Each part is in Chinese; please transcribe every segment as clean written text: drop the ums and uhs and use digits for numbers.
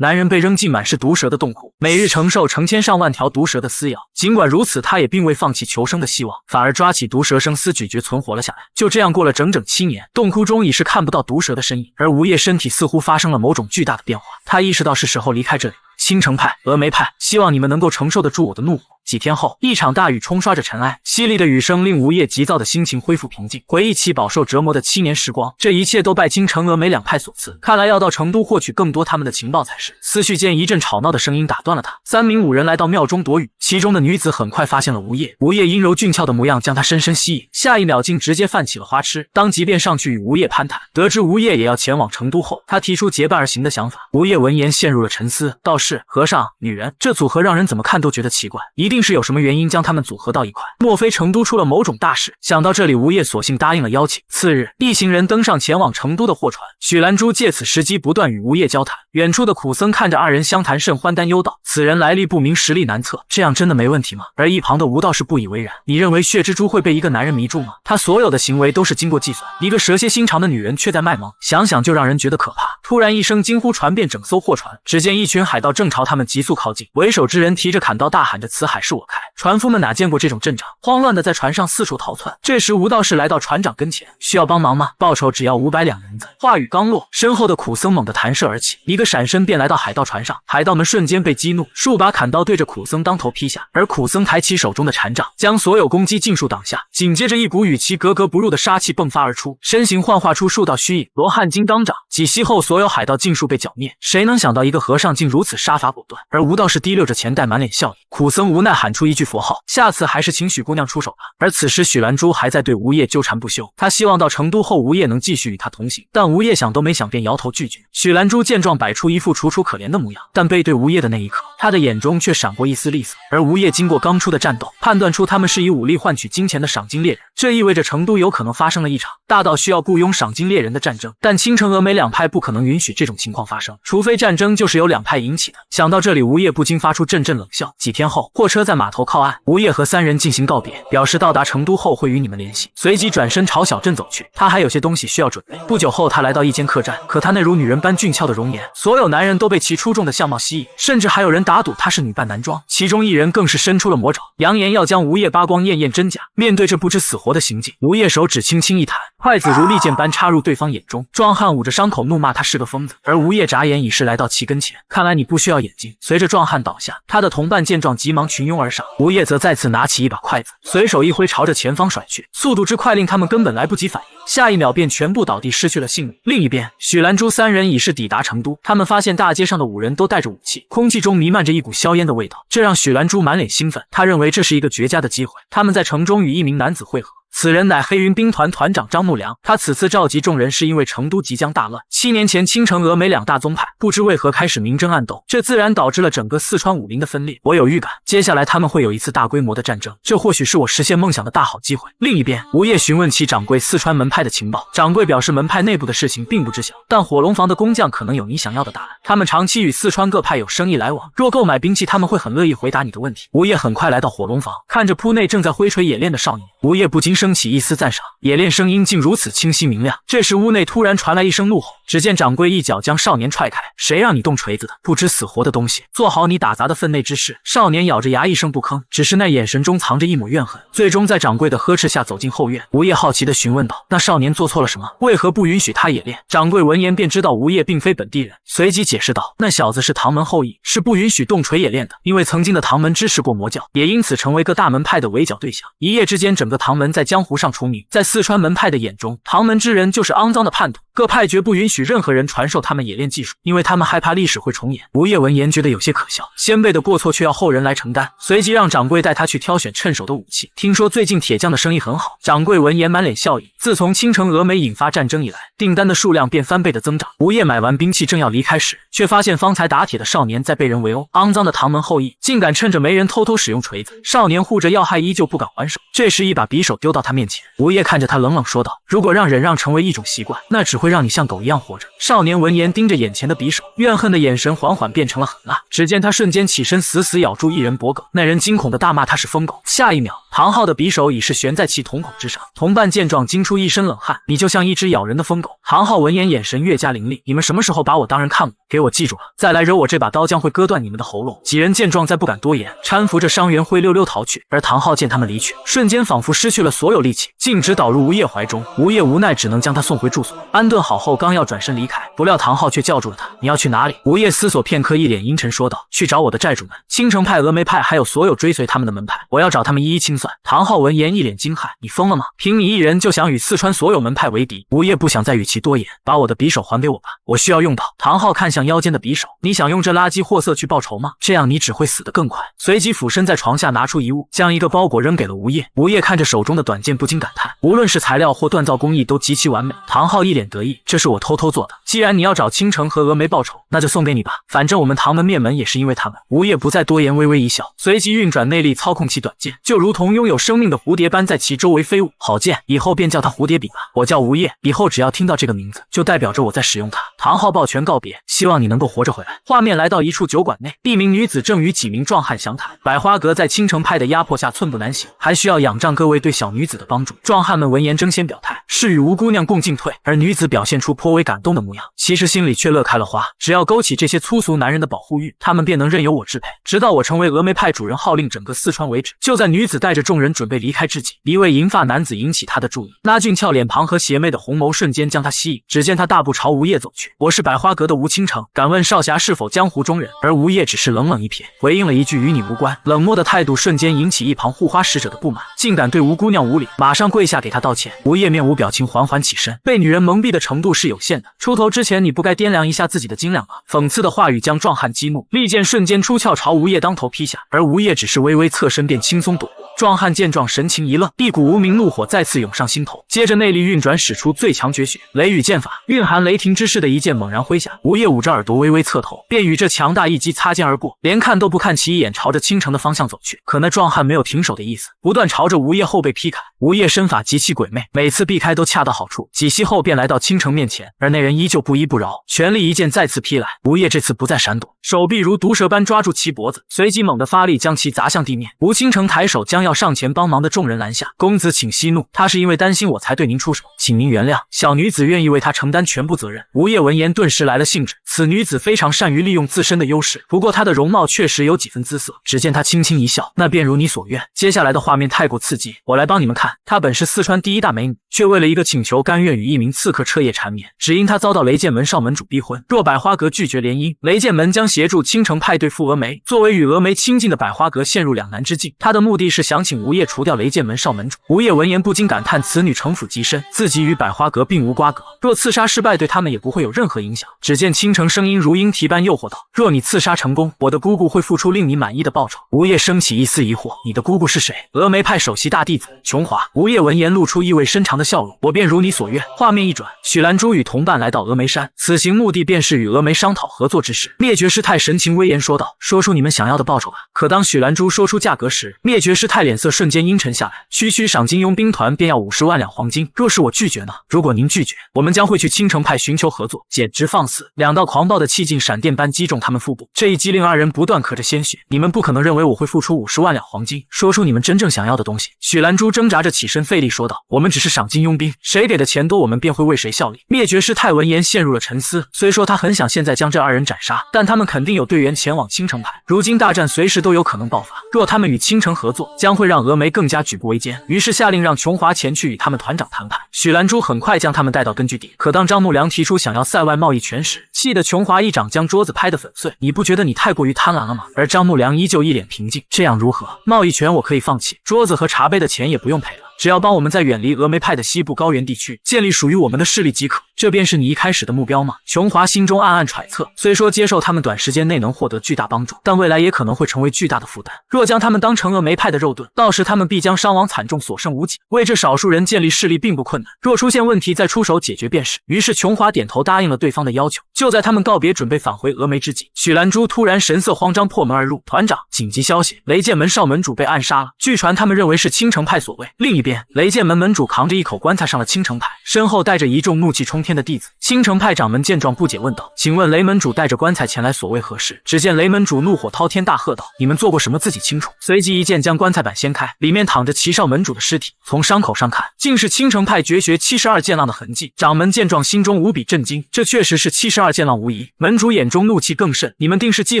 男人被扔进满是毒蛇的洞窟，每日承受成千上万条毒蛇的撕咬。尽管如此，他也并未放弃求生的希望，反而抓起毒蛇生丝咀嚼存活了下来。就这样过了整整7年，洞窟中已是看不到毒蛇的身影，而吴业身体似乎发生了某种巨大的变化，他意识到是时候离开这里。青城派、峨眉派，希望你们能够承受得住我的怒火。几天后，一场大雨冲刷着尘埃，淅沥的雨声令吴业急躁的心情恢复平静。回忆起饱受折磨的7年时光，这一切都拜青城、峨眉两派所赐。看来要到成都获取更多他们的情报才是。思绪间，一阵吵闹的声音打断了他。3名武人来到庙中躲雨，其中的女子很快发现了吴业。吴业阴柔俊俏的模样将她深深吸引，下一秒竟直接泛起了花痴。当即便上去与吴业攀谈，得知吴业也要前往成都后，他提出结伴而行的想法。吴业闻言陷入了沉思，道士、和尚、女人，这组合让人怎么看都觉得奇怪，一定是有什么原因将他们组合到一块。莫非成都出了某种大事？想到这里，吴业索性答应了邀请。次日，一行人登上前往成都的货船。许兰珠借此时机不断与吴业交谈。远处的苦僧看着二人相谈甚欢，担忧道：“此人来历不明，实力难测，这样真的没问题吗？”而一旁的吴道士不以为然：“你认为血蜘蛛会被一个男人迷住吗？他所有的行为都是经过计算，一个蛇蝎心肠的女人却在卖萌，想想就让人觉得可怕。”突然一声惊呼传遍整艘货船，只见一群海盗正朝他们急速靠近，为首之人提着砍刀大喊着：“此海是我开！”船夫们哪见过这种阵仗，慌乱的在船上四处逃窜。这时吴道士来到船长跟前：“需要帮忙吗？报酬只要500两银子。”话语刚落，身后的苦僧猛地弹射而起，一个闪身便来到海盗船上。海盗们瞬间被激怒，数把砍刀对着苦僧当头劈下，而苦僧抬起手中的禅杖，将所有攻击尽数挡下。紧接着一股与其格格不入的杀气迸发而出，身形幻化出数道虚影，罗汉金刚掌。几息后，所有海盗尽数被剿灭。谁能想到一个和尚竟如此杀伐果断？而吴道士提溜着钱袋，满脸笑意。苦僧无奈喊出一句佛号：“下次还是请许姑娘出手吧。”而此时许兰珠还在对吴业纠缠不休，他希望到成都后吴业能继续与他同行，但吴业想都没想便摇头拒绝。许兰珠见状摆出一副楚楚可怜的模样，但背对吴业的那一刻，他的眼中却闪过一丝厉色。而吴业经过刚出的战斗，判断出他们是以武力换取金钱的赏金猎人，这意味着成都有可能发生了一场大到需要雇佣赏金猎人的战争。但青城峨眉两派不可能允许这种情况发生，除非战争就是由两派引起的。想到这里，吴业不禁发出阵阵冷笑。几天后，货车在码头靠岸，吴业和3人进行告别，表示到达成都后会与你们联系，随即转身朝小镇走去。他还有些东西需要准备。不久后，他来到一间客栈，可他那如女人般俊俏的容颜，所有男人都被其出众的相貌吸引，甚至还有人打赌他是女扮男装。其中一人更是伸出了魔爪，扬言要将吴业扒光验验真假。面对这不知死活的行径，吴业手指轻轻一弹，筷子如利剑般插入对方眼中。壮汉捂着伤口怒骂他是个疯子，而吴业眨眼已是来到其跟前。看来你不需要眼睛。随着壮汉倒下，他的同伴见状急忙群拥而上，吴业则再次拿起一把筷子，随手一挥朝着前方甩去，速度之快令他们根本来不及反应，下一秒便全部倒地失去了性命。另一边，许兰珠3人已是抵达成都，他们发现大街上的武人都带着武器，空气中弥漫着一股硝烟的味道，这让许兰珠满脸兴奋。他认为这是一个绝佳的机会。他们在城中与一名男子会合，此人乃黑云兵团团长张木良。他此次召集众人是因为成都即将大乱，7年前青城峨眉两大宗派不知为何开始明争暗斗，这自然导致了整个四川武林的分裂。我有预感，接下来他们会有一次大规模的战争，这或许是我实现梦想的大好机会。另一边，吴业询问其掌柜四川门派的情报，掌柜表示门派内部的事情并不知晓，但火龙坊的工匠可能有你想要的答案。他们长期与四川各派有生意来往，若购买兵器，他们会很乐意回答你的问题。吴业很快来到火龙坊，看着铺内正在挥锤冶炼的少年，吴业不禁升起一丝赞赏，冶炼声音竟如此清晰明亮。这时屋内突然传来一声怒吼，只见掌柜一脚将少年踹开：“谁让你动锤子的？不知死活的东西，做好你打砸的分内之事！”少年咬着牙一声不吭，只是那眼神中藏着一抹怨恨。最终在掌柜的呵斥下走进后院。吴业好奇地询问道：“那少年做错了什么？为何不允许他冶炼？”掌柜闻言便知道吴业并非本地人，随即解释道：“那小子是唐门后裔，是不允许动锤冶炼的。因为曾经的唐门支持过魔教，也因此成为各大门派的围剿对象。一夜之间，整个唐门在江湖上除名。在四川门派的眼中，唐门之人就是肮脏的叛徒，各派绝不允许任何人传授他们冶炼技术，因为他们害怕历史会重演。”吴业闻言觉得有些可笑，先辈的过错却要后人来承担，随即让掌柜带他去挑选趁手的武器。听说最近铁匠的生意很好。掌柜闻言满脸笑意。自从青城峨眉引发战争以来，订单的数量便翻倍的增长。吴业买完兵器正要离开时，却发现方才打铁的少年在被人围殴，肮脏的唐门后裔竟敢趁着没人偷偷使用锤子。少年护着要害依旧不敢还手，这时一把匕首丢到到他面前。吴业看着他冷冷说道：“如果让忍让成为一种习惯，那只会让你像狗一样活着。”少年闻言盯着眼前的匕首，怨恨的眼神缓缓变成了狠辣。只见他瞬间起身，死死咬住一人脖颈。那人惊恐的大骂他是疯狗。下一秒，唐昊的匕首已是悬在其瞳孔之上。同伴见状惊出一身冷汗：“你就像一只咬人的疯狗！”唐昊闻言眼神越加凌厉：“你们什么时候把我当人看过？给我记住了，再来惹我，这把刀将会割断你们的喉咙！”几人见状再不敢多言，搀扶着伤员灰溜溜逃去。而唐昊见他们离去，瞬间仿佛失去了所有力气，径直倒入吴业怀中。吴业无奈只能将他送回住所，安顿好后刚要转身离开，不料唐昊却叫住了他：“你要去哪里？”吴业思索片刻，一脸阴沉说道：“去找我的债主们，青城派、峨眉派，还有所有追随他们的门派，我要找他们一一清算。”唐昊闻言一脸惊骇：“你疯了吗？凭你一人就想与四川所有门派为敌？”吴业不想再与其多言：“把我的匕首还给我吧，我需要用到。”唐昊看向腰间的匕首：“你想用这垃圾货色去报仇吗？这样你只会死得更快。”随即俯身在床下拿出一物，将一个包裹扔给了吴业。吴业看着手中的短剑不禁感叹，无论是材料或锻造工艺都极其完美。唐昊一脸得意：“这是我偷偷做的，既然你要找青城和峨眉报仇，那就送给你吧，反正我们唐门灭门也是因为他们。”吴业不再多言，微微一笑，随即运转内力操控其短剑，就如同拥有生命的蝴蝶般在其周围飞舞。好剑，以后便叫它蝴蝶笔吧。我叫吴业，以后只要听到这个名字，就代表着我在使用它。唐昊抱拳告别，希望你能够活着回来。画面来到一处酒馆内，一名女子正与几名壮汉详谈。百花阁在青城派的压迫下寸步难行，还需要仰仗各位对小女子的帮助。壮汉们闻言争先表态，是与吴姑娘共进退。而女子表现出颇为感动的模样，其实心里却乐开了花。只要勾起这些粗俗男人的保护欲，他们便能任由我支配，直到我成为峨眉派主人，号令整个四川为止。就在女子带着众人准备离开之际，一位银发男子引起她的注意，那俊俏脸庞和邪魅的红眸瞬间将她吸引。只见他大步朝吴业走去：“我是百花阁的吴倾城，敢问少侠是否江湖中人？”而吴业只是冷冷一瞥，回应了一句：“与你无关。”冷漠的态度瞬间引起一旁护花使者的不满，竟敢对吴姑娘无礼，马上跪下给她道歉。吴业面无表情，缓缓起身。被女人蒙蔽的程度是有限的，出头之前你不该掂量一下自己的斤两吗？讽刺的话语将壮汉激怒，利剑瞬间出鞘朝吴业当头劈下，而吴业只是微微侧身便轻松躲过。壮汉见状神情一愣，一股无名怒火再次涌上心头，接着内力运转，使出最强绝学雷雨剑法，蕴含雷霆之势的一剑猛然挥下。吴业捂着耳朵微微侧头，便与这强大一击擦肩而过，连看都不看其一眼，朝着青城的方向走去。可那壮汉没有停手的意思，不断朝着吴业后背劈砍。吴业身法极其鬼魅，每次避开都恰到好处，几息后便来到青城面前，而那人依旧不依不饶，全力一剑再次劈来。吴业这次不再闪躲，手臂如毒蛇般抓住其脖子，随即猛地发力将其砸向地面。吴倾城抬手将要上前帮忙的众人拦下：“公子请息怒，他是因为担心我才对您出手，请您原谅。”小女子愿意为他承担全部责任。吴业闻言顿时来了兴致，此女子非常善于利用自身的优势，不过她的容貌确实有几分姿色。只见她轻轻一笑：“那便如你所愿。”接下来的画面太过刺激，我来帮你们看。她本是四川第一大美女，却为了一个请求甘愿与一名刺客彻夜缠绵，只因她遭到雷剑门少门主逼婚，若百花阁拒绝联姻，雷剑门将协助青城派对付峨眉。作为与峨眉亲近的百花阁陷入两难之境，他的目的是想请吴业除掉雷剑门少门主。吴业闻言不禁感叹，此女城府极深，自己与百花阁并无瓜葛，若刺杀失败对他们也不会有任何影响。只见青城声音如鹰啼般诱惑道：“若你刺杀成功，我的姑姑会付出令你满意的报酬。”吴业升起一丝疑惑：“你的姑姑是谁？”峨眉派首席大弟子琼华。吴业闻言露出意味深长的笑容：“我便如你所愿。”画面一转，许兰珠与同伴来到峨眉山，此行目的便是与峨眉商讨合作之事。灭绝师太神情威严说道：“说出你们想要的报酬吧。”可当许兰珠说出价格时，灭绝师太脸色瞬间阴沉下来：“区区赏金佣兵团便要50万两黄金，若是我拒绝呢？如果您拒绝，我们将会去青城派寻求合作。”简直放肆！两道狂暴的气劲闪电般击中他们腹部，这一击令二人不断咳着鲜血。你们不可能认为我会付出50万两黄金，说出你们真正想要的东西。许兰珠挣扎着起身费力说道：“我们只是赏金佣兵，谁给的钱多，我们便会为谁效力。”灭绝师太闻言陷入了沉思，虽说他很想现在将这二人斩杀，但他们肯定有队员前往青城派，如今大战随时都有可能爆发，若他们与青城合作，将会让峨眉更加举步维艰。于是下令让琼华前去与他们团长谈判。许兰珠很快将他们带到根据地，可当张木良提出想要塞外贸易权时，气得琼华一掌将桌子拍得粉碎。你不觉得你太过于贪婪了吗？而张木良依旧一脸平静，这样如何？贸易权我可以放弃，桌子和茶杯的钱也不用赔了，只要帮我们在远离峨眉派的西部高原地区建立属于我们的势力即可。这便是你一开始的目标吗？琼华心中暗暗揣测，虽说接受他们短时间内能获得巨大帮助，但未来也可能会成为巨大的负担。若将他们当成峨眉派的肉盾，到时他们必将伤亡惨重，所剩无几。为这少数人建立势力并不困难，若出现问题再出手解决便是。于是琼华点头答应了对方的要求。就在他们告别准备返回峨眉之际，许兰珠突然神色慌张破门而入：“团长，紧急消息，雷剑门少门主被暗杀了，据传他们认为是青城派所为。”另一边边，雷剑门门主扛着一口棺材上了青城派，身后带着一众怒气冲天的弟子。青城派掌门见状不解问道：“请问雷门主带着棺材前来所为何事？”只见雷门主怒火滔天，大喝道：“你们做过什么自己清楚！”随即一剑将棺材板掀开，里面躺着齐少门主的尸体。从伤口上看，竟是青城派绝学72剑浪的痕迹。掌门见状，心中无比震惊，这确实是72剑浪无疑。门主眼中怒气更甚，你们定是记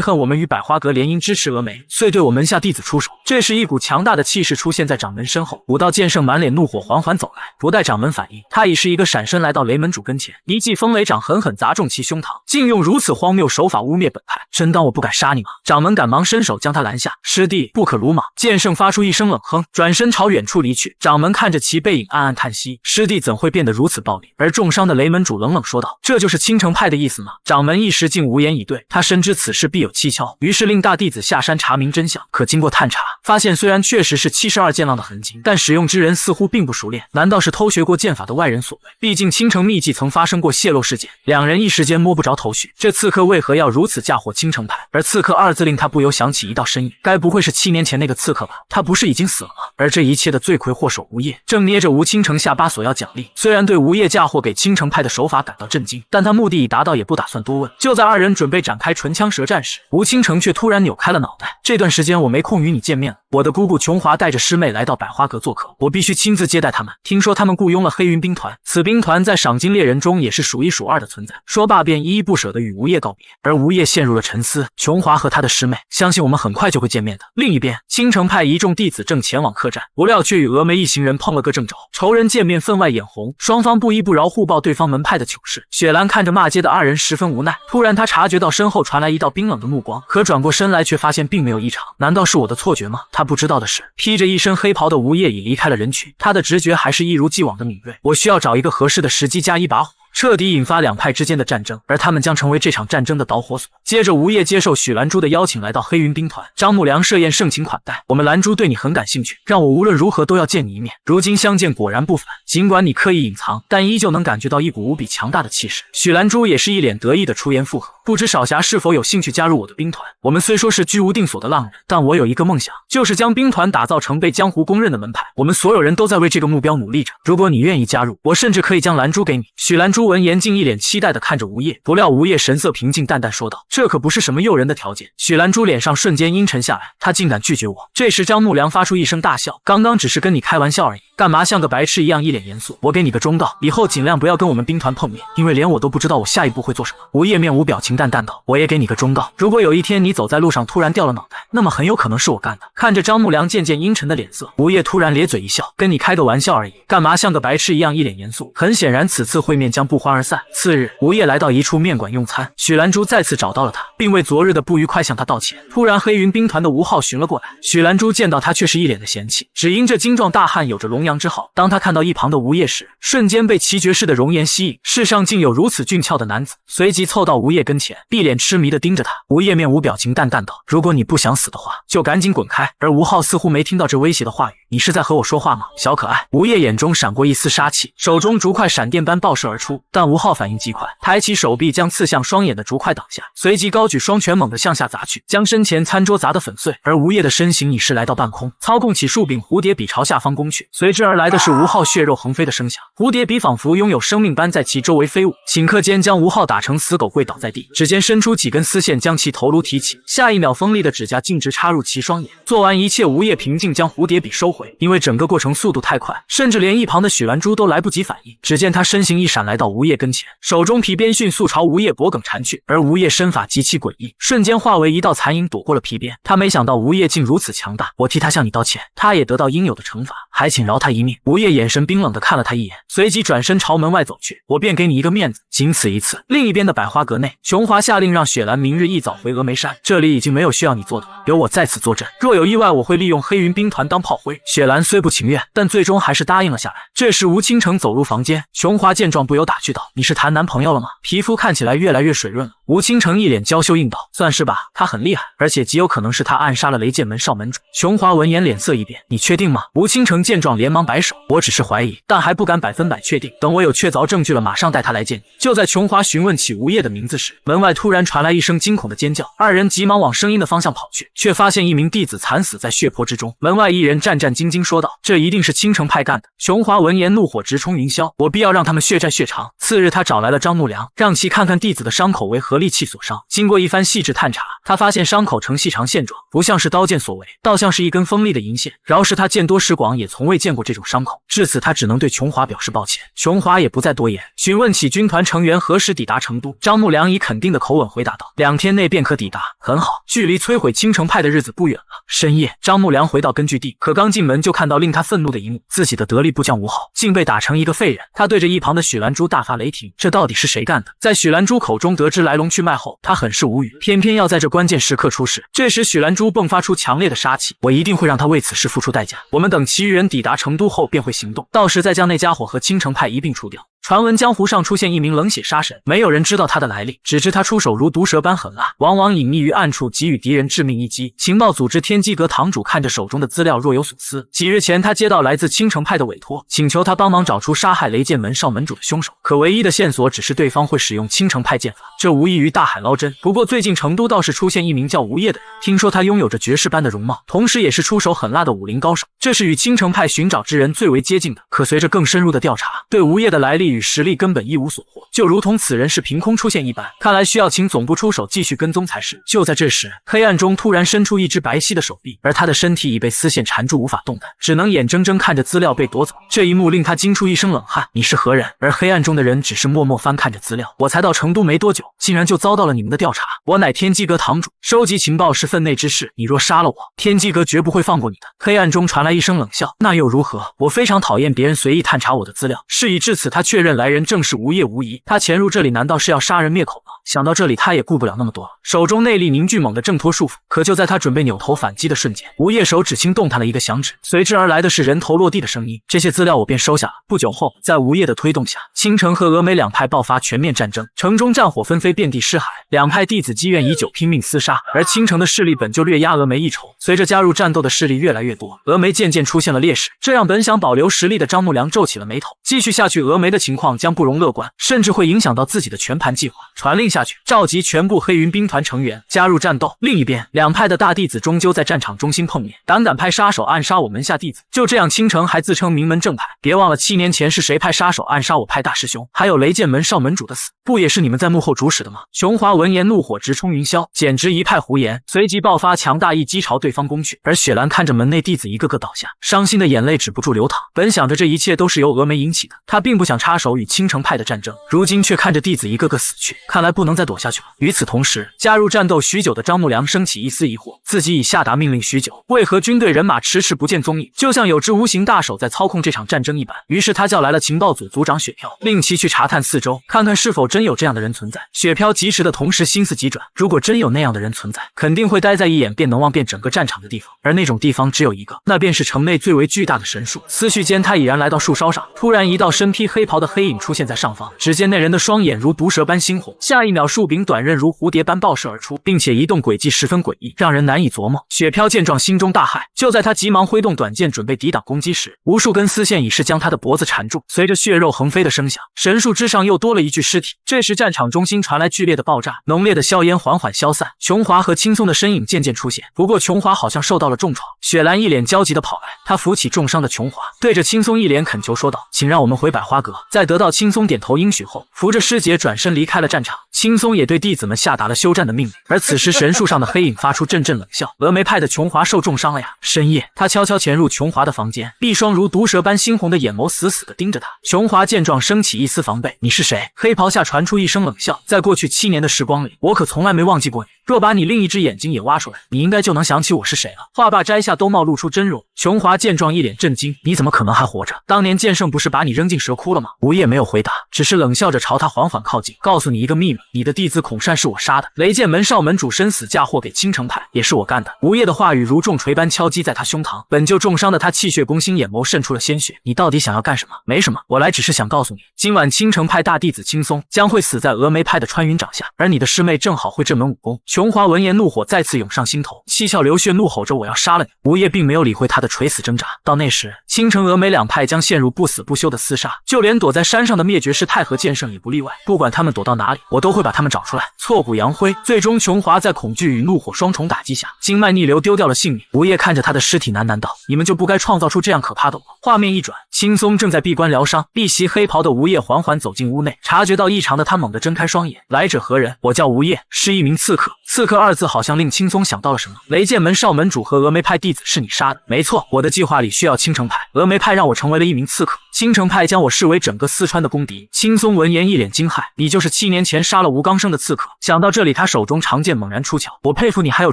恨我们与百花阁联姻支持峨眉，遂对我门下弟子出手。这时一股强大的气势出现在掌门身后，武道剑圣满脸怒火缓缓走来，不待掌门反应，他已是一个闪身来到雷门主跟前，一记风雷掌狠狠砸中其胸膛，竟用如此荒谬手法污蔑本派，真当我不敢杀你吗？掌门赶忙伸手将他拦下，师弟不可鲁莽。剑圣发出一声冷哼，转身朝远处离去。掌门看着其背影暗暗叹息，师弟怎会变得如此暴力？而重伤的雷门主冷冷说道：“这就是青城派的意思吗？”掌门一时竟无言以对，他深知此事必有蹊跷，于是令大弟子下山查明真相。可经过探查，发现虽然确实是72剑浪的痕迹，但使用之人似乎并不熟练，难道是偷学过剑法的外人所为？毕竟青城秘籍曾发生过泄露事件，两人一时间摸不着头绪。这刺客为何要如此嫁祸青城派？而刺客二字令他不由想起一道身影，该不会是7年前那个刺客吧？他不是已经死了吗？而这一切的罪魁祸首吴业，正捏着吴青城下巴索要奖励。虽然对吴业嫁祸给青城派的手法感到震惊，但他目的已达到，也不打算多问。就在二人准备展开唇枪舌战时，吴青城却突然扭开了脑袋。这段时间我没空与你见面了，我的姑姑琼华带着师妹来到百花阁做客，我必须亲自接待他们。听说他们雇佣了黑云兵团，此兵团在赏金猎人中也是数一数二的存在。说罢便依依不舍地与吴业告别，而吴业陷入了沉思。琼华和他的师妹，相信我们很快就会见面的。另一边，青城派一众弟子正前往客栈，不料却与峨眉一行人碰了个正着，仇人见面分外眼红，双方不依不饶互报对方门派的糗事。雪兰看着骂街的二人十分无奈，突然他察觉到身后传来一道冰冷的目光，可转过身来却发现并没有异常。难道是我的错觉吗？他不知道的是，披着一身黑袍的吴业已离开了人群，他的直觉还是一如既往的敏锐。我需要找一个合适的时机加一把火，彻底引发两派之间的战争，而他们将成为这场战争的导火索。接着吴业接受许兰珠的邀请，来到黑云兵团。张木良设宴盛情款待，我们兰珠对你很感兴趣，让我无论如何都要见你一面。如今相见果然不凡，尽管你刻意隐藏，但依旧能感觉到一股无比强大的气势。许兰珠也是一脸得意的出言附和，不知少侠是否有兴趣加入我的兵团？我们虽说是居无定所的浪人，但我有一个梦想，就是将兵团打造成被江湖公认的门派。我们所有人都在为这个目标努力着。如果你愿意加入，我甚至可以将兰珠给你。许兰珠闻言竟一脸期待地看着吴业，不料吴业神色平静，淡淡说道：“这可不是什么诱人的条件。”许兰珠脸上瞬间阴沉下来，他竟敢拒绝我。这时张木良发出一声大笑：“刚刚只是跟你开玩笑而已，干嘛像个白痴一样一脸严肃？我给你个忠告，以后尽量不要跟我们兵团碰面，因为连我都不知道我下一步会做什么。”吴业面无表情，淡淡道：“我也给你个忠告，如果有一天你走在路上突然掉了脑袋，那么很有可能是我干的。”看着张木良渐渐阴沉的脸色，吴业突然咧嘴一笑：“跟你开个玩笑而已，干嘛像个白痴一样一脸严肃？”很显然此次会面将不欢而散。次日，吴业来到一处面馆用餐，许兰珠再次找到了他，并为昨日的不愉快向他道歉。突然黑云兵团的吴昊寻了过来，许兰珠见到他却是一脸的嫌弃，只因这精壮大汉有着龙阳之好。当他看到一旁的吴业时，瞬间被其绝世的容颜吸引，世上竟有如此俊俏的男子，随即凑到吴业跟前，一脸痴迷地盯着他。吴业面无表情，淡淡道：“如果你不想死的话，就赶紧滚开。”而吴昊似乎没听到这威胁的话语：“你是在和我说话吗，小可爱？”吴业眼中闪过一丝杀气，手中竹块闪电般爆射而出，但吴昊反应极快，抬起手臂将刺向双眼的竹块挡下，随即高举双拳猛地向下砸去，将身前餐桌砸得粉碎。而吴业的身形已是来到半空，操控起树柄蝴蝶笔朝下方攻去，随之而来的是吴昊血肉横飞的声响，蝴蝶笔仿佛拥有生命般在其周围飞舞，顷刻间将吴昊打成死狗跪倒在地，指尖伸出几根丝线将其头颅提起，下一秒锋利的指甲径直插入其双眼。做完一切，吴业平静将蝴蝶笔收回，因为整个过程速度太快，甚至连一旁的许兰珠都来不及反应。只见他身形一闪，来到吴业跟前，手中皮鞭迅速朝吴业脖颈缠去，而吴业身法极其诡异，瞬间化为一道残影躲过了皮鞭。他没想到吴业竟如此强大，我替他向你道歉，他也得到应有的惩罚，还请饶他一命。吴业眼神冰冷地看了他一眼，随即转身朝门外走去，我便给你一个面子，仅此一次。另一边的百花阁内，琼华下令让雪兰明日一早回峨眉山，这里已经没有需要你做的，由我在此坐镇，若有意外我会利用黑云兵团当炮灰。雪兰虽不情愿，但最终还是答应了下来。这时吴倾城走入房间，琼华见状不由打趣道：“你是谈男朋友了吗？皮肤看起来越来越水润了。”吴倾城一脸娇羞应道：“算是吧，他很厉害，而且极有可能是他暗杀了雷剑门少门主。”琼华闻言脸色一变：“你确定吗？”吴倾城见状连忙摆手：“我只是怀疑，但还不敢100%确定。等我有确凿证据了，马上带他来见你。”就在琼华询问起吴业的名字时，门外突然传来一声惊恐的尖叫，二人急忙往声音的方向跑去，却发现一名弟子惨死在血泊之中。门外一人战战兢兢说道：“这一定是青城派干的。”琼华闻言怒火直冲云霄：“我必要让他们血债血偿！”次日，他找来了张木良，让其看看弟子的伤口为何利器所伤。经过一番细致探查，他发现伤口呈细长线状，不像是刀剑所为，倒像是一根锋利的银线。饶是他见多识广，也从未见过这种伤口。至此，他只能对琼华表示抱歉。琼华也不再多言，询问起军团成员何时抵达成都。张木良以肯定的口吻回答道：“2天内便可抵达。”很好，距离摧毁青城派的日子不远了。深夜，张木良回到根据地，可刚进门就看到令他愤怒的一幕：自己的得力部将吴昊竟被打成一个废人。他对着一旁的许兰珠大发雷霆：“这到底是谁干的？”在许兰珠口中得知来龙去脉后，他很是无语，偏偏要在这关键时刻出事。这时许兰珠迸发出强烈的杀气：“我一定会让他为此事付出代价。我们等其余人抵达成都后便会行动，到时再将那家伙和青城派一并除掉。”传闻江湖上出现一名冷血杀神，没有人知道他的来历，只知他出手如毒蛇般狠辣，往往隐匿于暗处，给予敌人致命一击。情报组织天机阁堂主看着手中的资料若有所思。几日前，他接到来自青城派的委托，请求他帮忙找出杀害雷剑门少门主的凶手，可唯一的线索只是对方会使用青城派剑法，这无异于大海捞针。不过最近成都倒是出现一名叫吴业的人，听说他拥有着绝世般的容貌，同时也是出手狠辣的武林高手，这是与青城派寻找之人最为接近的。可随着更深入的调查，对吴业的来历与实力根本一无所获，就如同此人是凭空出现一般，看来需要请总部出手继续跟踪才是。就在这时，黑暗中突然伸出一只白皙的手臂，而他的身体已被丝线缠住，无法动弹，只能眼睁睁看着资料被夺走。这一幕令他惊出一身冷汗。你是何人？而黑暗中的人只是默默翻看着资料。我才到成都没多久，竟然就遭到了你们的调查。我乃天机阁堂主，收集情报是分内之事，你若杀了我，天机阁绝不会放过你的。黑暗中传来一声冷笑，那又如何？我非常讨厌别人随意探查我的资料。事已至此，他确认来人正是无业无疑。他潜入这里难道是要杀人灭口吗？想到这里，他也顾不了那么多了，手中内力凝聚，猛地挣脱束缚。可就在他准备扭头反击的瞬间，无业手指轻动弹了一个响指，随之而来的是人头落地的声音。这些资料我便收下了。不久后，在无业的推动下，青城和峨眉两派爆发全面战争，城中战火纷飞，遍地尸骸。两派弟子积怨已久，拼命厮杀。而青城的势力本就略压峨眉一筹，随着加入战斗的势力越来越多，峨眉渐渐出现了劣势，这让本想保留实力的张木良皱起了眉头。继续下去，峨眉的情况将不容乐观，甚至会影响到自己的全盘计划。传令下去，召集全部黑云兵团成员加入战斗。另一边，两派的大弟子终究在战场中心碰面，胆敢派杀手暗杀我门下弟子，就这样青城还自称名门正派。别忘了7年前是谁派杀手暗杀我派大师兄，还有雷剑门少门主的死，不也是你们在幕后主使的吗？琼华闻言怒火直冲云霄，简直一派胡言，随即爆发强大一击朝对方攻去。而雪兰看着门内弟子一个个倒下，伤心的眼泪止不住流淌。本想着这一切都是由峨眉引起的，他并不想插手与青城派的战争，如今却看着弟子一个个死去，看来不能再躲下去了。与此同时，加入战斗许久的张木良升起一丝疑惑，自己已下达命令许久，为何军队人马迟迟不见踪影，就像有只无形大手在操控这场战争一般。于是他叫来了情报组组长雪飘，令其去查探四周，看看是否真有这样的人存在。雪飘及时的同时心思急转，如果真有那样的人存在，肯定会待在一眼便能望遍整个战场的地方，而那种地方只有一个，那便是城内最为巨大的神树。思绪间，他已然来到树梢上，突然一道身披黑袍的黑影出现在上方，只见那人的双眼如毒蛇般猩红，下一秒树柄短刃如蝴蝶般爆射而出，并且移动轨迹十分诡异，让人难以琢磨。雪飘见状心中大骇，就在他急忙挥动短剑准备抵挡攻击时，无数根丝线已是将他的脖子缠住，随着血肉横飞的声响，神树之上又多了一具尸体。这时战场中心传来剧烈的爆炸，浓烈的硝烟缓缓消散，琼华和青松的身影渐渐出现。不过琼华好像受到了重创，雪兰一脸焦急地跑来，他扶起重伤的琼华，对着青松一脸恳求说道：“请让我们回百花阁。”在得到青松点头应许后，扶着师姐转身离开了战场。青松也对弟子们下达了休战的命令。而此时神树上的黑影发出阵阵冷笑：“峨眉派的琼华受重伤了呀！”深夜，他悄悄潜入琼华的房间，一双如毒蛇般猩红的眼眸死死地盯着他。琼华见状升起一丝防备：“你是谁？”黑袍下传出一声冷笑：“在过去7年的时光里，我可从来没忘记过你。若把你另一只眼睛也挖出来，你应该就能想起我是谁了。”话罢摘下兜帽露出真容，琼华见状一脸震惊：“你怎么可能还活着？当年剑圣不是把你扔进蛇窟了吗？”吴业没有回答，只是冷笑着朝他缓缓靠近：“告诉你一个秘密，你的弟子孔善是我杀的，雷剑门少门主生死嫁祸给青城派也是我干的。”吴业的话语如重锤般敲击在他胸膛，本就重伤的他气血攻心，眼眸渗出了鲜血。“你到底想要干什么？”“没什么，我来只是想告诉你，今晚青城派大弟子青松将会死在峨眉派的穿云掌下，而你的师妹正好会这门武功。”琼华闻言，怒火再次涌上心头，七窍流血，怒吼着：“我要杀了你！”吴业并没有理会他的垂死挣扎。到那时，青城峨眉两派将陷入不死不休的厮杀，就连躲在山上的灭绝师太和剑圣也不例外。不管他们躲到哪里，我都会把他们找出来，挫骨扬灰。最终，琼华在恐惧与怒火双重打击下，经脉逆流，丢掉了性命。吴业看着他的尸体，喃喃道：“你们就不该创造出这样可怕的我。”画面一转，青松正在闭关疗伤，一袭黑袍的吴业缓缓走进屋内，察觉到异常的他猛地睁开双眼：“来者何人？”“我叫吴业，是一名刺客。”刺客二字好像令青松想到了什么。“雷剑门少门主和峨眉派弟子是你杀的？”“没错，我的计划里需要青城派，峨眉派让我成为了一名刺客，青城派将我视为整个四川的公敌。”青松闻言一脸惊骇：“你就是7年前杀了吴刚生的刺客？”想到这里，他手中长剑猛然出鞘：“我佩服你还有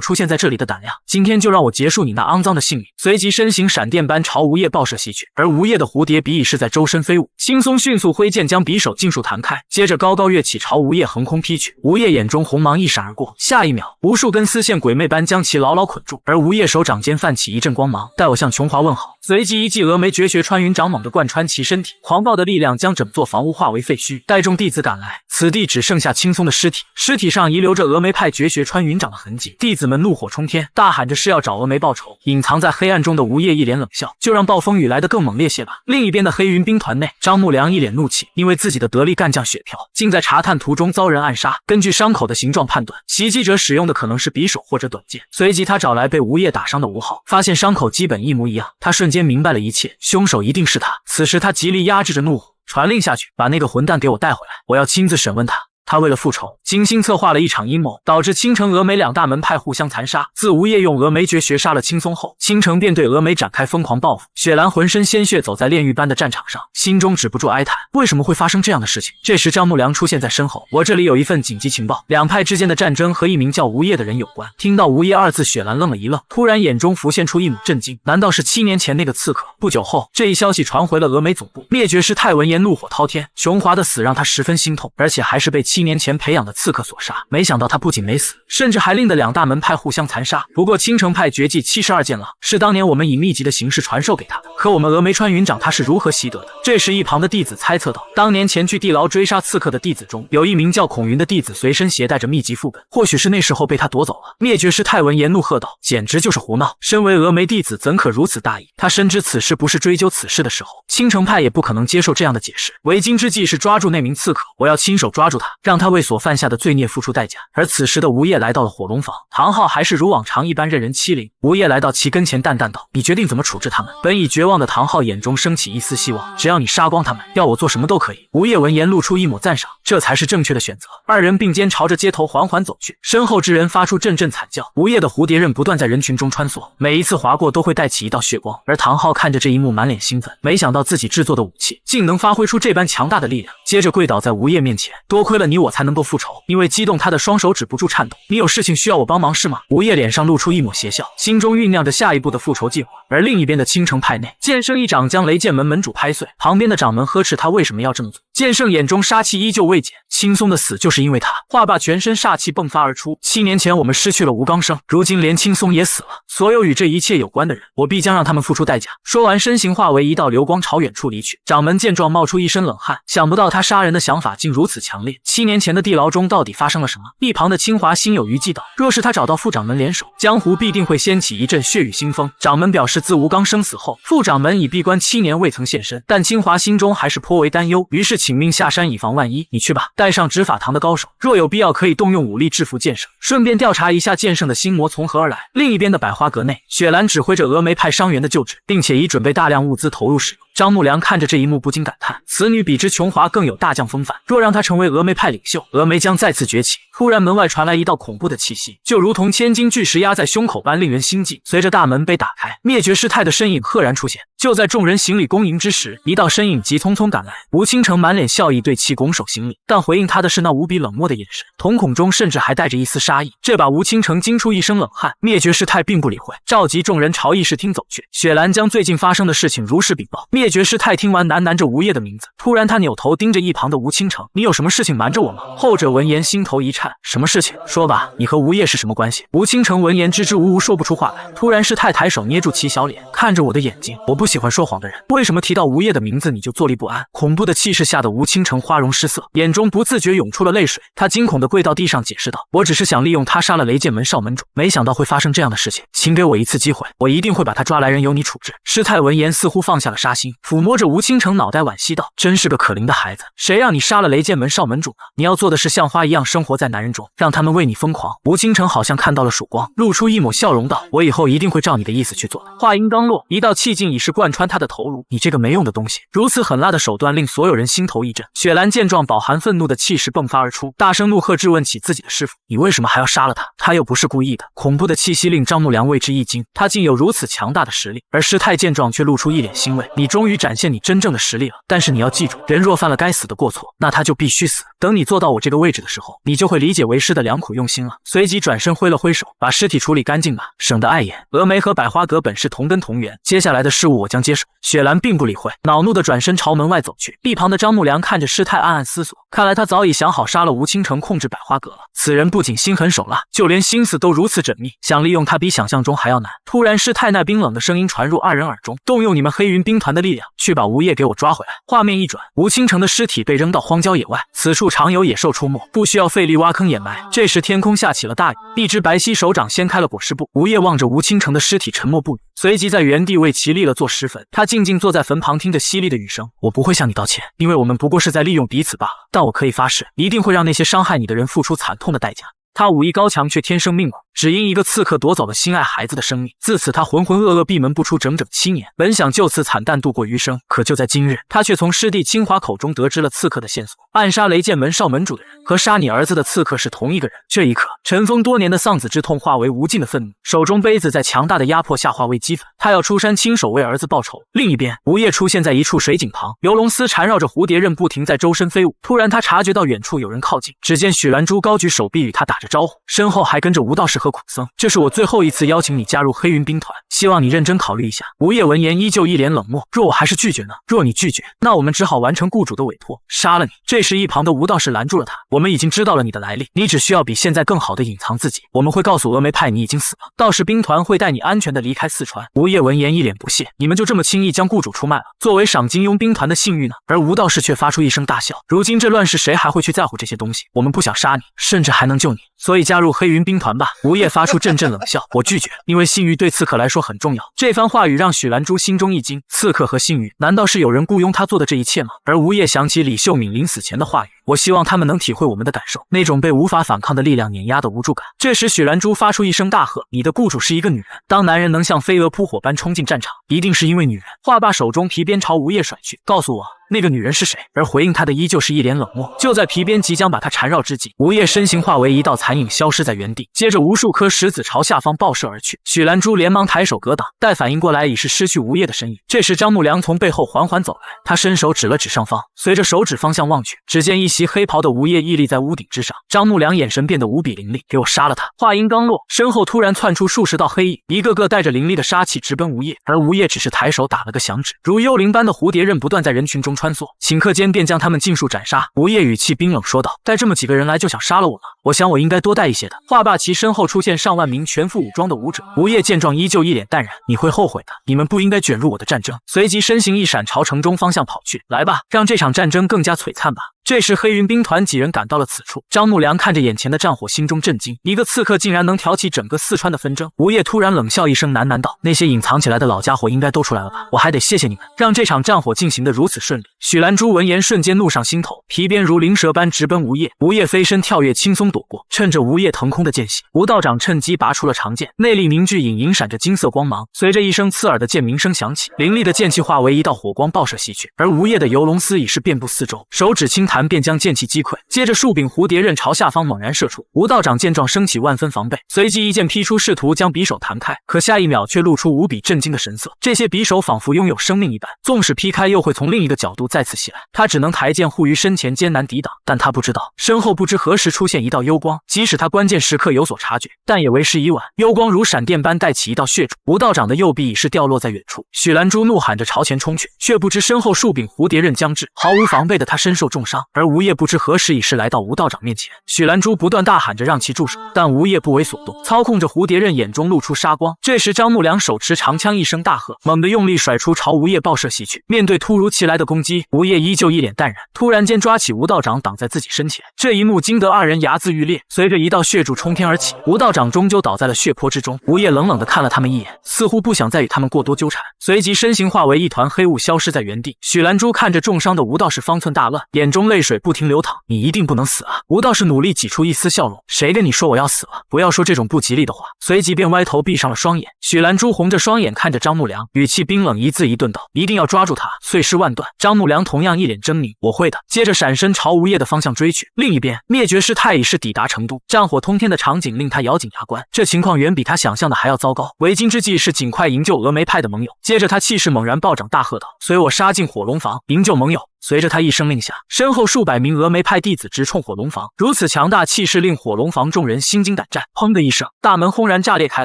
出现在这里的胆量，今天就让我结束你那肮脏的性命！”随即身形闪电般朝吴业爆射袭去，而吴业的蝴蝶笔已是在周身飞舞。青松迅速挥剑将匕首尽数弹开，接着高高跃起，朝吴业横空劈去。吴业眼中红芒一闪而过，下一秒，无数根丝线鬼魅般将其牢牢捆住，而吴业手掌间泛起一阵光芒：“待我向琼华问好。”随即一记峨眉绝学穿云掌猛地贯穿其身体，狂暴的力量将整座房屋化为废墟。待众弟子赶来，此地只剩下青松的尸体，尸体上遗留着峨眉派绝学穿云掌的痕迹。弟子们怒火冲天，大喊着是要找峨眉报仇。隐藏在黑暗中的吴业一脸冷笑：“就让暴风雨来得更猛烈些吧。”另一边的黑云兵团内，张木良一脸怒气，因为自己的得力干将雪条竟在查探途中遭人暗杀。根据伤口的形状判断，袭击者使用的可能是匕首或者短剑。随即他找来被吴业打伤的吴昊，发现伤口基本一模一样，他瞬间明白了一切，凶手一定是他。此时他极力压制着怒火，传令下去：“把那个混蛋给我带回来，我要亲自审问他。”他为了复仇，精心策划了一场阴谋，导致青城峨眉两大门派互相残杀。自吴业用峨眉绝学杀了青松后，青城便对峨眉展开疯狂报复。雪兰浑身鲜血走在炼狱般的战场上，心中止不住哀叹：为什么会发生这样的事情？这时张木良出现在身后：“我这里有一份紧急情报，两派之间的战争和一名叫吴业的人有关。”听到吴业二字，雪兰愣了一愣，突然眼中浮现出一抹震惊：难道是7年前那个刺客？不久后，这一消息传回了峨眉总部，灭绝师太闻言怒火滔天，琼华的死让他十分心痛，而且还是被7年前培养的刺客所杀。没想到他不仅没死，甚至还令得两大门派互相残杀。不过青城派绝技72剑狼是当年我们以秘籍的形式传授给他的，可我们峨眉穿云掌他是如何习得的？这时一旁的弟子猜测道：当年前去地牢追杀刺客的弟子中，有一名叫孔云的弟子随身携带着秘籍副本，或许是那时候被他夺走了。灭绝师太闻言怒喝道：简直就是胡闹！身为峨眉弟子怎可如此大意？他深知此事不是追究此事的时候，青城派也不可能接受这样的解释。为今之计是抓住那名刺客，我要亲手抓住他，让他为所犯下的罪孽付出代价。而此时的吴业来到了火龙坊，唐昊还是如往常一般任人欺凌。吴业来到其跟前淡淡道：你决定怎么处置他们？本已绝望的唐昊眼中升起一丝希望，只要你杀光他们，要我做什么都可以。吴业闻言露出一抹赞赏，这才是正确的选择。二人并肩朝着街头缓缓走去，身后之人发出阵阵惨叫。吴业的蝴蝶刃不断在人群中穿梭，每一次划过都会带起一道血光。而唐昊看着这一幕满脸兴奋，没想到自己制作的武器竟能发挥出这般强大的力量，接着跪倒在吴业面前：多亏了你我才能够复仇。因为激动，他的双手止不住颤抖。你有事情需要我帮忙是吗？吴业脸上露出一抹邪笑，心中酝酿着下一步的复仇计划。而另一边的青城派内，剑圣一掌将雷剑门门主拍碎，旁边的掌门呵斥他为什么要这么做。剑圣眼中杀气依旧未减，青松的死就是因为他。话罢，全身煞气迸发而出。7年前我们失去了吴刚生，如今连青松也死了，所有与这一切有关的人，我必将让他们付出代价。说完，身形化为一道流光朝远处离去。掌门见状冒出一身冷汗，想不到他杀人的想法竟如此强烈。7年前的地牢中到底发生了什么？一旁的清华心有余悸道：若是他找到副掌门联手，江湖必定会掀起一阵血雨腥风。掌门表示，自吴刚生死后，副掌门已闭关7年未曾现身，但清华心中还是颇为担忧，于是请命下山以防万一。你去吧，带上执法堂的高手，若有必要可以动用武力制服剑圣，顺便调查一下剑圣的心魔从何而来。另一边的百花阁内，雪兰指挥着峨眉派伤员的救治，并且已准备大量物资投入使用。张木良看着这一幕不禁感叹，此女比之琼华更有大将风范，若让她成为峨眉派领袖，峨眉将再次崛起。突然门外传来一道恐怖的气息，就如同千斤巨石压在胸口般令人心悸。随着大门被打开，灭绝师太的身影赫然出现。就在众人行礼恭迎之时，一道身影急匆匆赶来。吴倾城满脸笑意对其拱手行礼，但回应他的是那无比冷漠的眼神，瞳孔中甚至还带着一丝杀意，这把吴倾城惊出一身冷汗。灭绝师太并不理会，召集众人朝议事厅走去。雪兰将最近发生的事情如实禀报。灭绝师太听完喃喃着吴业的名字，突然他扭头盯着一旁的吴倾城，你有什么事情瞒着我吗？后者闻言心头一颤，什么事情？说吧，你和吴业是什么关系？吴倾城闻言支支吾吾说不出话来。突然师太抬手捏住其小脸，看着我的眼睛，我不喜欢说谎的人，为什么提到吴业的名字你就坐立不安？恐怖的气势吓得吴倾城花容失色，眼中不自觉涌出了泪水。他惊恐地跪到地上解释道，我只是想利用他杀了雷剑门少门主，没想到会发生这样的事情，请给我一次机会，我一定会把他抓来人由你处置。师太闻言似乎放下了杀心，抚摸着吴倾城脑袋惋惜道，真是个可怜的孩子，谁让你杀了雷剑门少门主呢？你要做的是像花一样生活在男人中，让他们为你疯狂。吴倾城好像看到了曙光，露出一抹笑容道，我以后一定会照你的意思去做的。话音刚落，一道气劲已是贯穿他的头颅，你这个没用的东西！如此狠辣的手段令所有人心头一震。雪兰见状，饱含愤怒的气势迸发而出，大声怒喝质问起自己的师傅，你为什么还要杀了他？他又不是故意的。恐怖的气息令张木良为之一惊，他竟有如此强大的实力。而师太见状却露出一脸欣慰，你终于展现你真正的实力了，但是你要记住，人若犯了该死的过错，那他就必须死。等你做到我这个位置的时候，你就会理解为师的良苦用心了。随即转身挥了挥手，把尸体处理干净吧，省得碍眼。峨眉和百花阁本是同根同源，接下来的事务我将接手。雪兰并不理会，恼怒的转身朝门外走去。一旁的张木良看着师太暗暗思索，看来他早已想好杀了吴倾城控制百花阁了。此人不仅心狠手辣，就连心思都如此缜密，想利用他比想象中还要难。突然师太那冰冷的声音传入二人耳中，动用你们黑云兵团的力量，去把吴业给我抓回来。画面一转，吴倾城的尸体被扔到荒郊野外，此处常有野兽出没，不需要费力挖坑掩埋。这时天空下起了大雨，一只白皙手掌掀开了裹尸布。吴业望着吴倾城的尸体沉默不语，随即在原地为其立了座石坟。他静静坐在坟旁，听着淅沥的雨声。我不会向你道歉，因为我们不过是在利用彼此罢了，但我可以发誓，一定会让那些伤害你的人付出惨痛的代价。他武艺高强，却天生命苦，只因一个刺客夺走了心爱孩子的生命。自此他浑浑噩噩闭门不出整整7年，本想就此惨淡度过余生，可就在今日，他却从师弟清华口中得知了刺客的线索。暗杀雷剑门少门主的人和杀你儿子的刺客是同一个人。这一刻，尘封多年的丧子之痛化为无尽的愤怒，手中杯子在强大的压迫下化为齑粉。他要出山亲手为儿子报仇。另一边，吴业出现在一处水井旁，游龙丝缠绕着蝴蝶刃不停在周身飞舞。突然他察觉到远处有人靠近，只见许兰珠高举手臂与他打着招呼，身后还跟着吴道士和苦僧。这是我最后一次邀请你加入黑云兵团，希望你认真考虑一下。吴业闻言依旧一脸冷漠，若我还是拒绝呢？若你拒绝，那我们只好完成雇主的委托，杀了你。这时一旁的吴道士拦住了他，我们已经知道了你的来历，你只需要比现在更好的隐藏自己，我们会告诉峨眉派你已经死了，道士兵团会带你安全的离开四川。吴业闻言一脸不屑，你们就这么轻易将雇主出卖了，作为赏金庸兵团的信誉呢？而吴道士却发出一声大笑，如今这乱世谁还会去在乎这些东西？我们不想杀你，甚至还能救你，所以加入黑云兵团吧。吴业发出阵阵冷笑，我拒绝，因为信誉对刺客来说很重要。这番话语让许兰珠心中一惊，刺客和信誉，难道是有人雇佣他做的这一切吗？而吴业想起李秀敏临死前的话语，我希望他们能体会我们的感受，那种被无法反抗的力量碾压的无助感。这时许兰珠发出一声大喝，你的雇主是一个女人，当男人能像飞蛾扑火般冲进战场，一定是因为女人。话罢手中皮鞭朝吴业甩去，告诉我那个女人是谁？而回应他的依旧是一脸冷漠。就在皮鞭即将把他缠绕之际，吴业身形化为一道残影消失在原地，接着无数颗石子朝下方爆射而去。许兰珠连忙抬手格挡，待反应过来已是失去吴业的身影。这时张木良从背后缓缓走来，他伸手指了指上方，随着手指方向望去，只见一袭黑袍的吴业屹立在屋顶之上。张木良眼神变得无比凌厉，给我杀了他！话音刚落，身后突然窜出数十道黑影，一个个带着凌厉的杀气直奔吴业，而吴业只是抬手打了个响指，如幽灵般的蝴蝶刃不断在人群中穿梭，顷刻间便将他们尽数斩杀。吴业语气冰冷说道，带这么几个人来就想杀了我吗？我想我应该多带一些的。话罢，其身后出现上万名全副武装的武者。吴业见状依旧一脸淡然，你会后悔的，你们不应该卷入我的战争。随即身形一闪，朝城中方向跑去。来吧，让这场战争更加璀璨吧。这时黑云兵团几人赶到了此处，张木良看着眼前的战火，心中震惊，一个刺客竟然能挑起整个四川的纷争。吴业突然冷笑一声，喃喃道：“那些隐藏起来的老家伙应该都出来了吧？我还得谢谢你们，让这场战火进行得如此顺利。”许兰珠闻言瞬间怒上心头，皮鞭如灵蛇般直奔吴业。吴业飞身跳跃，轻松躲过，趁着吴业腾空的间隙，吴道长趁机拔出了长剑，内力凝聚，隐闪着金色光芒。随着一声刺耳的剑鸣声响起，凌厉的剑气化为一道火光爆射西去，而吴业的游龙丝已是遍布四周，手指轻弹便将剑气击溃，接着树柄蝴蝶刃朝下方猛然射出。吴道长见状升起万分防备，随即一剑劈出，试图将匕首弹开，可下一秒却露出无比震惊的神色，这些匕首仿佛拥有生命一般，纵使劈开又会从另一个角度再次袭来。他只能抬剑护于身前，艰难抵挡，但他不知道身后不知何时出现一道幽光，即使他关键时刻有所察觉，但也为时已晚。幽光如闪电般带起一道血柱，吴道长的右臂已是掉落在远处。许兰珠怒喊着朝前冲去，却不知身后树柄蝴蝶刃将至，毫无防备的他身受重伤，而吴业不知何时已是来到吴道长面前。许兰珠不断大喊着让其住手，但吴业不为所动，操控着蝴蝶刃，眼中露出杀光。这时张木良手持长枪，一声大喝，猛地用力甩出，朝吴业爆射袭去。面对突如其来的攻击，吴业依旧一脸淡然，突然间抓起吴道长挡在自己身前。这一幕惊得二人牙眦欲裂，随着一道血柱冲天而起，吴道长终究倒在了血泊之中。吴业冷冷地看了他们一眼，似乎不想再与他们过多纠缠，随即身形化为一团黑雾，消失在原地。许兰珠看着重伤的吴道士，方寸大乱，眼中泪水不停流淌。你一定不能死啊！吴道士努力挤出一丝笑容，谁跟你说我要死了？不要说这种不吉利的话。随即便歪头闭上了双眼。许兰珠红着双眼看着张木良，语气冰冷，一字一顿道：一定要抓住他，碎尸万段。张木良同样一脸狰狞，我会的。接着闪身朝吴业的方向追去。另一边，灭绝师太已是抵达成都，战火通天的场景令他咬紧牙关，这情况远比他想象的还要糟糕。为今之计是尽快营救峨眉派的盟友。接着他气势猛然暴涨，大喝道：随我杀进火龙房，营救盟友。随着他一声令下，身后数百名峨眉派弟子直冲火龙房，如此强大气势令火龙房众人心惊胆战。砰的一声，大门轰然炸裂开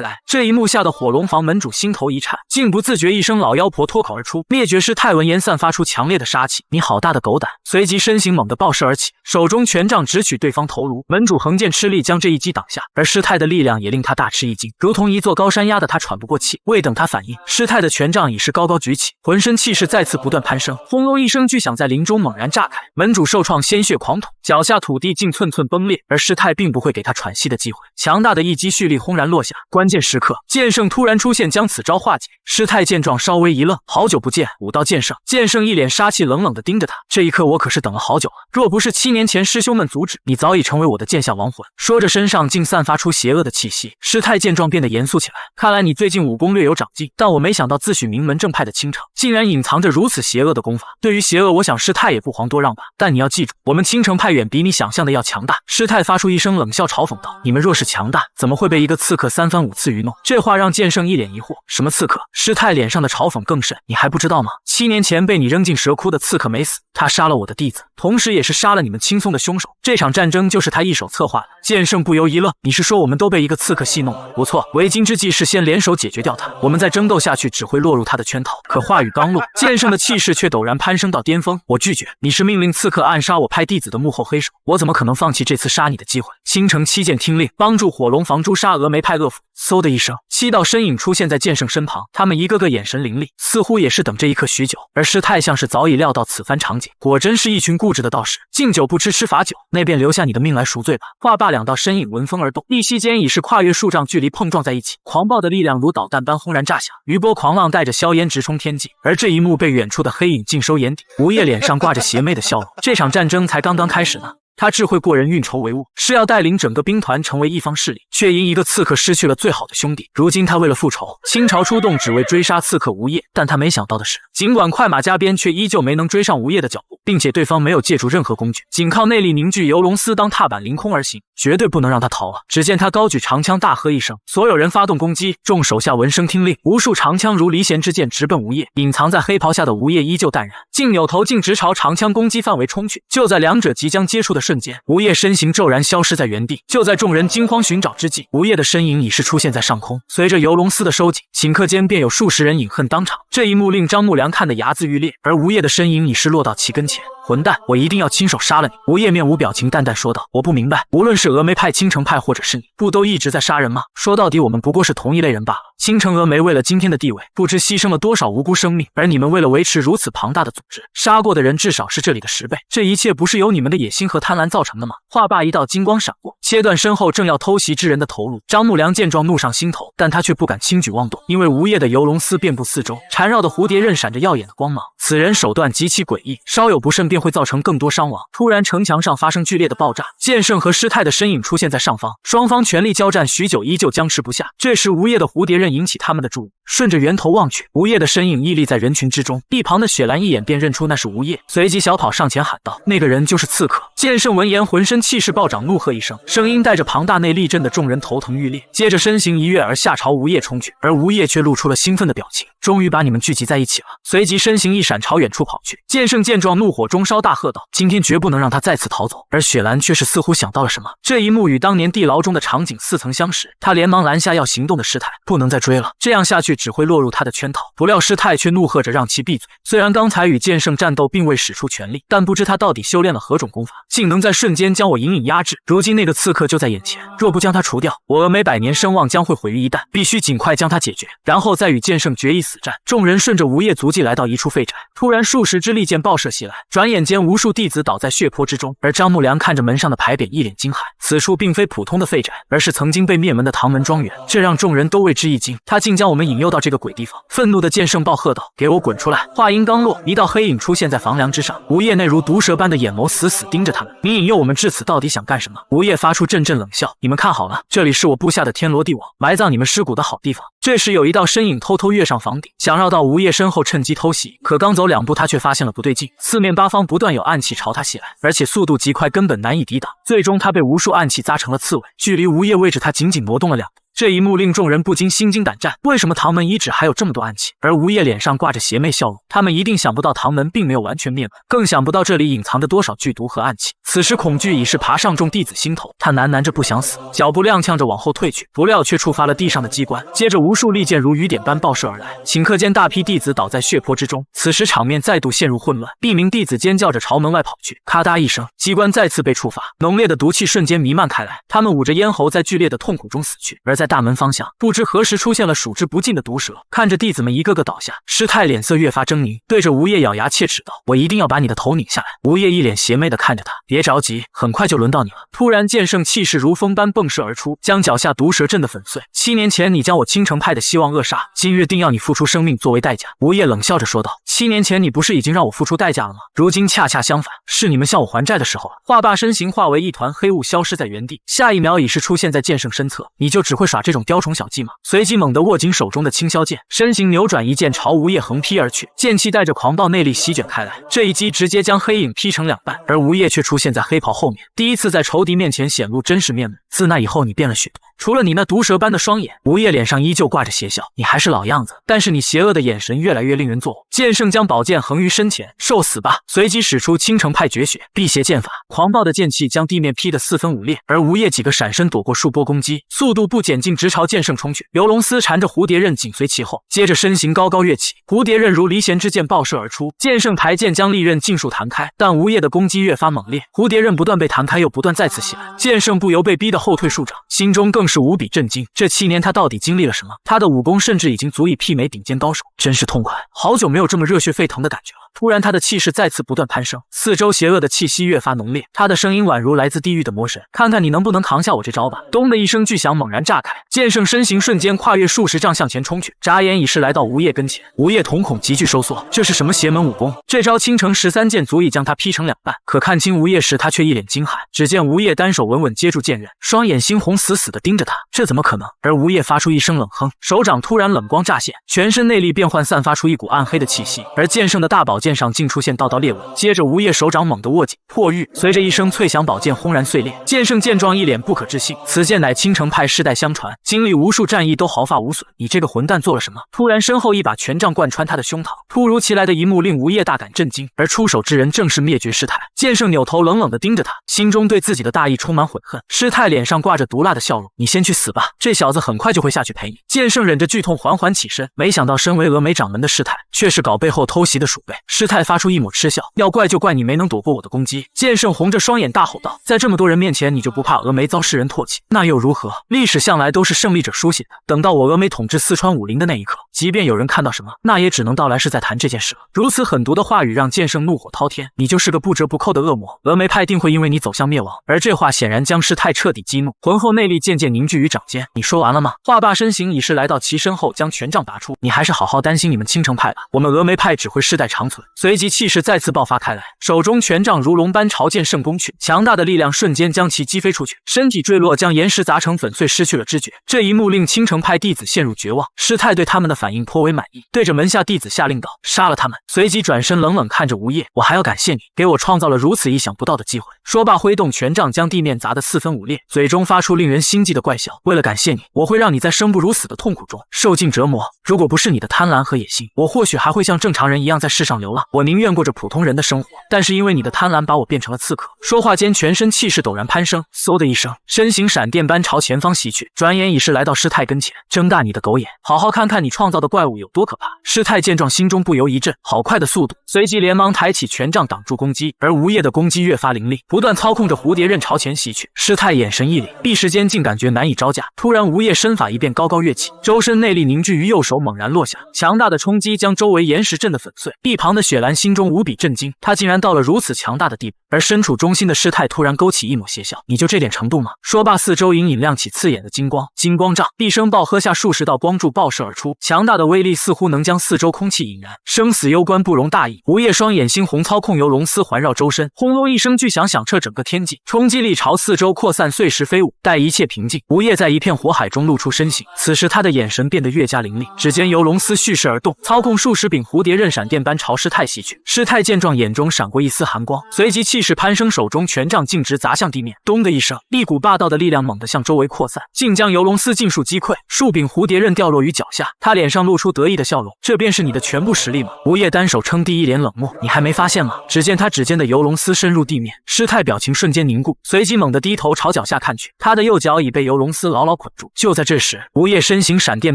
来。这一幕吓得火龙房门主心头一颤，竟不自觉一声老妖婆脱口而出。灭绝师太闻言散发出强烈的杀气，你好大的狗胆！随即身形猛地爆射而起，手中权杖直取对方头颅。门主横剑吃力将这一击挡下，而师太的力量也令他大吃一惊，如同一座高山压得他喘不过气。未等他反应，师太的权杖已是高高举起，浑身气势再次不断攀升。轰隆一声巨响在林中猛然炸开，门主受创，鲜血狂吐，脚下土地竟寸寸崩裂，而师太并不会给他喘息的机会，强大的一击蓄力轰然落下。关键时刻，剑圣突然出现，将此招化解。师太见状稍微一愣，好久不见，武道剑圣。剑圣一脸杀气，冷冷地盯着他，这一刻我可是等了好久了，若不是7年前师兄们阻止，你早已成为我的剑下亡魂。说着身上竟散发出邪恶的气息。师太见状变得严肃起来，看来你最近武功略有长进，但我没想到自诩名门正派的倾城竟然隐藏着如此邪恶的功法。对于邪恶，我想师太也不遑多让吧，但你要记住，我们青城派远比你想象的要强大。师太发出一声冷笑，嘲讽道：你们若是强大，怎么会被一个刺客3番5次愚弄？这话让剑圣一脸疑惑，什么刺客？师太脸上的嘲讽更甚，你还不知道吗？7年前被你扔进蛇窟的刺客没死，他杀了我的弟子，同时也是杀了你们青松的凶手，这场战争就是他一手策划的。剑圣不由一愣，你是说我们都被一个刺客戏弄了？不错，为今之计是先联手解决掉他，我们再争斗下去只会落入他的圈套。可话语刚落，剑圣的气势却陡然攀升到巅峰，我拒绝，你是命令刺客暗杀我派弟子的幕后黑手，我怎么可能放弃这次杀你的机会？青城7剑听令，帮助火龙房诛杀峨眉派恶妇。嗖的一声，7道身影出现在剑圣身旁，他们一个个眼神凌厉，似乎也是等这一刻许久。而师太像是早已料到此番场景，果真是一群固执的道士，敬酒不吃吃罚酒，那便留下你的命来赎罪吧。话罢，2道身影闻风而动，一息间已是跨越数丈距离碰撞在一起，狂暴的力量如导弹般轰然炸响，余波狂浪带着硝烟直冲天际。而这一幕被远处的黑影尽收眼底，吴业脸上挂着邪魅的笑容，这场战争才刚刚开始呢。他智慧过人，运筹帷幄，是要带领整个兵团成为一方势力，却因一个刺客失去了最好的兄弟。如今他为了复仇，倾巢出动，只为追杀刺客吴业。但他没想到的是，尽管快马加鞭，却依旧没能追上吴业的脚步，并且对方没有借助任何工具，仅靠内力凝聚游龙丝当踏板凌空而行，绝对不能让他逃了。只见他高举长枪，大喝一声，所有人发动攻击。众手下闻声听令，无数长枪如离弦之箭直奔吴业。隐藏在黑袍下的吴业依旧淡然，竟扭头径直朝长枪攻击范围冲去。就在两者即将接触的瞬间，吴业身形骤然消失在原地。就在众人惊慌寻找之际，吴业的身影已是出现在上空。随着游龙丝的收紧，顷刻间便有数十人饮恨当场。这一幕令张木良看得牙眦欲裂，而吴业的身影已是落到其跟前。混蛋，我一定要亲手杀了你！吴业面无表情，淡淡说道：“我不明白，无论是峨眉派、青城派，或者是你，不都一直在杀人吗？说到底，我们不过是同一类人罢了。青城峨眉为了今天的地位，不知牺牲了多少无辜生命，而你们为了维持如此庞大的组织，杀过的人至少是这里的10倍。这一切不是由你们的野心和贪婪造成的吗？”话罢，一道金光闪过，切断身后正要偷袭之人的头颅。张木良见状，怒上心头，但他却不敢轻举妄动，因为吴业的游龙丝遍布四周，缠绕的蝴蝶刃闪着耀眼的光芒。此人手段极其诡异，稍有不慎便会造成更多伤亡。突然，城墙上发生剧烈的爆炸，剑圣和师太的身影出现在上方，双方全力交战许久，依旧僵持不下。这时，吴业的蝴蝶刃引起他们的注意，顺着源头望去，吴业的身影屹立在人群之中。一旁的雪兰一眼便认出那是吴业，随即小跑上前喊道：“那个人就是刺客！”剑圣闻言，浑身气势暴涨，怒喝一声，声音带着庞大内力，震得众人头疼欲裂。接着身形一跃而下，朝吴业冲去，而吴业却露出了兴奋的表情，终于把你们聚集在一起了。随即身形一闪，朝远处跑去。剑圣见状，怒火中烧，大喝道：“今天绝不能让他再次逃走！”而雪兰却是似乎想到了什么，这一幕与当年地牢中的场景似曾相识。他连忙拦下要行动的师太，不能再追了，这样下去只会落入他的圈套。不料师太却怒喝着让其闭嘴。虽然刚才与剑圣战斗并未使出全力，但不知他到底修炼了何种功法，竟能在瞬间将我隐隐压制。如今那个刺客就在眼前，若不将他除掉，我峨眉百年声望将会毁于一旦，必须尽快将他解决，然后再与剑圣决一死战。众人顺着吴业足迹来到一处废宅，突然数十支利箭爆射袭来，转眼间无数弟子倒在血泊之中。而张木良看着门上的牌匾，一脸惊骇，此处并非普通的废宅，而是曾经被灭门的唐门庄园，这让众人都为之一惊。他竟将我们引诱到这个鬼地方！愤怒的剑圣暴喝道：“给我滚出来！”话音刚落，一道黑影出现在房梁之上，吴业那如毒蛇般的眼眸死死盯着他们。你引诱我们至此，到底想干什么？吴业发出阵阵冷笑：“你们看好了，这里是我布下的天罗地网，埋葬你们尸骨的好地方。”这时有一道身影偷偷跃上房顶，想绕到吴业身后趁机偷袭，可刚走2步，他却发现了不对劲，四面八方不断有暗器朝他袭来，而且速度极快，根本难以抵挡。最终他被无数暗器扎成了刺猬，距离吴业位置他仅仅挪动了2步。这一幕令众人不禁心惊胆战，为什么唐门遗址还有这么多暗器？而吴业脸上挂着邪魅笑容，他们一定想不到唐门并没有完全灭门，更想不到这里隐藏着多少剧毒和暗器。此时恐惧已是爬上众弟子心头，他喃喃着不想死，脚步踉跄着往后退去，不料却触发了地上的机关，接着无数利箭如雨点般爆射而来，顷刻间大批弟子倒在血泊之中。此时场面再度陷入混乱，一名弟子尖叫着朝门外跑去，咔嗒一声，机关再次被触发，浓烈的毒气瞬间弥漫开来，他们捂着咽喉在剧烈的痛苦中死去。而在大门方向，不知何时出现了数之不尽的毒蛇，看着弟子们一个个倒下，师太脸色越发狰狞，对着吴业咬牙切齿道：“我一定要把你的头拧下来！”吴业一脸邪魅地看着他：“别着急，很快就轮到你了。”突然剑圣气势如风般迸射而出，将脚下毒蛇震得粉碎。7年前你将我青城派的希望扼杀，今日定要你付出生命作为代价。吴业冷笑着说道：“7年前你不是已经让我付出代价了吗？如今恰恰相反，是你们向我还债的时候了。”话罢，身形化为一团黑雾，消失在原地，下一秒已是出现在剑圣身侧。你就只会耍这种雕虫小技吗？随即猛地握紧手中的青霄剑，身形扭转，一剑朝吴业横劈而去，剑气带着狂暴内力席卷开来，这一击直接将黑影劈成2半，而吴业却出现在黑袍后面，第一次在仇敌面前显露真实面目。自那以后，你变了许多，除了你那毒蛇般的双眼，吴业脸上依旧挂着邪笑。你还是老样子，但是你邪恶的眼神越来越令人作呕。剑圣将宝剑横于身前，受死吧！随即使出青城派绝学辟邪剑法，狂暴的剑气将地面劈得4分5裂，而吴业几个闪身躲过数波攻击，速度不减劲，直朝剑圣冲去。游龙丝缠着蝴蝶刃紧随其后，接着身形高高跃起，蝴蝶刃如离弦之箭爆射而出，剑圣抬剑将利刃尽数弹开，但吴业的攻击越发猛烈，蝴蝶刃不断被弹开，又不断再次袭来，剑圣不由被逼得后退数丈，心中更是无比震惊。这7年他到底经历了什么？他的武功甚至已经足以媲美顶尖高手，真是痛快，好久没有这么热血沸腾的感觉了。突然他的气势再次不断攀升，四周邪恶的气息越发浓烈，他的声音宛如来自地狱的魔神，看看你能不能扛下我这招吧。咚的一声巨响猛然炸开，剑圣身形瞬间跨越数十丈向前冲去，眨眼已是来到吴业跟前。吴业瞳孔急剧收缩，这是什么邪门武功？这招青城13剑足以将他劈成2半。可看清吴业时，他却一脸惊骇，只见吴业单手稳稳接住剑刃，双眼猩红，死死地盯着他，这怎么可能？而吴业发出一声冷哼，手掌突然冷光乍现，全身内力变换，散发出一股暗黑的气息，而剑圣的大宝剑上竟出现道道裂纹。接着吴业手掌猛地握紧，破玉，随着一声脆响，宝剑轰然碎裂。剑圣见状一脸不可置信，此剑乃青城派世代相传，经历无数战役都毫发无损，你这个混蛋做了什么？突然身后一把权杖贯穿他的胸膛，突如其来的一幕令吴业大感震惊，而出手之人正是灭绝师太。剑圣扭头冷冷地盯着他，心中对自己的大意充满悔恨。师太脸上挂着毒辣的笑容，你先去死吧，这小子很快就会下去陪你。剑圣忍着剧痛缓缓起身，没想到身为峨眉掌门的师太却是搞背后偷袭的鼠辈。师太发出一抹嗤笑，要怪就怪你没能躲过我的攻击。剑圣红着双眼大吼道，在这么多人面前，你就不怕峨眉遭世人唾弃？那又如何？历史向来都是胜利者书写的。等到我峨眉统治四川武林的那一刻，即便有人看到什么，那也只能道来是在谈这件事了。如此狠毒的话语让剑圣怒火滔天，你就是个不折不扣的恶魔，峨眉派定会因为你走向灭亡。而这话显然将师太彻底激怒，浑厚内力渐渐凝聚于掌间。你说完了吗？话罢身形已是来到其身后，将权杖拔出。你还是好好担心你们青城派吧，我们峨眉派只会世代长存。随即气势再次爆发开来，手中权杖如龙般朝剑圣攻去，强大的力量瞬间将其击飞出去，身体坠落，将岩石砸成粉碎，失去了知觉。这一幕令青城派弟子陷入绝望，师太对他们的反应颇为满意，对着门下弟子下令道：杀了他们。随即转身冷冷看着吴业，我还要感谢你，给我创造了如此意想不到的机会。说罢挥动权杖将地面砸得四分五裂，嘴中发出令人心悸的怪笑。为了感谢你，我会让你在生不如死的痛苦中受尽折磨。如果不是你的贪婪和野心，我或许还会像正常人一样在世上流浪。我宁愿过着普通人的生活，但是因为你的贪婪把我变成了刺客。说话间全身气势陡然攀升，嗖的一声，身形闪电般朝前方袭去，转眼已是来到师太跟前。睁大你的狗眼，好好看看你创造的怪物有多可怕。师太见状心中不由一震，好快的速度，随即连忙抬起权杖挡住攻击，而吴业的攻击越发凌厉，不断操控着蝴蝶刃朝前袭去。师太眼神一凛，一时间竟感觉难以招架。突然吴业身法一变，高高跃起，周身内力凝聚于右手，猛然落下，强大的冲击将周围岩石震得粉碎。一旁的雪兰心中无比震惊，他竟然到了如此强大的地步。而身处中心的师太突然勾起一抹邪笑，你就这点程度吗？说罢，四周隐隐亮起刺眼的金光，金光杖一声爆喝下，数十道光柱爆射而出，强大的威力似乎能将四周空气引燃。生死攸关，不容大意。吴业双眼猩红操控游龙丝环绕周身，轰隆一声巨响响彻整个天际，冲击力朝四周扩散，碎石飞舞。待一切平静，吴业在一片火海中露出身形，此时他的眼神变得越加凌厉。只见游龙丝蓄势而动，操控数十柄蝴蝶刃闪电般朝师太袭去。师太见状，眼中闪过一丝寒光，随即气势攀升，手中权杖径直砸向地面。咚的一声，一股霸道的力量猛地向周围扩散，竟将游龙丝尽数击溃。数柄蝴蝶刃掉落于脚下，他脸上露出得意的笑容。这便是你的全部实力吗？吴业单手撑地，一脸冷漠。你还没发现吗？只见他指尖的游龙丝深入地面，师太表情瞬间凝固，随即猛地低头朝脚下看去，他的右脚已被游龙丝牢牢捆住。就在这时，吴业身形闪电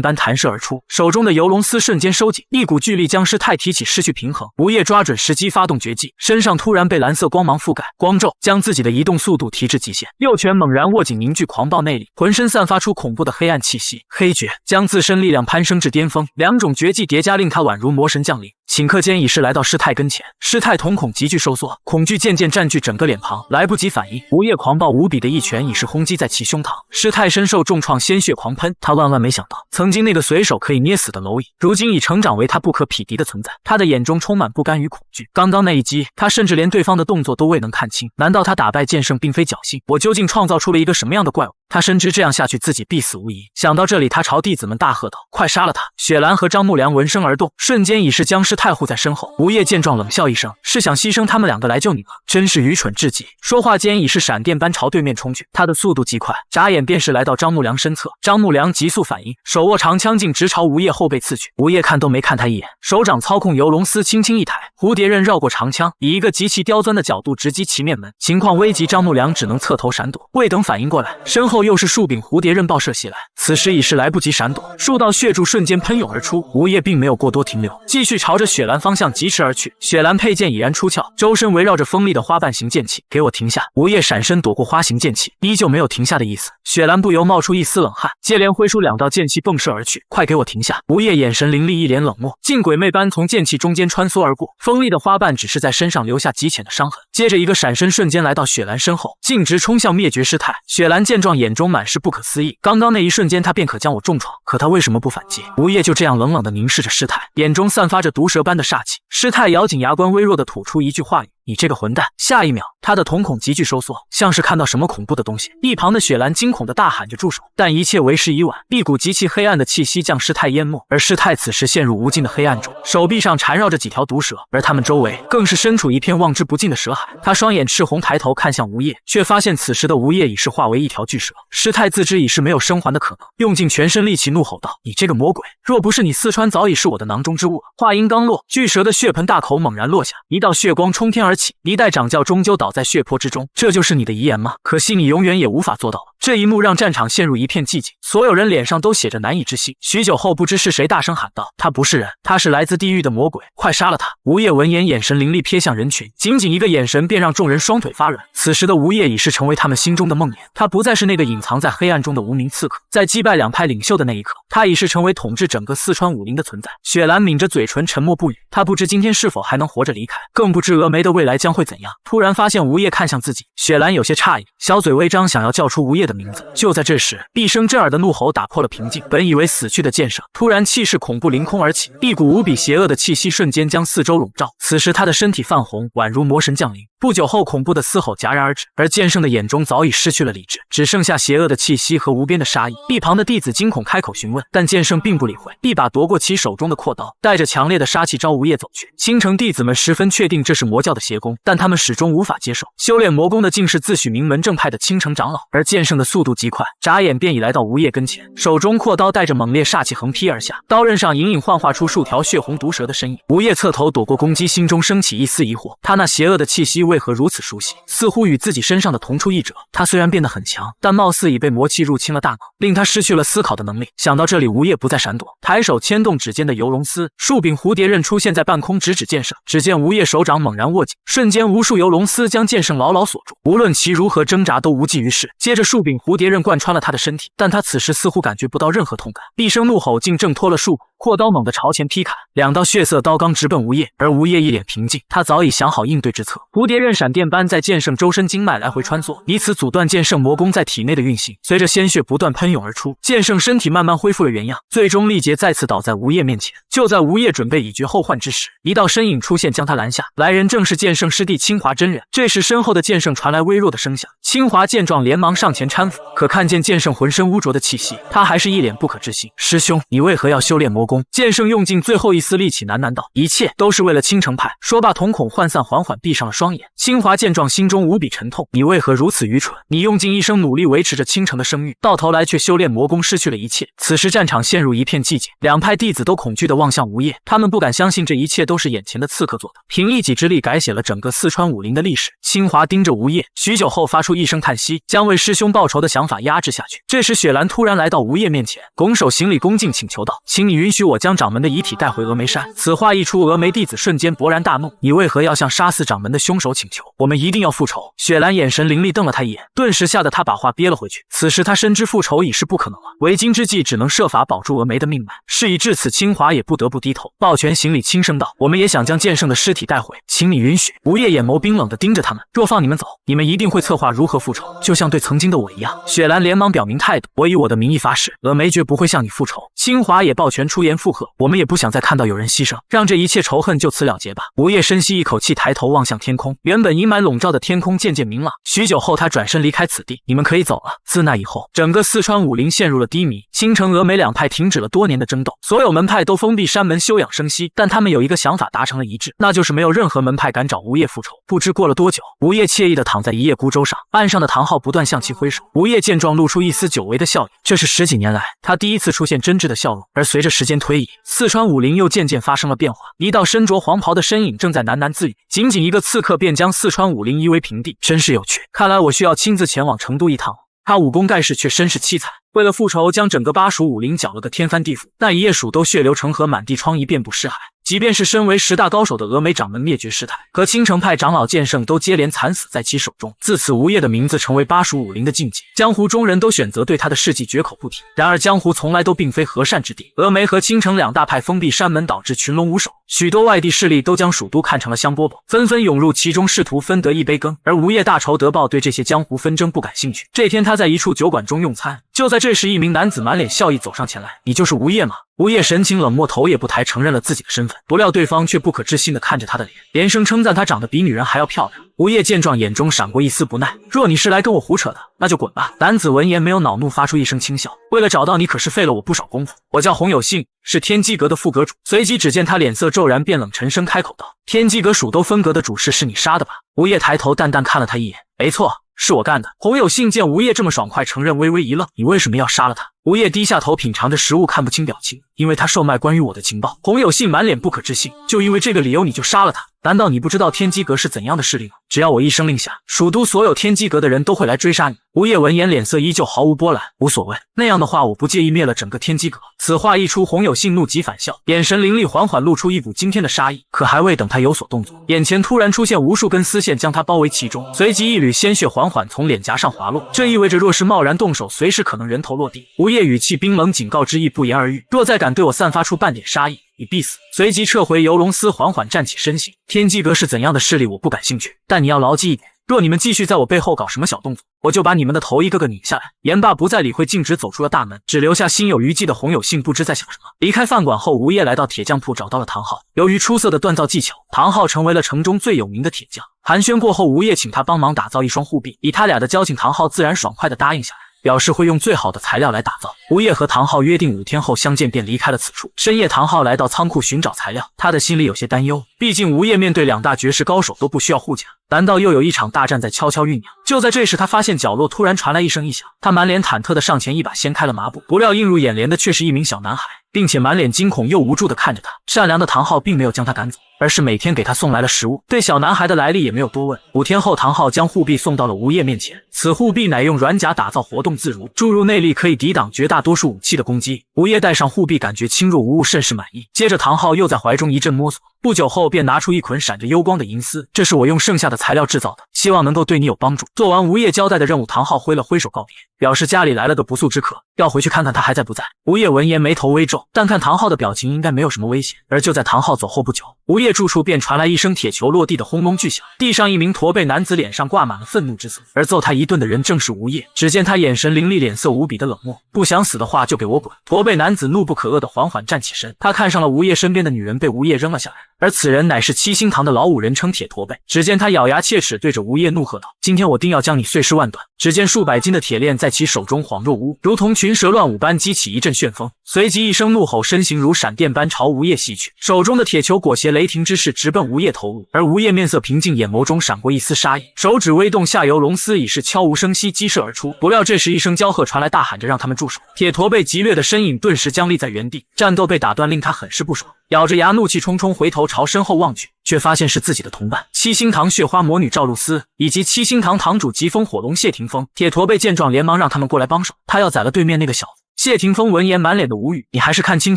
般弹射而出，手中的游龙丝瞬间收紧，一股巨力将师太提起，失去平衡。吴业抓准时机发动绝技，身上突然被蓝色光芒覆盖，光咒将自己的移动速度提至极限，右拳猛然握紧，凝聚狂暴内力，浑身散发出恐怖的黑暗气息。黑绝将自身力量攀升至巅峰，两种绝技叠加令他宛如魔神降临。顷刻间已是来到师太跟前，师太瞳孔急剧收缩，恐惧渐渐占据整个脸庞，来不及反应，吴业狂暴无比的一拳已是轰击在其胸膛。师太身受重创，鲜血狂喷，他万万没想到，曾经那个随手可以捏死的蝼蚁，如今已成长为他不可匹敌的存在。他的眼中充满不甘与恐惧。刚刚那一击，他甚至连对方的动作都未能看清，难道他打败剑圣并非侥幸？我究竟创造出了一个什么样的怪物？他深知这样下去自己必死无疑。想到这里，他朝弟子们大喝道：快杀了他！雪兰和张木良闻声而动，瞬间已是将师太护在身后。吴业见状冷笑一声，是想牺牲他们两个来救你吗？真是愚蠢至极。说话间已是闪电般朝对面冲去，他的速度极快，眨眼便是来到张木良身侧。张木良急速反应，手握长枪径直朝吴业后背刺去。吴业看都没看他一眼，手掌操控游龙丝轻轻一抬，蝴蝶刃绕过长枪，以一个极其刁钻的角度直击其面门。情况危急，张木良只能侧头闪躲。未等反应过来，身后又是数柄蝴蝶刃爆射袭来，此时已是来不及闪躲，数道血柱瞬间喷涌而出。吴业并没有过多停留，继续朝着雪兰方向疾驰而去。雪兰佩剑已然出鞘，周身围绕着锋利的花瓣形剑气。给我停下！吴业闪身躲过花形剑气，依旧没有停下的意思。雪兰不由冒出一丝冷汗，接连挥出两道剑气迸射而去。快给我停下！吴业眼神凌厉，一脸冷漠，竟鬼魅般从剑气中间穿梭而过。锋利的花瓣只是在身上留下极浅的伤痕，接着一个闪身瞬间来到雪兰身后，径直冲向灭绝师太。雪兰见状，眼中满是不可思议。刚刚那一瞬间，他便可将我重创，可他为什么不反击？吴业就这样冷冷地凝视着师太，眼中散发着毒蛇般的煞气。师太咬紧牙关，微弱地吐出一句话语：你这个混蛋！下一秒，他的瞳孔急剧收缩，像是看到什么恐怖的东西。一旁的雪兰惊恐地大喊着住手，但一切为时已晚。一股极其黑暗的气息将师太淹没，而师太此时陷入无尽的黑暗中，手臂上缠绕着几条毒蛇，而他们周围更是身处一片望之不尽的蛇海。他双眼赤红，抬头看向吴业，却发现此时的吴业已是化为一条巨蛇。师太自知已是没有生还的可能，用尽全身力气怒吼道：你这个魔鬼！若不是你，四川早已是我的囊中之物了。话音刚落，巨蛇的血盆大口猛然落下，一道血光冲天而起，一代掌教终究倒在血泊之中。这就是你的遗言吗？可惜你永远也无法做到了。这一幕让战场陷入一片寂静，所有人脸上都写着难以置信。许久后，不知是谁大声喊道：“他不是人，他是来自地狱的魔鬼，快杀了他！”吴业闻言，眼神凌厉，瞥向人群，仅仅一个眼神便让众人双腿发软。此时的吴业已是成为他们心中的梦魇，他不再是那个隐藏在黑暗中的无名刺客，在击败两派领袖的那一刻，他已是成为统治整个四川武林的存在。雪兰抿着嘴唇，沉默不语，他不知今天是否还能活着离开，更不知峨眉的未来将会怎样。突然发现吴业看向自己，雪兰有些诧异，小嘴微张，想要叫出吴业的名字。就在这时，毕生震耳的怒吼打破了平静。本以为死去的剑圣，突然气势恐怖凌空而起，一股无比邪恶的气息瞬间将四周笼罩。此时他的身体泛红，宛如魔神降临。不久后，恐怖的嘶吼戛然而止，而剑圣的眼中早已失去了理智，只剩下邪恶的气息和无边的杀意。一旁的弟子惊恐开口询问，但剑圣并不理会，一把夺过其手中的阔刀，带着强烈的杀气朝吴业走去。青城弟子们十分确定这是魔教的邪功，但他们始终无法接受，修炼魔功的竟是自诩名门正派的青城长老。而剑圣的速度极快，眨眼便已来到吴业跟前，手中阔刀带着猛烈煞气横劈而下，刀刃上隐隐幻化出数条血红毒蛇的身影。吴业侧头躲过攻击，心中升起一丝疑惑，他那邪恶的气息为何如此熟悉，似乎与自己身上的同出一辙。他虽然变得很强，但貌似已被魔气入侵了大脑，令他失去了思考的能力。想到这里，吴业不再闪躲，抬手牵动指尖的游龙丝，数柄蝴蝶刃出现在半空，直指剑圣。只见吴业手掌猛然握紧，瞬间无数游龙丝将剑圣牢牢锁住，无论其如何挣扎都无济于事。接着数柄蝴蝶刃贯穿了他的身体，但他此时似乎感觉不到任何痛感。毕生怒吼，竟挣脱了束缚，阔刀猛地朝前劈砍，两道血色刀刚直奔吴业，而吴业一脸平静，他早已想好应对之策。蝴蝶刃闪电般在剑圣周身经脉来回穿梭，以此阻断剑圣魔功在体内的运行。随着鲜血不断喷涌而出，剑圣身体慢慢恢复了原样，最终力竭再次倒在吴业面前。就在吴业准备以绝后患之时，一道身影出现将他拦下，来人正是剑圣师弟清华真人。这时身后的剑圣传来微弱的声响，清华见状连忙上前搀扶，可看见剑圣浑身污浊的气息，他还是一脸不可置信。师兄，你为何要修炼魔功？剑圣用尽最后一丝力气喃喃道，一切都是为了青城派。说罢瞳孔涣散，缓缓闭上了双眼。清华见状心中无比沉痛，你为何如此愚蠢？你用尽一生努力维持着青城的声誉，到头来却修炼魔功失去了一切。此时战场陷入一片寂静，两派弟子都恐惧地望向吴业，他们不敢相信这一切都是眼前的刺客做的，凭一己之力改写了整个四川武林的历史。清华盯着吴业，许久后发出一声叹息，将为师兄报仇的想法压制下去。这时雪兰突然来到吴业面前，拱手行礼恭敬，请求道，请你允许我将掌门的遗体带回峨眉山。此话一出，峨眉弟子瞬间勃然大怒，你为何要向杀死掌门的凶手请求？我们一定要复仇。雪兰眼神凌厉，瞪了他一眼，顿时吓得他把话憋了回去。此时他深知复仇已是不可能了，为今之计只能设法保住峨眉的命脉。事已至此，清华也不得不低头抱拳行礼，轻声道，我们也想将剑圣的尸体带回，请你允许。吴业眼眸冰冷地盯着他们，若放你们走，你们一定会策划如何复仇，就像对曾经的我一样。雪兰连忙表明态度，我以我的名义发誓，峨眉绝不会向你复仇。清华也抱拳出言附和，我们也不想再看到有人牺牲，让这一切仇恨就此了结吧。吴业深吸一口气，抬头望向天空，原本阴霾笼罩的天空渐渐明朗。许久后，他转身离开此地，你们可以走了。自那以后，整个四川武林陷入了低迷，青城峨眉两派停止了多年的争斗，所有门派都封闭山门休养生息，但他们有一个想法达成了一致，那就是没有任何门派敢找吴业复仇。不知过了多久，吴业惬意地躺在一叶孤舟上，岸上的唐昊不断向其挥手。吴业见状，露出一丝久违的笑意，这是10几年来他第一次出现真挚的笑容。而随着时间推移，四川武林又渐渐发生了变化，一道身着黄袍的身影正在喃喃自语，仅仅一个刺客便将四川武林夷为平地，真是有趣。看来我需要亲自前往成都一趟。他武功盖世，却身世凄惨，为了复仇将整个巴蜀武林搅了个天翻地覆，那一夜蜀都血流成河，满地疮痍，遍布尸骸。即便是身为10大高手的峨眉掌门灭绝师太和青城派长老剑圣都接连惨死在其手中。自此，吴业的名字成为巴蜀武林的禁忌，江湖中人都选择对他的事迹绝口不提。然而江湖从来都并非和善之地，峨眉和青城两大派封闭山门，导致群龙无首，许多外地势力都将蜀都看成了香饽饽，纷纷涌入其中，试图分得一杯羹。而吴业大仇得报，对这些江湖纷争不感兴趣。这天，他在一处酒馆中用餐，就在这时，一名男子满脸笑意走上前来，你就是吴业吗？吴业神情冷漠，头也不抬，承认了自己的身份。不料对方却不可置信地看着他的脸，连声称赞他长得比女人还要漂亮。吴业见状，眼中闪过一丝不耐，若你是来跟我胡扯的，那就滚吧。男子闻言没有恼怒，发出一声轻笑，为了找到你可是费了我不少功夫。我叫洪有信，是天机阁的副阁主。随即只见他脸色骤然，变冷，沉声开口道，天机阁蜀都分阁的主事是你杀的吧？吴业抬头淡淡看了他一眼，没错，是我干的。洪有信见吴业这么爽快承认，微微一愣，你为什么要杀了他？吴业低下头品尝着食物，看不清表情，因为他售卖关于我的情报。洪有信满脸不可置信，就因为这个理由你就杀了他？难道你不知道天机阁是怎样的势力吗？只要我一声令下，蜀都所有天机阁的人都会来追杀你。吴业闻言脸色依旧毫无波澜，无所谓，那样的话我不介意灭了整个天机阁。此话一出，洪有信怒极反笑，眼神凌厉，缓缓露出一股惊天的杀意。可还未等他有所动作，眼前突然出现无数根丝线将他包围其中，随即一缕鲜血缓缓从脸颊上滑落，这意味着若是贸然动手，随时可能人头落地。吴业语气冰冷，警告之意不言而喻，若再敢对我散发出半点杀意，你必死。随即撤回游龙司，缓缓站起身形。天机阁是怎样的势力我不感兴趣，但你要牢记一点，若你们继续在我背后搞什么小动作，我就把你们的头一个个拧下来。言罢不再理会，径直走出了大门，只留下心有余悸的洪有信不知在想什么。离开饭馆后，吴业来到铁匠铺，找到了唐昊。由于出色的锻造技巧，唐昊成为了城中最有名的铁匠。寒暄过后，吴业请他帮忙打造一双护臂，以他俩的交情，唐昊自然爽快地答应下来，表示会用最好的材料来打造。吴业和唐昊约定5天后相见，便离开了此处。深夜，唐昊来到仓库寻找材料，他的心里有些担忧，毕竟吴业面对2大绝世高手都不需要护甲，难道又有一场大战在悄悄酝酿？就在这时，他发现角落突然传来一声异响，他满脸忐忑地上前一把掀开了麻布，不料映入眼帘的却是一名小男孩，并且满脸惊恐又无助地看着他。善良的唐昊并没有将他赶走，而是每天给他送来了食物，对小男孩的来历也没有多问。5天后，唐昊将护臂送到了吴业面前，此护臂乃用软甲打造，活动自如，注入内力可以抵挡绝大多数武器的攻击。吴业戴上护臂，感觉轻若无物，甚是满意。接着唐昊又在怀中一阵摸索，不久后便拿出一捆闪着幽光的银丝，这是我用剩下的材料制造的，希望能够对你有帮助。做完吴业交代的任务，唐昊挥了挥手告别，表示家里来了个不速之客，要回去看看他还在不在。吴业闻言眉头微皱，但看唐昊的表情应该没有什么危险。而就在唐昊走后不久，吴业住处便传来一声铁球落地的轰隆巨响，地上一名驼背男子脸上挂满了愤怒之色，而揍他一顿的人正是吴业。只见他眼神凌厉，脸色无比的冷漠，不想死的话就给我滚！驼背男子怒不可遏的缓缓站起身，他看上了吴业身边的女人，被吴业扔了下来，而此人乃是七星堂的老五，人称铁驼背。只见他咬牙切齿，对着吴业怒喝道：“今天我定要将你碎尸万段！”只见数百斤的铁链在其手中晃若无物，如同群蛇乱舞般激起一阵旋风，随即一声怒吼，身形如闪电般朝吴业袭去，手中的铁球裹挟雷霆之势直奔吴业头颅。而吴业面色平静，眼眸中闪过一丝杀意，手指微动，下游龙丝已是悄无声息激射而出。不料这时一声娇喝传来，大喊着让他们住手。铁驼背极掠的身影顿时僵立在原地，战斗被打断，令他很是不爽，咬着牙怒气冲冲回头朝身后望去，却发现是自己的同伴七星堂血花魔女赵露思以及七星堂堂主疾风火龙谢霆锋。铁驼背见状连忙让他们过来帮手，他要宰了对面那个小子。谢霆锋闻言满脸的无语，你还是看清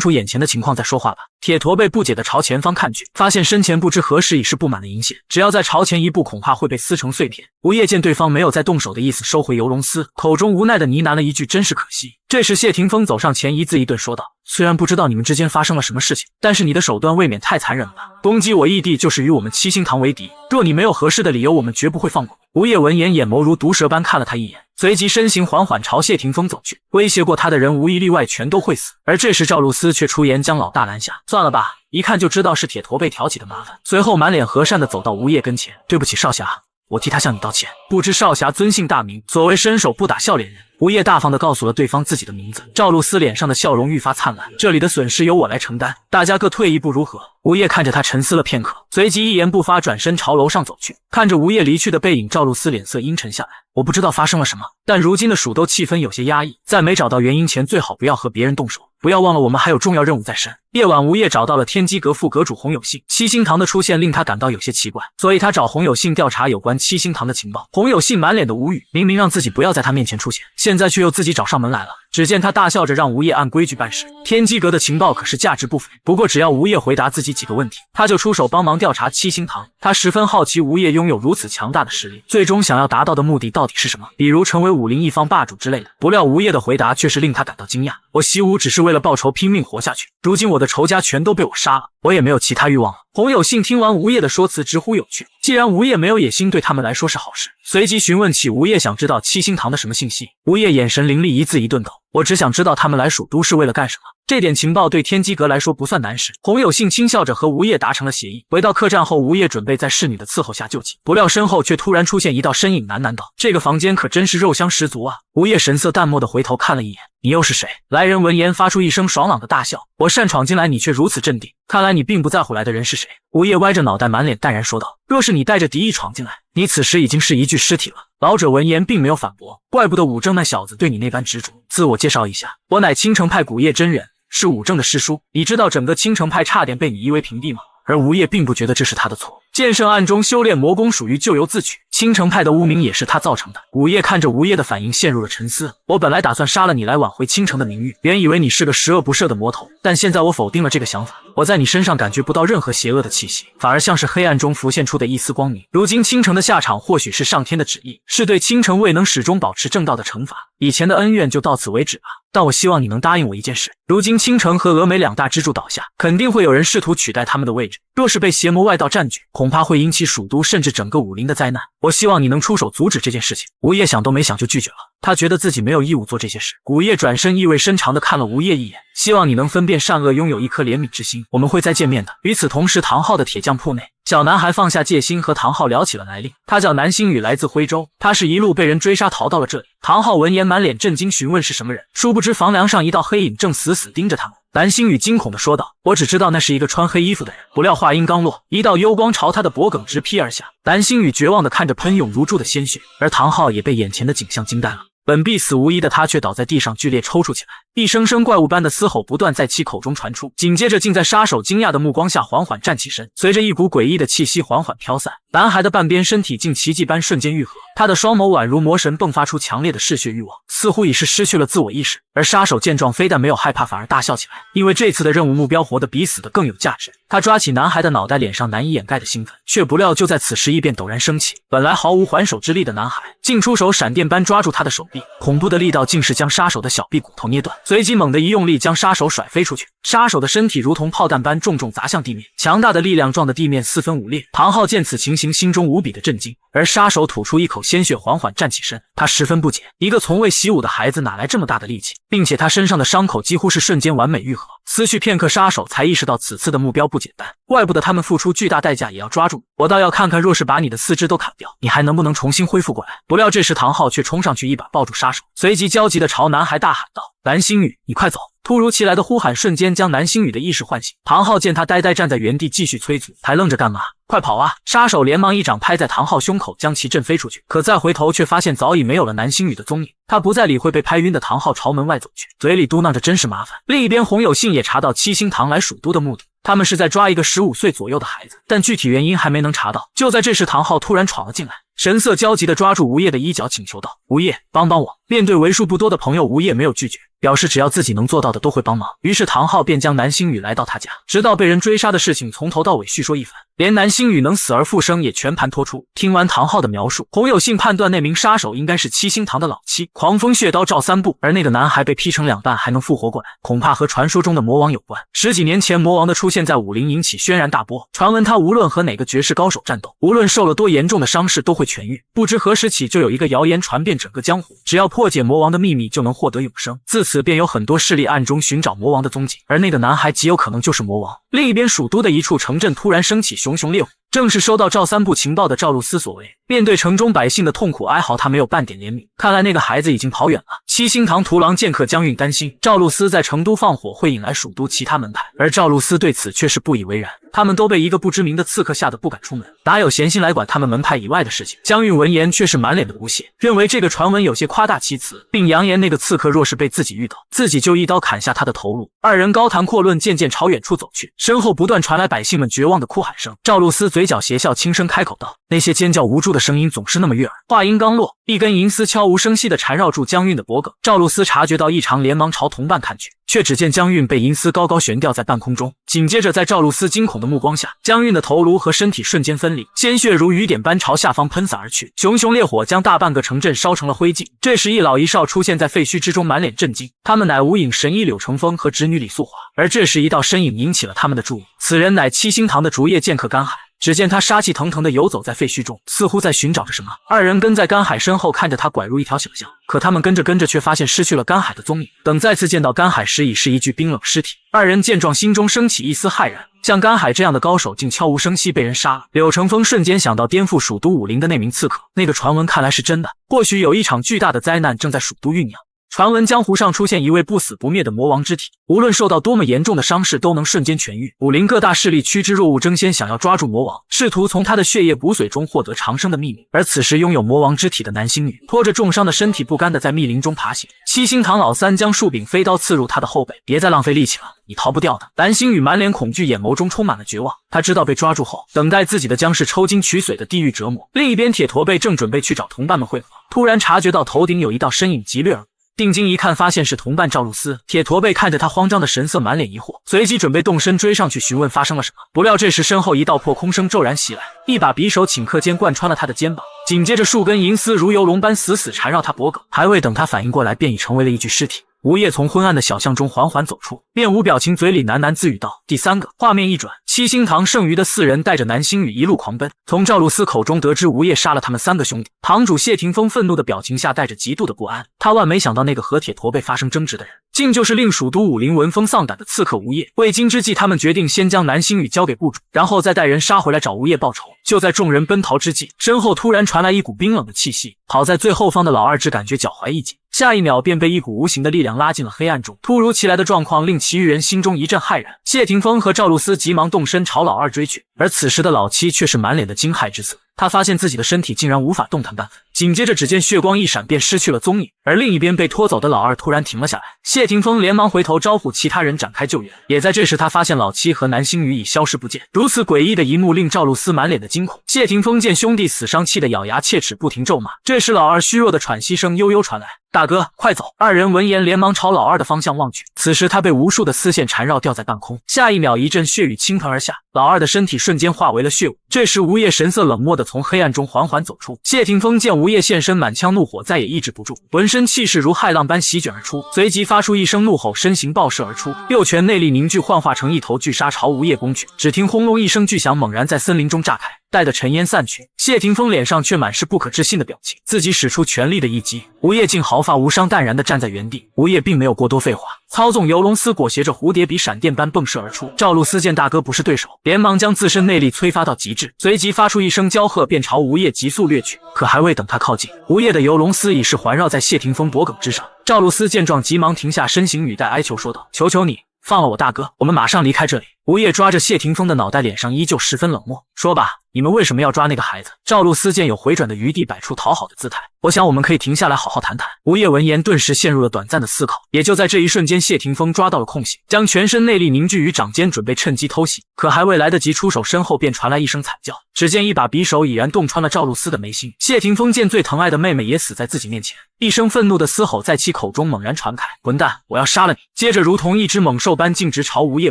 楚眼前的情况再说话吧。铁驼背不解地朝前方看去，发现身前不知何时已是布满了银线，只要再朝前一步恐怕会被撕成碎片。吴业见对方没有再动手的意思，收回游龙丝，口中无奈地呢喃了一句真是可惜。这时谢霆锋走上前，一字一顿说道：“虽然不知道你们之间发生了什么事情，但是你的手段未免太残忍了吧？攻击我义弟就是与我们七星堂为敌，若你没有合适的理由，我们绝不会放过你。”吴业闻言，眼眸如毒蛇般看了他一眼，随即身形缓缓朝谢霆锋走去。威胁过他的人无一例外全都会死。而这时赵露思却出言将老大拦下：“算了吧，一看就知道是铁驼背挑起的麻烦。”随后满脸和善地走到吴业跟前：“对不起少侠，我替他向你道歉。不知少侠尊姓大名？所谓伸手不打笑脸人。”吴业大方地告诉了对方自己的名字。赵露思脸上的笑容愈发灿烂：“这里的损失由我来承担，大家各退一步如何？”吴业看着他沉思了片刻，随即一言不发，转身朝楼上走去。看着吴业离去的背影，赵露思脸色阴沉下来。我不知道发生了什么，但如今的蜀斗气氛有些压抑，在没找到原因前，最好不要和别人动手。不要忘了，我们还有重要任务在身。夜晚，吴业找到了天机阁副阁主洪有信。七星堂的出现令他感到有些奇怪，所以他找洪有信调查有关七星堂的情报。洪有信满脸的无语，明明让自己不要在他面前出现，现在却又自己找上门来了。只见他大笑着让吴业按规矩办事。天机阁的情报可是价值不菲，不过只要吴业回答自己几个问题，他就出手帮忙调查七星堂。他十分好奇吴业拥有如此强大的实力，最终想要达到的目的到底是什么？比如成为武林一方霸主之类的。不料吴业的回答却是令他感到惊讶：我习武只是为了报仇，拼命活下去，如今我的仇家全都被我杀了，我也没有其他欲望了。洪有信听完吴业的说辞，直呼有趣。既然吴业没有野心，对他们来说是好事。随即询问起吴业想知道七星堂的什么信息。吴业眼神凌厉，一字一顿道：我只想知道他们来蜀都是为了干什么。这点情报对天机阁来说不算难事。洪有信轻笑着和吴业达成了协议。回到客栈后，吴业准备在侍女的伺候下就寝，不料身后却突然出现一道身影，喃喃道：这个房间可真是肉香十足啊。吴业神色淡漠地回头看了一眼：你又是谁？来人闻言发出一声爽朗的大笑：我擅闯进来，你却如此镇定，看来你并不在乎来的人是谁。吴业歪着脑袋，满脸淡然说道：若是你带着敌意闯进来，你此时已经是一具尸体了。老者闻言并没有反驳，怪不得武正那小子对你那般执着。自我介绍一下，我乃青城派古叶真人，是武正的师叔。你知道整个青城派差点被你夷为平地吗？而吴业并不觉得这是他的错。剑圣暗中修炼魔功属于咎由自取，青城派的污名也是他造成的。午夜看着吴业的反应，陷入了沉思。我本来打算杀了你来挽回青城的名誉，原以为你是个十恶不赦的魔头，但现在我否定了这个想法。我在你身上感觉不到任何邪恶的气息，反而像是黑暗中浮现出的一丝光明。如今青城的下场或许是上天的旨意，是对青城未能始终保持正道的惩罚。以前的恩怨就到此为止吧。但我希望你能答应我一件事，如今青城和峨眉两大支柱倒下，肯定会有人试图取代他们的位置，若是被邪魔外道占据，恐怕会引起蜀都甚至整个武林的灾难。我希望你能出手阻止这件事情。吴业想都没想就拒绝了，他觉得自己没有义务做这些事。古叶转身意味深长地看了吴业一眼，希望你能分辨善恶，拥有一颗怜悯之心，我们会再见面的。与此同时，唐昊的铁匠铺内，小男孩放下戒心，和唐昊聊起了来历。他叫南星宇，来自徽州，他是一路被人追杀逃到了这里。唐昊闻言满脸震惊，询问是什么人，殊不知房梁上一道黑影正死死盯着他们。南星宇惊恐地说道：“我只知道那是一个穿黑衣服的人。”不料话音刚落，一道幽光朝他的脖颈直劈而下。南星宇绝望地看着喷涌如注的鲜血，而唐昊也被眼前的景象惊呆了。本必死无疑的他却倒在地上剧烈抽搐起来，一声声怪物般的嘶吼不断在其口中传出，紧接着竟在杀手惊讶的目光下缓缓站起身，随着一股诡异的气息缓缓飘散，男孩的半边身体竟奇迹般瞬间愈合，他的双眸宛如魔神，迸发出强烈的嗜血欲望，似乎已是失去了自我意识。而杀手见状，非但没有害怕，反而大笑起来，因为这次的任务目标活得比死的更有价值。他抓起男孩的脑袋，脸上难以掩盖的兴奋，却不料就在此时异变陡然升起，本来毫无还手之力的男孩竟出手闪电般抓住他的手臂，恐怖的力道竟是将杀手的小臂骨头捏断，随即猛地一用力将杀手甩飞出去，杀手的身体如同炮弹般重重砸向地面，强大的力量撞得地面四分五裂。唐昊见此情形，心中无比的震惊，而杀手吐出一口鲜血，缓缓站起身，他十分不解，一个从未习武的孩子哪来这么大的力气，并且他身上的伤口几乎是瞬间完美愈合。思绪片刻，杀手才意识到此次的目标不简单，怪不得他们付出巨大代价也要抓住我，倒要看看若是把你的四肢都砍掉，你还能不能重新恢复过来。不料这时唐昊却冲上去一把抱住杀手，随即焦急地朝男孩大喊道：“南星宇，你快走！”突如其来的呼喊瞬间将南星宇的意识唤醒，唐昊见他呆呆站在原地继续催促，还愣着干嘛？快跑啊！杀手连忙一掌拍在唐昊胸口，将其震飞出去，可再回头却发现早已没有了南星宇的踪影。他不再理会被拍晕的唐昊，朝门外走去，嘴里嘟囔着真是麻烦。另一边，洪有信也查到七星堂来蜀都的目的，他们是在抓一个15岁左右的孩子，但具体原因还没能查到。就在这时，唐昊突然闯了进来，神色焦急地抓住吴业的衣角，请求道：“吴业，帮帮我！”面对为数不多的朋友，吴业没有拒绝，表示只要自己能做到的都会帮忙。于是唐昊便将南星宇来到他家，直到被人追杀的事情从头到尾叙说一番，连南星宇能死而复生也全盘托出。听完唐昊的描述，洪有信判断那名杀手应该是七星堂的老七狂风血刀赵三步，而那个男孩被劈成两半还能复活过来，恐怕和传说中的魔王有关。10几年前，魔王的出现在武林引起轩然大波，传闻他无论和哪个绝世高手战斗，无论受了多严重的伤势都会痊愈。不知何时起，就有一个谣言传遍整个江湖，只要破解魔王的秘密就能获得永生。自此便有很多势力暗中寻找魔王的踪迹，而那个男孩极有可能就是魔王。另一边，蜀都的一处城镇突然升起熊熊烈火，正是收到赵三步情报的赵露思所为。面对城中百姓的痛苦哀嚎，他没有半点怜悯，看来那个孩子已经跑远了。七星堂屠狼剑客江韵担心赵露思在成都放火会引来蜀都其他门派，而赵露思对此却是不以为然，他们都被一个不知名的刺客吓得不敢出门，哪有闲心来管他们门派以外的事情。江韵闻言却是满脸的不屑，认为这个传闻有些夸大其词，并扬言那个刺客若是被自己遇到，自己就一刀砍下他的头颅。二人高谈阔论，渐渐朝远处走去，身后不断传来百姓们绝望的哭喊声。赵露思嘴角邪笑，轻声开口道：“那些尖叫无助的声音总是那么悦耳。”话音刚落，一根银丝悄无声息地缠绕住江韵的脖颈。赵露思察觉到异常，连忙朝同伴看去，却只见江韵被银丝高高悬吊在半空中。紧接着，在赵露思惊恐的目光下，江韵的头颅和身体瞬间分离，鲜血如雨点般朝下方喷洒而去，熊熊烈火将大半个城镇烧成了灰烬。这时，一老一少出现在废墟之中，满脸震惊。他们乃无影神医柳成风和侄女李素华。而这时，一道身影引起了他们的注意，此人乃七星堂的竹叶剑客甘海。只见他杀气腾腾地游走在废墟中，似乎在寻找着什么。二人跟在甘海身后，看着他拐入一条小巷。可他们跟着却发现失去了甘海的踪影。等再次见到甘海时，已是一具冰冷尸体。二人见状，心中升起一丝骇然，像甘海这样的高手竟悄无声息被人杀了。柳成风瞬间想到颠覆蜀都武林的那名刺客，那个传闻看来是真的，或许有一场巨大的灾难正在蜀都酝酿。传闻江湖上出现一位不死不灭的魔王之体，无论受到多么严重的伤势都能瞬间痊愈。武林各大势力趋之若鹜，争先想要抓住魔王，试图从他的血液补髓中获得长生的秘密。而此时拥有魔王之体的南星女拖着重伤的身体不甘地在密林中爬行。七星堂老三将树柄飞刀刺入他的后背，别再浪费力气了，你逃不掉的。南星女满脸恐惧，眼眸中充满了绝望。他知道被抓住后，等待自己的将是抽筋取髓的地狱折磨。另一边，铁驼背正准备去找同伴们会合，突然察觉到头顶有一道身影疾掠而过。定睛一看，发现是同伴赵露思。铁驼背看着他慌张的神色，满脸疑惑，随即准备动身追上去询问发生了什么。不料这时身后一道破空声骤然袭来，一把匕首顷刻间贯穿了他的肩膀，紧接着数根银丝如游龙般死死缠绕他脖颈。还未等他反应过来，便已成为了一具尸体。吴业从昏暗的小巷中缓缓走出，面无表情，嘴里喃喃自语道：“第三个。”画面一转，七星堂剩余的4人带着南星宇一路狂奔。从赵露思口中得知吴业杀了他们3个兄弟，堂主谢霆锋愤怒的表情下带着极度的不安。他万没想到那个和铁驼背发生争执的人，竟就是令蜀都武林闻风丧胆的刺客吴业。未经之计，他们决定先将南星宇交给部主，然后再带人杀回来找吴业报仇。就在众人奔逃之际，身后突然传来一股冰冷的气息，跑在最后方的老二只感觉脚踝一紧，下一秒便被一股无形的力量拉进了黑暗中。突如其来的状况令其余人心中一阵骇然，谢霆锋和赵露思急忙动身朝老二追去，而此时的老七却是满脸的惊骇之色。他发现自己的身体竟然无法动弹半分，紧接着只见血光一闪便失去了踪影。而另一边被拖走的老二突然停了下来，谢霆锋连忙回头招呼其他人展开救援。也在这时，他发现老七和南星宇已消失不见。如此诡异的一幕令赵露思满脸的惊恐。谢霆锋见兄弟死伤，气得咬牙切齿，不停咒骂。这时老二虚弱的喘息声悠悠传来：“大哥，快走！”二人闻言连忙朝老二的方向望去，此时他被无数的丝线缠绕，吊在半空。下一秒，一阵血雨倾盆而下，老二的身体瞬间化为了血雾。这时吴业神色冷漠地从黑暗中缓缓走出。谢霆锋见吴业现身，满腔怒火再也抑制不住，浑身气势如骇浪般席卷而出，随即发出一声怒吼，身形爆射而出，6拳内力凝聚，幻化成一头巨鲨朝吴业攻去。只听轰隆一声巨响，猛然在森林中炸开，带的尘烟散去。谢霆锋脸上却满是不可置信的表情，自己使出全力的一击，吴业竟毫发无伤，淡然地站在原地。吴业并没有过多废话，操纵游龙丝裹挟着蝴蝶笔闪电般迸射而出。赵露思见大哥不是对手，连忙将自身内力催发到极致，随即发出一声娇喝，便朝吴业急速掠去。可还未等他靠近，吴业的游龙丝已是环绕在谢霆锋脖颈之上。赵露思见状，急忙停下身形，语带哀求说道：“求求你，放了我大哥，我们马上离开这里。”吴业抓着谢霆锋的脑袋，脸上依旧十分冷漠，说吧，你们为什么要抓那个孩子？赵露思见有回转的余地，摆出讨好的姿态，我想我们可以停下来好好谈谈。吴业闻言顿时陷入了短暂的思考。也就在这一瞬间，谢霆锋抓到了空隙，将全身内力凝聚于掌间，准备趁机偷袭。可还未来得及出手，身后便传来一声惨叫，只见一把匕首已然洞穿了赵露思的眉心。谢霆锋见最疼爱的妹妹也死在自己面前，一声愤怒的嘶吼在其口中猛然传开：“混蛋，我要杀了你！”接着如同一只猛兽般径直朝吴业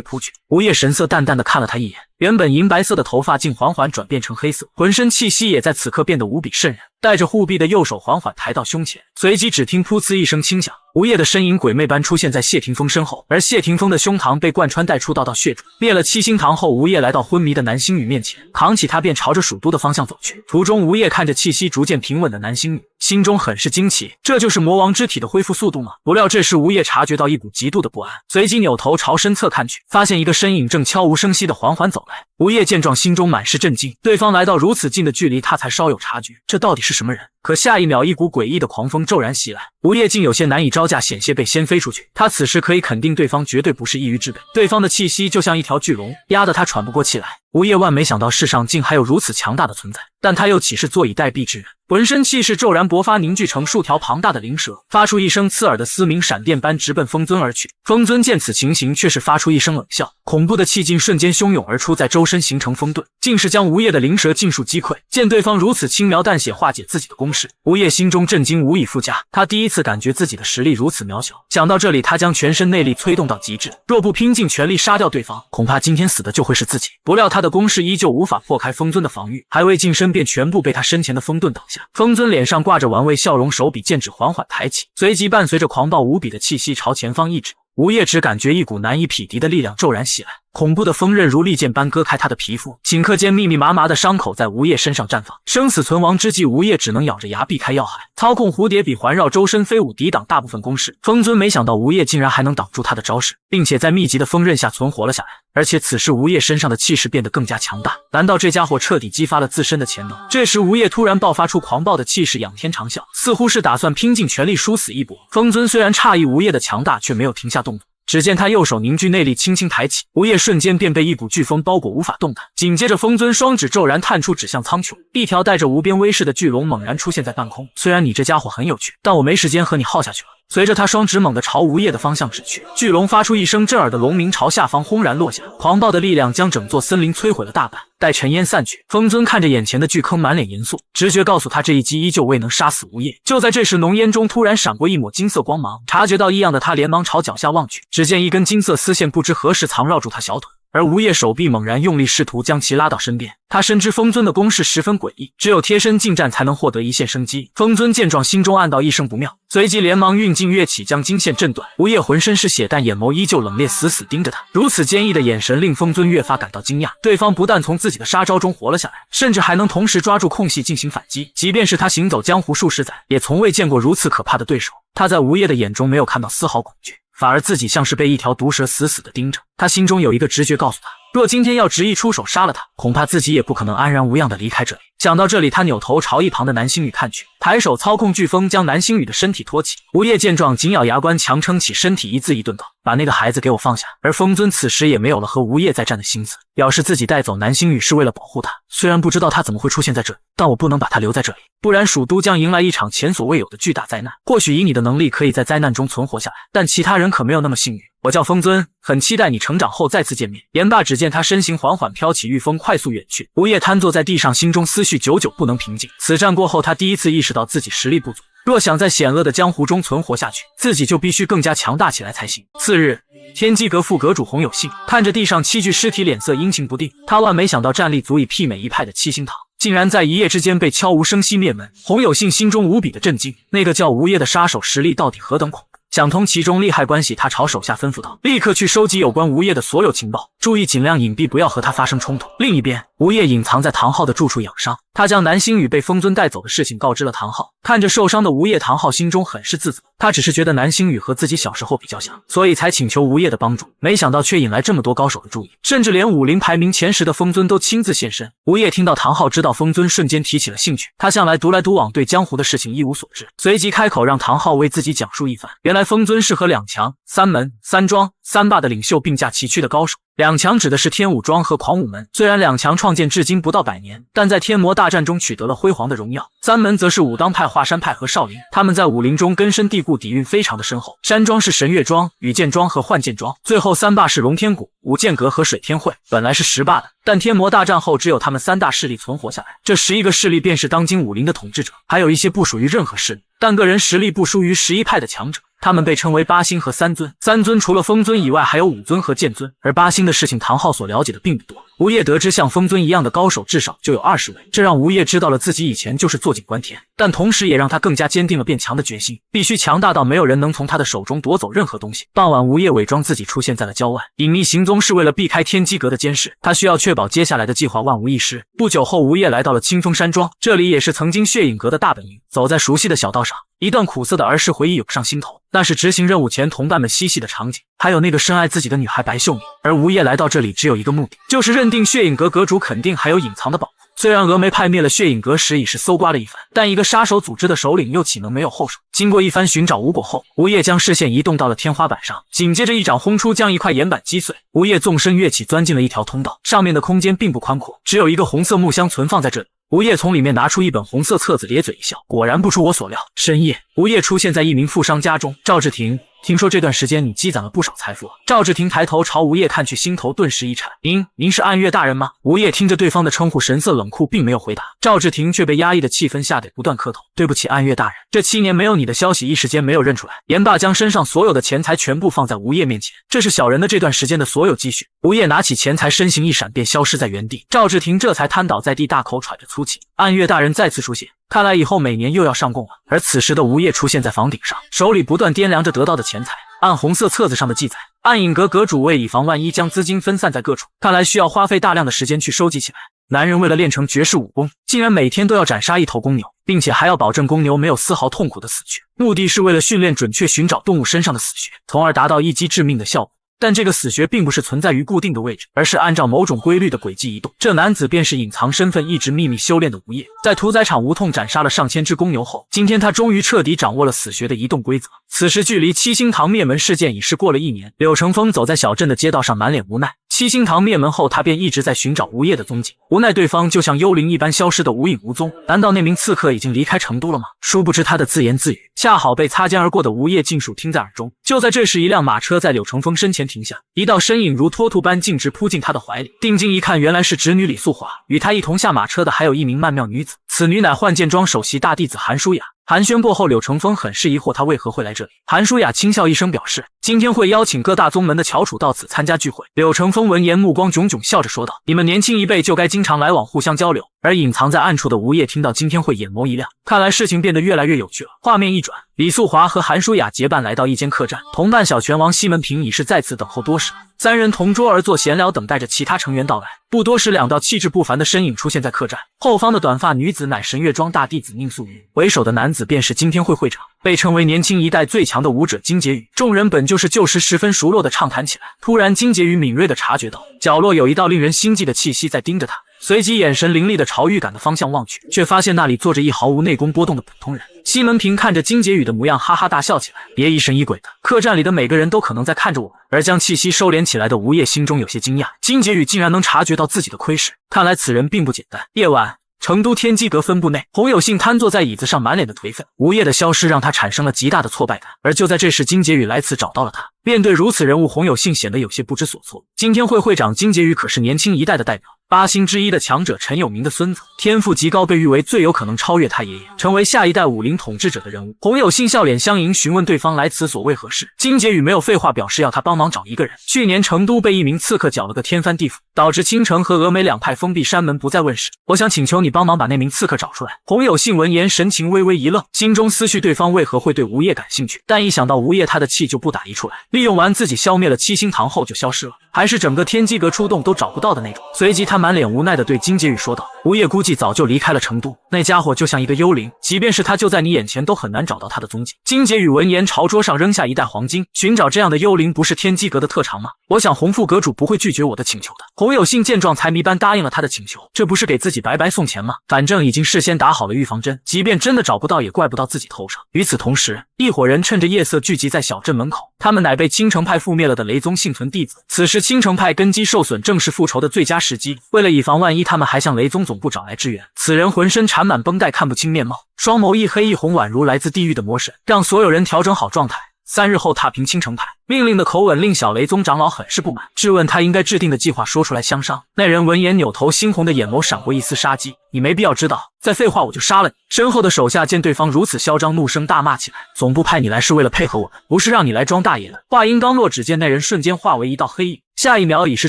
扑去。吴业神色淡淡的看了他一眼，原本银白色的头发竟缓缓转变成黑色，浑身气息也在此刻变得无比渗人，带着护臂的右手缓缓抬到胸前，随即只听噗呲一声轻响，吴业的身影鬼魅般出现在谢霆锋身后，而谢霆锋的胸膛被贯穿带出道道血柱。灭了七星堂后，吴业来到昏迷的南星宇面前，扛起他便朝着蜀都的方向走去。途中，吴业看着气息逐渐平稳的南星宇，心中很是惊奇，这就是魔王之体的恢复速度吗？不料这时吴业察觉到一股极度的不安，随即扭头朝身侧看去，发现一个身影正悄无声息地缓缓走来。吴业见状，心中满是震惊，对方来到如此近的距离，他才稍有察觉，这到底是什么人？可下一秒，一股诡异的狂风骤然袭来，吴业竟有些难以招架，险些被掀飞出去。他此时可以肯定，对方绝对不是一隅之辈，对方的气息就像一条巨龙，压得他喘不过气来。吴业万没想到世上竟还有如此强大的存在，但他又岂是坐以待毙之人？浑身气势骤然勃发，凝聚成数条庞大的灵蛇，发出一声刺耳的嘶鸣，闪电般直奔风尊而去。风尊见此情形，却是发出一声冷笑，恐怖的气劲瞬间汹涌而出，在周身形成风盾，竟是将吴业的灵蛇尽数击溃。见对方如此轻描淡写化解自己的攻势，吴业心中震惊无以复加。他第一次感觉自己的实力如此渺小，想到这里，他将全身内力催动到极致，若不拼尽全力杀掉对方，恐怕今天死的就会是自己。不料他的攻势依旧无法破开风尊的防御，还未近身便全部被他身前的风盾挡下。风尊脸上挂着玩味笑容，手比剑指缓缓抬起，随即伴随着狂暴无比的气息朝前方一指。吴业只感觉一股难以匹敌的力量骤然袭来，恐怖的锋刃如利剑般割开他的皮肤，顷刻间密密麻麻的伤口在吴业身上绽放。生死存亡之际，吴业只能咬着牙避开要害，操控蝴蝶笔环绕周身飞舞，抵挡大部分攻势。风尊没想到吴业竟然还能挡住他的招式，并且在密集的锋刃下存活了下来。而且此时吴业身上的气势变得更加强大，难道这家伙彻底激发了自身的潜能？这时吴业突然爆发出狂暴的气势，仰天长啸，似乎是打算拼尽全力殊死一搏。风尊虽然诧异吴业的强大，却没有停下动作。只见他右手凝聚内力，轻轻抬起，吴业瞬间便被一股飓风包裹，无法动弹。紧接着风尊双指骤然探出，指向苍穹，一条带着无边威势的巨龙猛然出现在半空。虽然你这家伙很有趣，但我没时间和你耗下去了。随着他双指猛地朝吴业的方向指去，巨龙发出一声震耳的龙鸣，朝下方轰然落下，狂暴的力量将整座森林摧毁了大半。待尘烟散去，风尊看着眼前的巨坑，满脸严肃，直觉告诉他这一击依旧未能杀死吴业。就在这时，浓烟中突然闪过一抹金色光芒，察觉到异样的他连忙朝脚下望去，只见一根金色丝线不知何时藏绕住他小腿。而吴业手臂猛然用力，试图将其拉到身边。他深知风尊的攻势十分诡异，只有贴身近战才能获得一线生机。风尊见状，心中暗道一声不妙，随即连忙运劲跃起，将金线震断。吴业浑身是血，但眼眸依旧冷冽，死死盯着他。如此坚毅的眼神令风尊越发感到惊讶，对方不但从自己的杀招中活了下来，甚至还能同时抓住空隙进行反击。即便是他行走江湖数十载，也从未见过如此可怕的对手。他在吴业的眼中没有看到丝毫恐惧，反而自己像是被一条毒蛇死死地盯着。他心中有一个直觉告诉他，若今天要执意出手杀了他，恐怕自己也不可能安然无恙地离开这里。想到这里，他扭头朝一旁的南星宇看去，抬手操控飓风将南星宇的身体托起。吴业见状，紧咬牙关，强撑起身体，一字一顿道：“把那个孩子给我放下。”而风尊此时也没有了和吴业再战的心思，表示自己带走南星宇是为了保护他。虽然不知道他怎么会出现在这里，但我不能把他留在这里，不然蜀都将迎来一场前所未有的巨大灾难。或许以你的能力可以在灾难中存活下来，但其他人可没有那么幸运。我叫风尊，很期待你成长后再次见面。言罢，只见他身形缓缓飘起御风，快速远去。吴业瘫坐在地上，心中思绪久久不能平静。此战过后，他第一次意识到自己实力不足，若想在险恶的江湖中存活下去，自己就必须更加强大起来才行。次日，天机阁副阁主洪有信看着地上7具尸体，脸色阴晴不定。他万没想到战力足以媲美一派的七星堂，竟然在一夜之间被悄无声息灭门。洪有信心中无比的震惊，那个叫吴业的杀手实力到底何等恐怖？想通其中利害关系，他朝手下吩咐道：“立刻去收集有关吴业的所有情报，注意尽量隐蔽，不要和他发生冲突。”另一边，吴业隐藏在唐昊的住处养伤，他将南星宇被风尊带走的事情告知了唐昊。看着受伤的吴业，唐昊心中很是自责，他只是觉得南星宇和自己小时候比较像，所以才请求吴业的帮助，没想到却引来这么多高手的注意，甚至连武林排名前10的风尊都亲自现身。吴业听到唐昊知道风尊，瞬间提起了兴趣。他向来独来独往，对江湖的事情一无所知，随即开口让唐昊为自己讲述一番。原来风尊是和2强、3门、3庄、3霸的领袖并驾齐驱的高手。2强指的是天武庄和狂武门，虽然2强创建至今不到100年，但在天魔大战中取得了辉煌的荣耀。3门则是武当派、华山派和少林，他们在武林中根深蒂固，底蕴非常的深厚。山庄是神月庄、羽剑庄和幻剑庄，最后3霸是龙天谷、武剑阁和水天会，本来是10霸的，但天魔大战后只有他们3大势力存活下来，这11个势力便是当今武林的统治者，还有一些不属于任何势力，但个人实力不输于11派的强者。他们被称为8星和3尊，3尊除了风尊以外，还有5尊和剑尊，而8星的事情唐昊所了解的并不多。吴业得知像风尊一样的高手至少就有20位，这让吴业知道了自己以前就是坐井观天，但同时也让他更加坚定了变强的决心，必须强大到没有人能从他的手中夺走任何东西。傍晚，吴业伪装自己出现在了郊外，隐匿行踪是为了避开天机阁的监视，他需要确保接下来的计划万无一失。不久后，吴业来到了清风山庄，这里也是曾经血影阁的大本营。走在熟悉的小道上，一段苦涩的儿时回忆涌上心头，那是执行任务前同伴们嬉戏的场景，还有那个深爱自己的女孩白秀敏。而吴业来到这里只有一个目的，就是认定血影阁阁主肯定还有隐藏的宝物。虽然峨眉派灭了血影阁时已是搜刮了一番，但一个杀手组织的首领又岂能没有后手？经过一番寻找无果后，吴业将视线移动到了天花板上，紧接着一掌轰出，将一块岩板击碎。吴业纵身跃起，钻进了一条通道，上面的空间并不宽阔，只有一个红色木箱存放在这里。吴业从里面拿出一本红色册子，咧嘴一笑，果然不出我所料。深夜，吴业出现在一名富商家中。赵志廷，听说这段时间你积攒了不少财富。赵志廷抬头朝吴业看去，心头顿时一颤。您是暗月大人吗？吴业听着对方的称呼，神色冷酷，并没有回答。赵志廷却被压抑的气氛吓得不断磕头。对不起，暗月大人，这7年没有你的消息，一时间没有认出来。言罢，将身上所有的钱财全部放在吴业面前，这是小人的这段时间的所有积蓄。吴业拿起钱财，身形一闪，便消失在原地。赵志廷这才瘫倒在地，大口喘着粗气。暗月大人再次出现，看来以后每年又要上供了。而此时的吴业出现在房顶上，手里不断掂量着得到的钱财。按红色册子上的记载，暗影阁阁主为以防万一，将资金分散在各处，看来需要花费大量的时间去收集起来。男人为了练成绝世武功，竟然每天都要斩杀一头公牛，并且还要保证公牛没有丝毫痛苦的死去，目的是为了训练准确寻找动物身上的死穴，从而达到一击致命的效果。但这个死穴并不是存在于固定的位置，而是按照某种规律的轨迹移动。这男子便是隐藏身份一直秘密修炼的无业，在屠宰场无痛斩杀了上千只公牛后，今天他终于彻底掌握了死穴的移动规则。此时距离七星堂灭门事件已是过了1年，柳成风走在小镇的街道上，满脸无奈。七星堂灭门后，他便一直在寻找无业的踪迹，无奈对方就像幽灵一般消失的无影无踪。难道那名刺客已经离开成都了吗？殊不知他的自言自语恰好被擦肩而过的无业尽数听在耳中。就在这时，一辆马车在柳成风身前停下，一道身影如脱兔般径直扑进他的怀里。定睛一看，原来是侄女李素华，与他一同下马车的还有一名曼妙女子，此女乃幻剑庄首席大弟子韩舒雅。寒暄过后，柳成风很是疑惑，他为何会来这里？韩舒雅轻笑一声，表示今天会邀请各大宗门的翘楚到此参加聚会。柳成风闻言，目光炯炯，笑着说道：“你们年轻一辈就该经常来往，互相交流。”而隐藏在暗处的吴业听到今天会，眼眸一亮，看来事情变得越来越有趣了。画面一转，李素华和韩舒雅结伴来到一间客栈，同伴小拳王西门平已是在此等候多时了。三人同桌而坐闲聊，等待着其他成员到来。不多时，两道气质不凡的身影出现在客栈，后方的短发女子乃神月庄大弟子宁素云，为首的男子便是今天会会长，被称为年轻一代最强的武者金杰宇。众人本就是旧时十分熟络的畅谈起来，突然金杰宇敏锐地察觉到角落有一道令人心悸的气息在盯着他，随即眼神凌厉地朝预感的方向望去，却发现那里坐着一毫无内功波动的普通人。西门平看着金杰宇的模样，哈哈大笑起来，别疑神疑鬼的，客栈里的每个人都可能在看着我们。而将气息收敛起来的吴业心中有些惊讶，金杰宇竟然能察觉到自己的窥视，看来此人并不简单。夜晚，成都天机阁分部内，洪有信瘫坐在椅子上，满脸的颓废。吴业的消失让他产生了极大的挫败感，而就在这时，金杰宇来此找到了他。面对如此人物，洪有信显得有些不知所措。今天会长金杰宇可是年轻一代的代表，8星之一的强者陈有明的孙子，天赋极高，被誉为最有可能超越他爷爷，成为下一代武林统治者的人物。洪有信笑脸相迎，询问对方来此所为何事。金杰宇没有废话，表示要他帮忙找一个人。去年成都被一名刺客搅了个天翻地覆，导致青城和峨眉两派封闭山门，不再问世。我想请求你帮忙把那名刺客找出来。洪有信闻言，神情微微一愣，心中思绪对方为何会对吴业感兴趣，但一想到吴业，他的气就不打一处来。利用完自己消灭了七星堂后就消失了，还是整个天机阁出动都找不到的那种。随即他满脸无奈地对金杰宇说道：“吴业估计早就离开了成都，那家伙就像一个幽灵，即便是他就在你眼前，都很难找到他的踪迹。”金杰宇闻言，朝桌上扔下一袋黄金，寻找这样的幽灵不是天机阁的特长吗？我想洪副阁主不会拒绝我的请求的。洪有信见状，财迷般答应了他的请求，这不是给自己白白送钱吗？反正已经事先打好了预防针，即便真的找不到，也怪不到自己头上。与此同时，一伙人趁着夜色聚集在小镇门口，他们乃被青城派覆灭了的雷宗幸存弟子。此时青城派根基受损，正是复仇的最佳时机。为了以防万一，他们还向雷宗总部找来支援。此人浑身缠满绷带，看不清面貌，双眸一黑一红，宛如来自地狱的魔神，让所有人调整好状态。3日后踏平青城派。命令的口吻令小雷宗长老很是不满，质问他应该制定的计划说出来相商。那人闻言扭头，猩红的眼眸闪过一丝杀机：“你没必要知道，再废话我就杀了你。”身后的手下见对方如此嚣张，怒声大骂起来：“总部派你来是为了配合我们，不是让你来装大爷的。”话音刚落，只见那人瞬间化为一道黑影，下一秒已是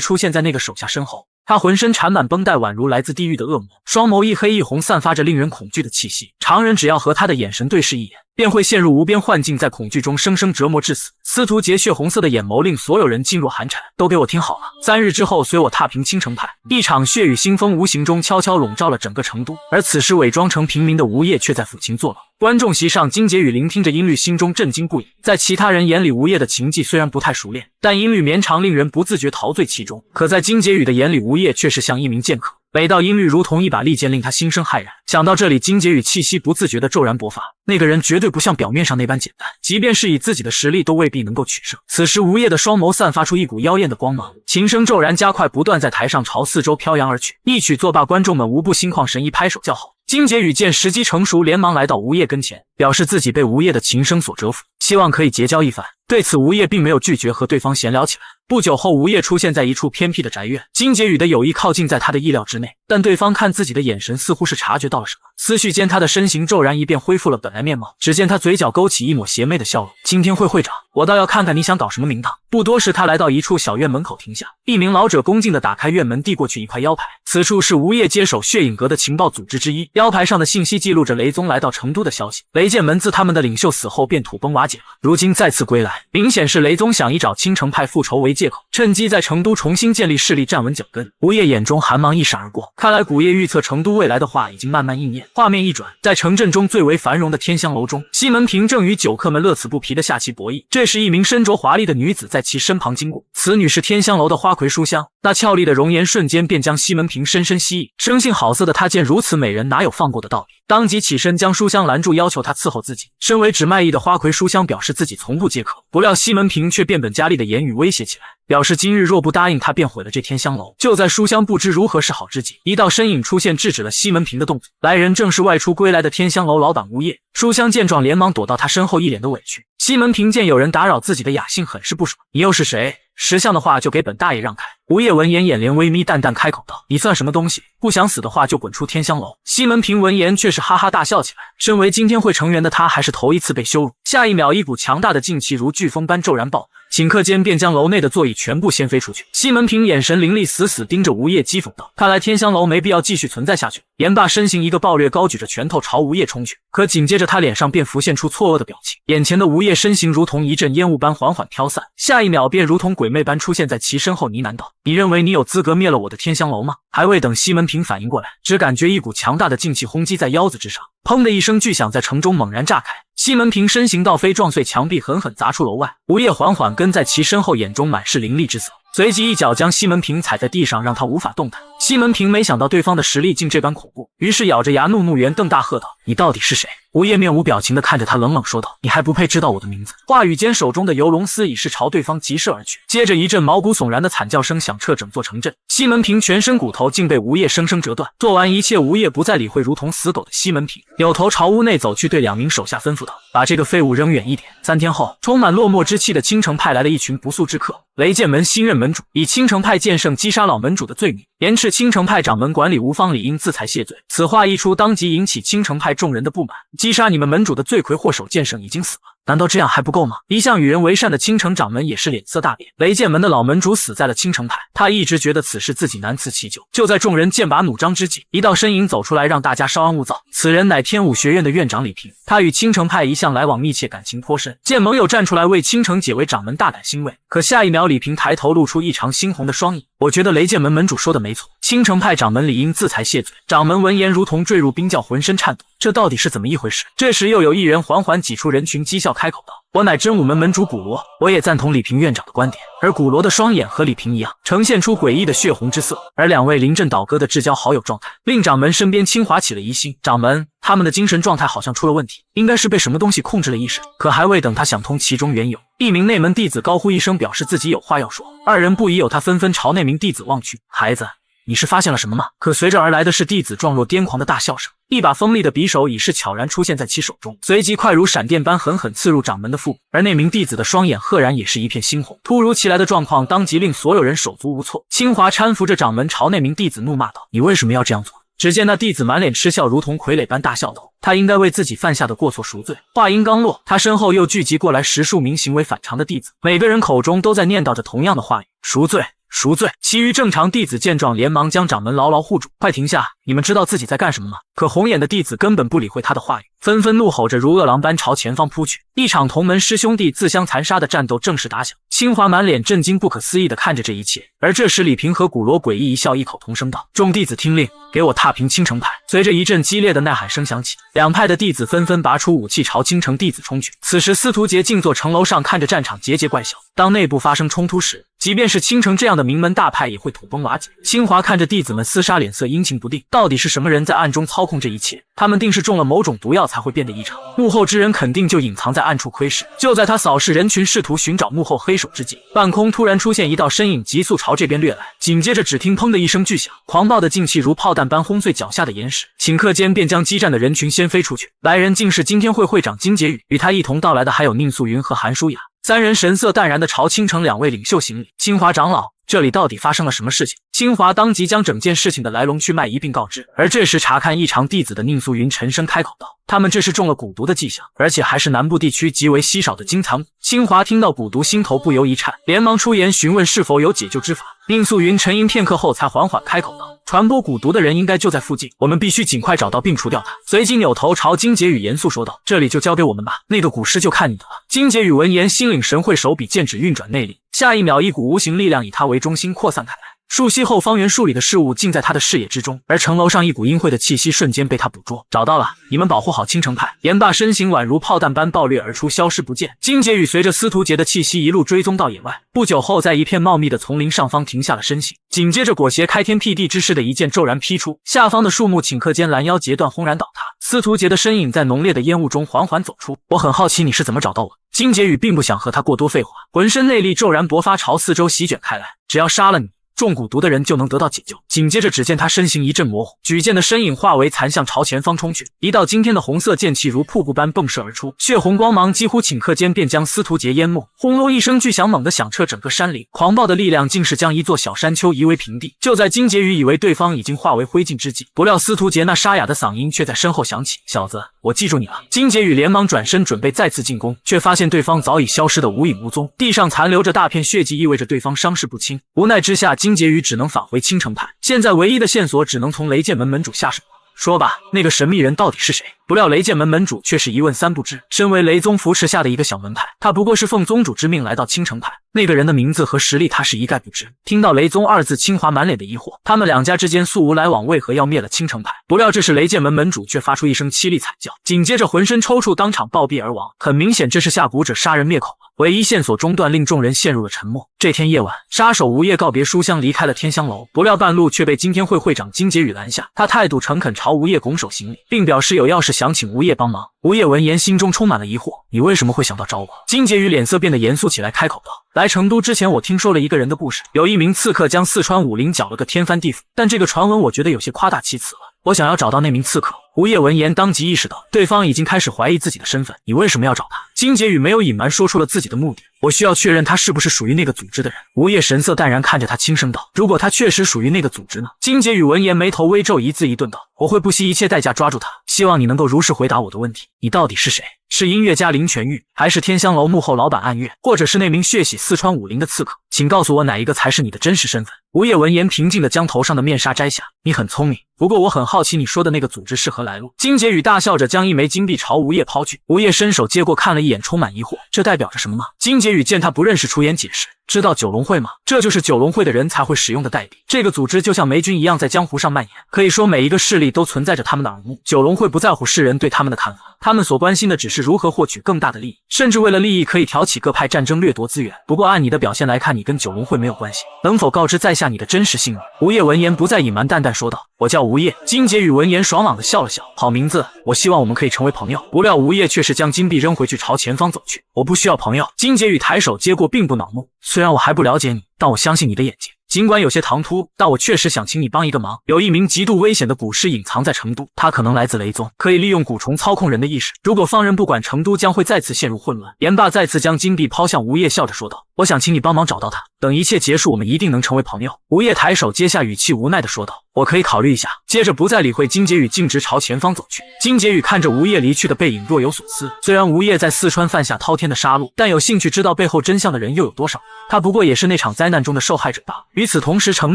出现在那个手下身后。他浑身缠满绷带，宛如来自地狱的恶魔，双眸一黑一红，散发着令人恐惧的气息。常人只要和他的眼神对视一眼，便会陷入无边幻境，在恐惧中生生折磨致死。司徒杰血红色的眼眸令所有人噤若寒蝉。都给我听好了，3日之后随我踏平青城派。一场血雨腥风无形中悄悄笼罩了整个成都，而此时伪装成平民的吴业却在抚琴作乐。观众席上，金杰宇聆听着音律，心中震惊不已。在其他人眼里，吴业的琴技虽然不太熟练，但音律绵长，令人不自觉陶醉其中。可在金杰宇的眼里，吴业却是像一名剑客，每道音律如同一把利剑，令他心生骇然。想到这里，金杰宇气息不自觉地骤然勃发。那个人绝对不像表面上那般简单，即便是以自己的实力，都未必能够取胜。此时，吴业的双眸散发出一股妖艳的光芒，琴声骤然加快，不断在台上朝四周飘扬而去。一曲作罢，观众们无不心旷神怡，拍手叫好。金杰宇见时机成熟，连忙来到吴业跟前，表示自己被吴业的琴声所折服，希望可以结交一番。对此，吴业并没有拒绝和对方闲聊起来。不久后，吴业出现在一处偏僻的宅院，金杰宇的有意靠近在他的意料之内，但对方看自己的眼神似乎是察觉到了什么，思绪间他的身形骤然一变，恢复了本来面貌。只见他嘴角勾起一抹邪魅的笑容。今天会长，我倒要看看你想搞什么名堂。不多时，他来到一处小院门口停下，一名老者恭敬地打开院门，递过去一块腰牌。此处是吴业接手血影阁的情报组织之一，腰牌上的信息记录着雷宗来到成都的消息。雷剑门自他们的领袖死后便土崩瓦解了，如今再次归来，明显是雷宗想以找青城派复仇为借口，趁机在成都重新建立势力，站稳脚跟。吴业眼中寒芒一闪而过，看来古业预测成都未来的话已经慢慢应验。画面一转，在城镇中最为繁荣的天香楼中，西门平正与酒客们乐此不疲地下棋博弈。这时，一名身着华丽的女子在其身旁经过，此女是天香楼的花魁书香，那俏丽的容颜瞬间便将西门平深深吸引。生性好色的他见如此美人，哪有放过的道理，当即起身将书香拦住，要求她伺候自己。身为只卖艺的花魁书香表示自己从不接客，不料西门平却变本加厉的言语威胁起来，表示今日若不答应他，便毁了这天香楼。就在书香不知如何是好之际，一道身影出现，制止了西门平的动作。来人正是外出归来的天香楼老板吴业。书香见状，连忙躲到他身后，一脸的委屈。西门平见有人打扰自己的雅兴，很是不爽。你又是谁？识相的话就给本大爷让开。吴业闻言，眼帘微眯，淡淡开口道：你算什么东西？不想死的话就滚出天香楼。西门平闻言却是哈哈大笑起来。身为金天会成员的他，还是头一次被羞辱。下一秒，一股强大的劲气如飓风般骤然爆，顷刻间便将楼内的座椅全部掀飞出去。西门平眼神凌厉，死死盯着吴业，讥讽道：看来天香楼没必要继续存在下去。言罢，身形一个暴掠，高举着拳头朝吴业冲去。可紧接着他脸上便浮现出错愕的表情，眼前的吴业身形如同一阵烟雾般缓缓飘散，下一秒便如同鬼魅般出现在其身后，呢喃道：你认为你有资格灭了我的天香楼吗？还未等西门平反应过来，只感觉一股强大的劲气轰击在腰子之上，砰的一声巨响在城中猛然炸开。西门平身形倒飞，撞碎墙壁，狠狠砸出楼外。吴业缓缓跟在其身后，眼中满是凌厉之色，随即一脚将西门平踩在地上，让他无法动弹。西门平没想到对方的实力竟这般恐怖，于是咬着牙怒圆瞪大，喝道：你到底是谁？吴业面无表情地看着他，冷冷说道：你还不配知道我的名字。话语间，手中的游龙丝已是朝对方急射而去，接着一阵毛骨悚然的惨叫声响彻整座城镇。西门平全身骨头竟被吴业生生折断。做完一切，吴业不再理会如同死狗的西门平，扭头朝屋内走去，对两名手下吩咐道：把这个废物扔远一点。3天后，充满落寞之气的青城派来了一群不速之客。雷剑门新任门主以青城派剑圣击杀老门主的罪名，严斥青城派掌门管理无方理应自裁谢罪。此话一出，当即引起青城派众人的不满。击杀你们门主的罪魁祸首剑圣已经死了，难道这样还不够吗？一向与人为善的青城掌门也是脸色大变。雷剑门的老门主死在了青城派，他一直觉得此事自己难辞其咎。就在众人剑拔弩张之际，一道身影走出来，让大家稍安勿躁。此人乃天武学院的院长李平，他与青城派一向来往密切，感情颇深。见盟友站出来为青城解围掌门，大感欣慰。可下一秒，李平抬头露出异常猩红的双眼。我觉得雷剑门门主说的没错，青城派掌门理应自裁谢罪。掌门闻言如同坠入冰窖，浑身颤抖，这到底是怎么一回事？这时又有一人缓缓挤出人群，讥笑开口道：我乃真武门门主古罗，我也赞同李平院长的观点。而古罗的双眼和李平一样，呈现出诡异的血红之色，而两位临阵倒戈的至交好友状态，令掌门身边轻滑起了疑心。掌门，他们的精神状态好像出了问题，应该是被什么东西控制了意识。可还未等他想通其中缘由，一名内门弟子高呼一声，表示自己有话要说。二人不疑有他，纷纷朝那名弟子望去。孩子，你是发现了什么吗？可随着而来的是弟子状若癫狂的大笑声，一把锋利的匕首已是悄然出现在其手中，随即快如闪电般狠狠刺入掌门的腹部。而那名弟子的双眼赫然也是一片猩红。突如其来的状况当即令所有人手足无措。清华搀扶着掌门朝那名弟子怒骂道：你为什么要这样做？只见那弟子满脸嗤笑，如同傀儡般大笑道：他应该为自己犯下的过错赎罪。话音刚落，他身后又聚集过来10数名行为反常的弟子，每个人口中都在念叨着同样的话语：赎罪，赎罪。其余正常弟子见状，连忙将掌门牢牢护住：快停下，你们知道自己在干什么吗？可红眼的弟子根本不理会他的话语，纷纷怒吼着如饿狼般朝前方扑去。一场同门师兄弟自相残杀的战斗正式打响。清华满脸震惊不可思议地看着这一切，而这时李平和古罗诡异一笑，异口同声道：众弟子听令，给我踏平青城派。随着一阵激烈的呐喊声响起，两派的弟子纷纷拔出武器朝青城弟子冲去。此时司徒杰静坐城楼上看着战场，桀桀怪笑。当内部发生冲突时，即便是青城这样的名门大派也会土崩瓦解。清华看着弟子们厮杀，脸色阴晴不定，到底是什么人在暗中操控这一切？他们定是中了某种毒药才会变得异常，幕后之人肯定就隐藏在暗处窥视。就在他扫视人群，试图寻找幕后黑手之际，半空突然出现一道身影，急速朝这边掠来。紧接着只听砰的一声巨响，狂暴的劲气如炮弹般轰碎脚下的岩石，顷刻间便将激战的人群掀飞出去。来人竟是金天会会长金杰宇，与他一同到来的还有宁素云和韩舒雅。三人神色淡然地朝青城两位领袖行礼。清华长老，这里到底发生了什么事情？清华当即将整件事情的来龙去脉一并告知。而这时查看异常弟子的宁素云沉声开口道：“他们这是中了蛊毒的迹象，而且还是南部地区极为稀少的金蚕蛊。”清华听到蛊毒，心头不由一颤，连忙出言询问是否有解救之法。宁素云沉吟片刻后，才缓缓开口道：“传播蛊毒的人应该就在附近，我们必须尽快找到并除掉他。”随即扭头朝金杰宇严肃说道：“这里就交给我们吧，那个蛊师就看你的了。”金杰宇闻言，心领神会，手比剑指运转内力，下一秒，一股无形力量以他为中心扩散开来。数息后，方圆数里的事物尽在他的视野之中，而城楼上一股阴晦的气息瞬间被他捕捉。找到了，你们保护好青城派。言罢，身形宛如炮弹般爆裂而出，消失不见。金杰宇随着司徒杰的气息一路追踪到野外，不久后，在一片茂密的丛林上方停下了身形。紧接着，裹挟开天辟地之势的一剑骤然劈出，下方的树木顷刻间拦腰截断，轰然倒塌。司徒杰的身影在浓烈的烟雾中缓缓走出。我很好奇你是怎么找到我。金杰宇并不想和他过多废话，浑身内力骤然勃发，朝四周席卷开来。只要杀了你，中蛊毒的人就能得到解救。紧接着，只见他身形一阵模糊，举剑的身影化为残像，朝前方冲去。一道惊天的红色剑气如瀑布般迸射而出，血红光芒几乎顷刻间便将司徒杰淹没。轰隆一声巨响猛地响彻整个山林，狂暴的力量竟是将一座小山丘夷为平地。就在金杰宇以为对方已经化为灰烬之际，不料司徒杰那沙哑的嗓音却在身后响起：“小子，我记住你了。”金杰宇连忙转身准备再次进攻，却发现对方早已消失得无影无踪，地上残留着大片血迹，意味着对方伤势不轻。无奈之下，金杰宇只能返回青城派，现在唯一的线索只能从雷剑门门主下手了。说吧，那个神秘人到底是谁？不料雷剑门门主却是一问三不知。身为雷宗扶持下的一个小门派，他不过是奉宗主之命来到青城派，那个人的名字和实力他是一概不知。听到雷宗二字，清华满脸的疑惑，他们两家之间素无来往，为何要灭了青城派？不料这时雷剑门门主却发出一声凄厉惨叫，紧接着浑身抽搐，当场暴毙而亡。很明显，这是下蛊者杀人灭口了。唯一线索中断，令众人陷入了沉默。这天夜晚，杀手吴业告别书香，离开了天香楼，不料半路却被金天会会长金杰宇拦下。他态度诚恳，朝吴业拱手行礼，并表示有要事想请吴业帮忙。吴业闻言，心中充满了疑惑：“你为什么会想到找我？”金杰宇脸色变得严肃起来，开口道：“来成都之前，我听说了一个人的故事，有一名刺客将四川武林搅了个天翻地覆，但这个传闻我觉得有些夸大其词了。我想要找到那名刺客。”吴业闻言，当即意识到对方已经开始怀疑自己的身份。“你为什么要找他？”金杰宇没有隐瞒，说出了自己的目的。“我需要确认他是不是属于那个组织的人。”吴业神色淡然看着他，轻声道：“如果他确实属于那个组织呢？”金杰宇闻言，眉头微皱，一字一顿道：“我会不惜一切代价抓住他，希望你能够如实回答我的问题。你到底是谁？是音乐家林全玉，还是天香楼幕后老板暗月，或者是那名血洗四川武林的刺客？请告诉我哪一个才是你的真实身份。”吴业闻言，平静地将头上的面纱摘下：“你很聪明，不过我很好奇你说的那个组织是何来路。”金杰宇大笑着将一枚金币朝吴业抛去，吴业伸手接过，看了一眼，充满疑惑：“这代表着什么吗？”金杰宇见他不认识，出言解释：“知道九龙会吗？这就是九龙会的人才会使用的代币。这个组织就像霉菌一样在江湖上蔓延，可以说每一个势力都存在着他们的耳目。九龙会不在乎世人对他们的看法，他们所关心的只是如何获取更大的利益，甚至为了利益可以挑起各派战争，掠夺资源。不过按你的表现来看，你跟九龙会没有关系，能否告知在下你的真实姓名？”吴业闻言不再隐瞒，淡淡说道：“我叫吴业。”金杰宇闻言爽朗地笑了笑：“好名字，我希望我们可以成为朋友。”不料吴业却是将金币扔回去，朝前方走去：“我不需要朋友。”金杰宇抬手接过，并不恼怒：“虽然我还不了解你，但我相信你的眼睛。尽管有些唐突，但我确实想请你帮一个忙。有一名极度危险的蛊师隐藏在成都，他可能来自雷宗，可以利用蛊虫操控人的意识。如果放任不管，成都将会再次陷入混乱。”言罢，再次将金币抛向吴业，笑着说道：“我想请你帮忙找到他，等一切结束，我们一定能成为朋友。”吴业抬手接下，语气无奈地说道：“我可以考虑一下。”接着不再理会金杰宇，径直朝前方走去。金杰宇看着吴业离去的背影，若有所思。虽然吴业在四川犯下滔天的杀戮，但有兴趣知道背后真相的人又有多少？他不过也是那场灾难中的受害者罢了。与此同时，城